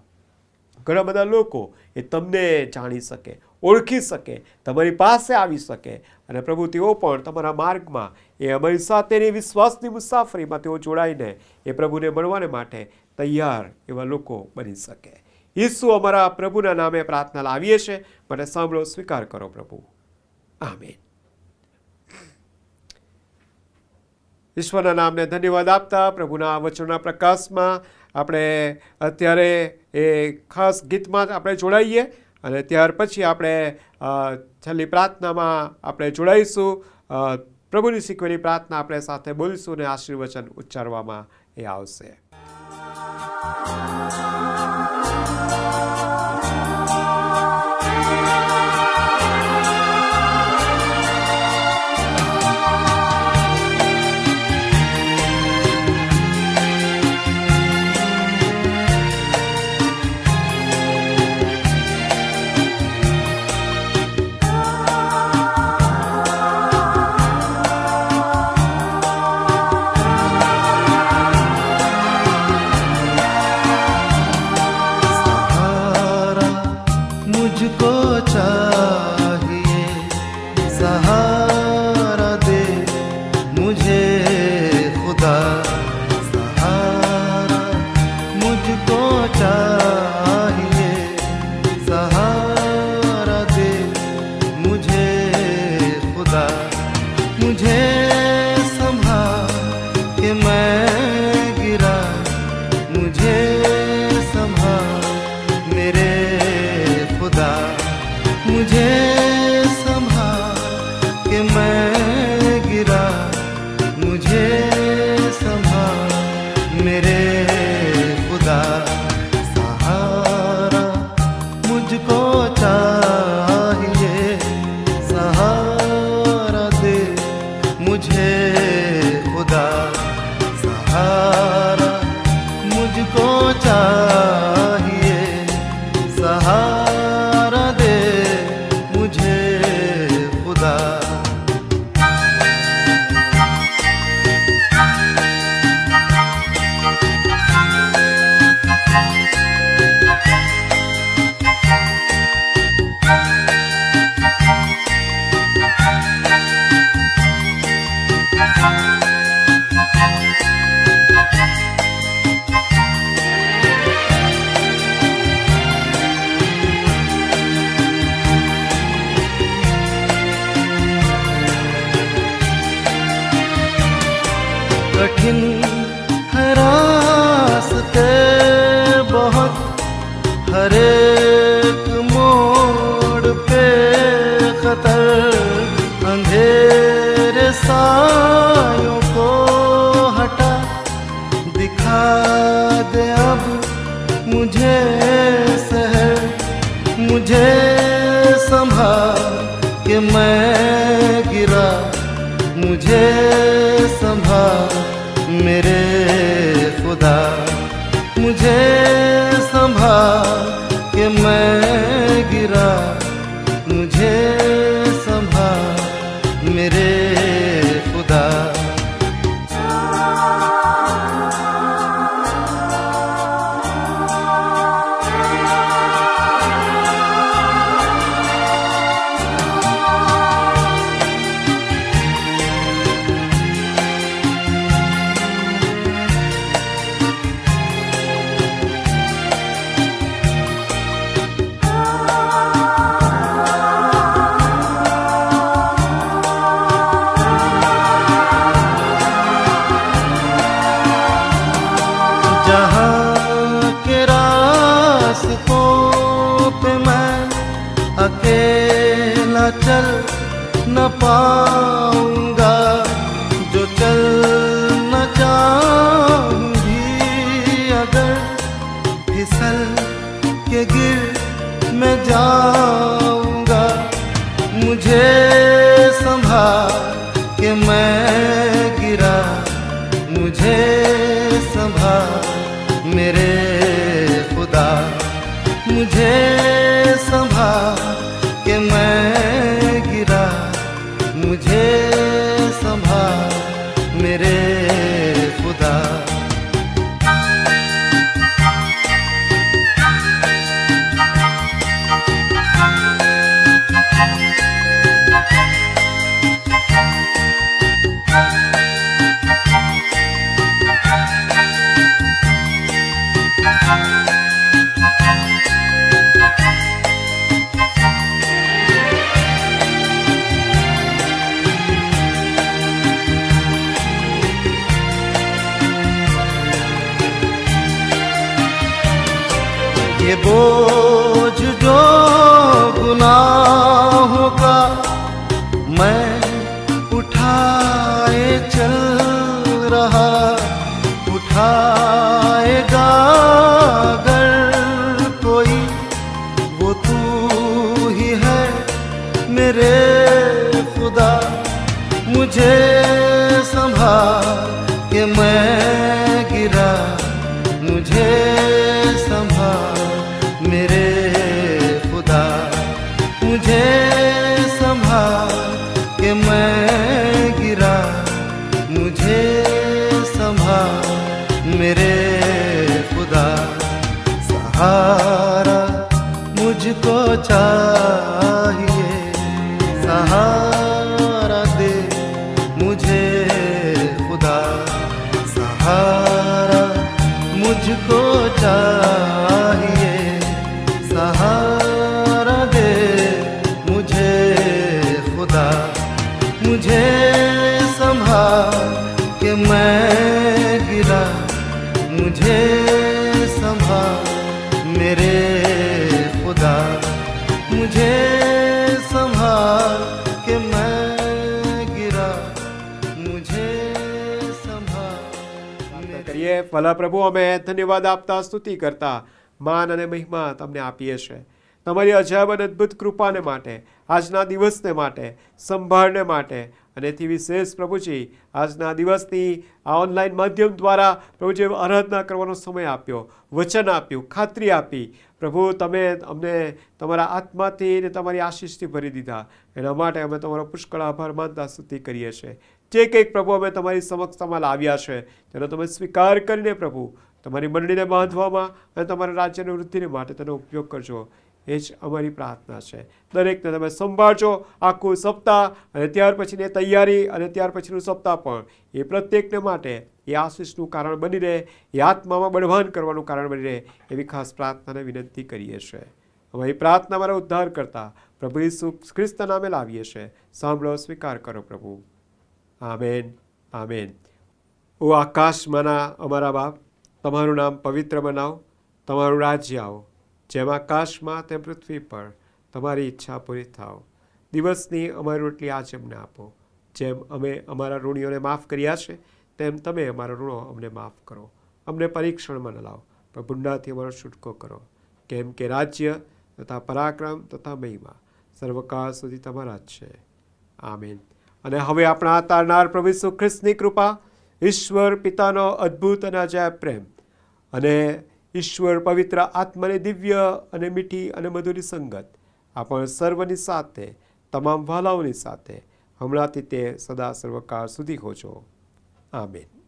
ઘણા બધા લોકો એ તમને જાણી શકે, ઓળખી શકે, તમારી પાસે આવી શકે અને પ્રભુ તેઓ પણ તમારા માર્ગમાં એ અમારી સાથેની વિશ્વાસની મુસાફરીમાં તેઓ જોડાઈને એ પ્રભુને મળવાને માટે તૈયાર એવા લોકો બની શકે. ઈસુ અમારા પ્રભુના નામે પ્રાર્થના લાવીએ છીએ, માટે સાંભળો, સ્વીકાર કરો પ્રભુ. આમીન. ઈશ્વરના નામને ધન્યવાદ આપતા પ્રભુના વચનના પ્રકાશમાં આપણે અત્યારે એ ખાસ ગીતમાં આપણે જોડાઈએ અને ત્યાર પછી આપણે છેલ્લી પ્રાર્થનામાં આપણે જોડાઈશું. પ્રભુની શીખવેલી પ્રાર્થના આપણે સાથે બોલીશું અને આશીર્વચન ઉચ્ચારવામાં એ આવશે. मुझको चा मेरे खुदा सहारा मुझको चाहिए, सहारा दे मुझे खुदा, सहारा मुझको चाहिए, सहारा दे मुझे खुदा। कठिन है रास्ते बहुत, हर एक मोड़ पे खतर, अंधेरे सायों को हटा, दिखा दे अब मुझे शहर, मुझे संभाल के मैं गिरा, मुझे संभाल मेरे खुदा, मुझे संभाल के मैं गिरा, मुझे संभाल मेरे खुदा। अकेला चल न पाऊंगा, जो चल न चाहूं भी अगर, फिसल के गिर मैं जाऊंगा, मुझे संभाल के मैं गिरा, मुझे संभाल मेरे खुदा, मुझे संभाल के मैं गिरा, मुझे संभाल मेरे खुदा। ये बोझ जो गुनाहों का मैं उठाए चल रहा, उठाएगा अगर कोई, वो तू ही है मेरे खुदा, मुझे संभाल के मैं गिरा, मुझे संभाल मेरे खुदा, मुझे संभाल के मैं गिरा, मुझे संभाल मेरे खुदा। सहारा मुझको चाहिए, सहारा दे मुझे खुदा, सहारा मुझको चाहिए, सहारा दे मुझे खुदा, मुझे संभाल के मैं गिरा, मुझे संभाल मेरे खुदा, मुझे संभाल के मैं गिरा, मुझे संभाल मेरे કરીએ. ભલા પ્રભુ, અમે ધન્યવાદ આપતા, સ્તુતિ કરતા, માન અને મહિમા તમને આપીએ છીએ તમારી અજાયબ અને અદ્ભુત કૃપાને માટે, આજના દિવસને માટે, સંભાળને માટે, અને એથી વિશેષ પ્રભુજી આજના દિવસની આ ઓનલાઈન માધ્યમ દ્વારા પ્રભુજી આરાધના કરવાનો સમય આપ્યો, વચન આપ્યું, ખાતરી આપી. પ્રભુ, તમે અમને તમારા આત્માથી અને તમારી આશીષથી ભરી દીધા. એના માટે અમે તમારો પુષ્કળ આભાર માનતા સ્તુતિ કરીએ છીએ. જે કંઈક પ્રભુ અમે તમારી સમક્ષમાં લાવ્યા છે તેનો તમે સ્વીકાર કરીને પ્રભુ તમારી મંડળીને બાંધવામાં અને તમારા રાજ્યની વૃદ્ધિને માટે તેનો ઉપયોગ કરજો. એ જ અમારી પ્રાર્થના છે. દરેકને તમે સંભાળજો આખું સપ્તાહ, અને ત્યાર પછીની તૈયારી અને ત્યાર પછીનું સપ્તાહ પણ એ પ્રત્યેકને માટે એ આશીષનું કારણ બની રહે, એ આત્મામાં બળવાન કરવાનું કારણ બની રહે, એવી ખાસ પ્રાર્થનાને વિનંતી કરીએ છીએ. અમારી પ્રાર્થના મારા ઉદ્ધાર કરતા પ્રભુ ઈસુ ખ્રિસ્તના નામે લાવીએ છીએ. સાંભળો, સ્વીકાર કરો પ્રભુ. Amen, amen. ઓ આકાશમાંના અમારા બાપ, તમારું નામ પવિત્ર બનાવો, તમારું રાજ્ય આવો, જેમ આકાશમાં તેમ પૃથ્વી પર તમારી ઈચ્છા પૂરી થાવ. દિવસની અમારી રોટલી આજે અમને આપો, જેમ અમે અમારા ઋણીઓને માફ કર્યા છે તેમ તમે અમારા ઋણો અમને માફ કરો. અમને પરીક્ષણમાં ન લાવો, પણ ભૂંડાથી અમારો છૂટકો કરો, કેમ કે રાજ્ય તથા પરાક્રમ તથા મહિમા સર્વકાળ સુધી તમારા જ છે. આમેન. અને હવે આપણા તારનાર પ્રભુ ઈસુ ખ્રિસ્તની કૃપા, ઈશ્વર પિતાનો અદ્ભુત અને અજાયબ પ્રેમ, અને ઈશ્વર પવિત્ર આત્માની દિવ્ય અને મીઠી અને મધુરી સંગત આપણ સર્વની સાથે, તમામ વાલાઓની સાથે હમણાંથી તે સદા સર્વકાળ સુધી હોજો. આમેન.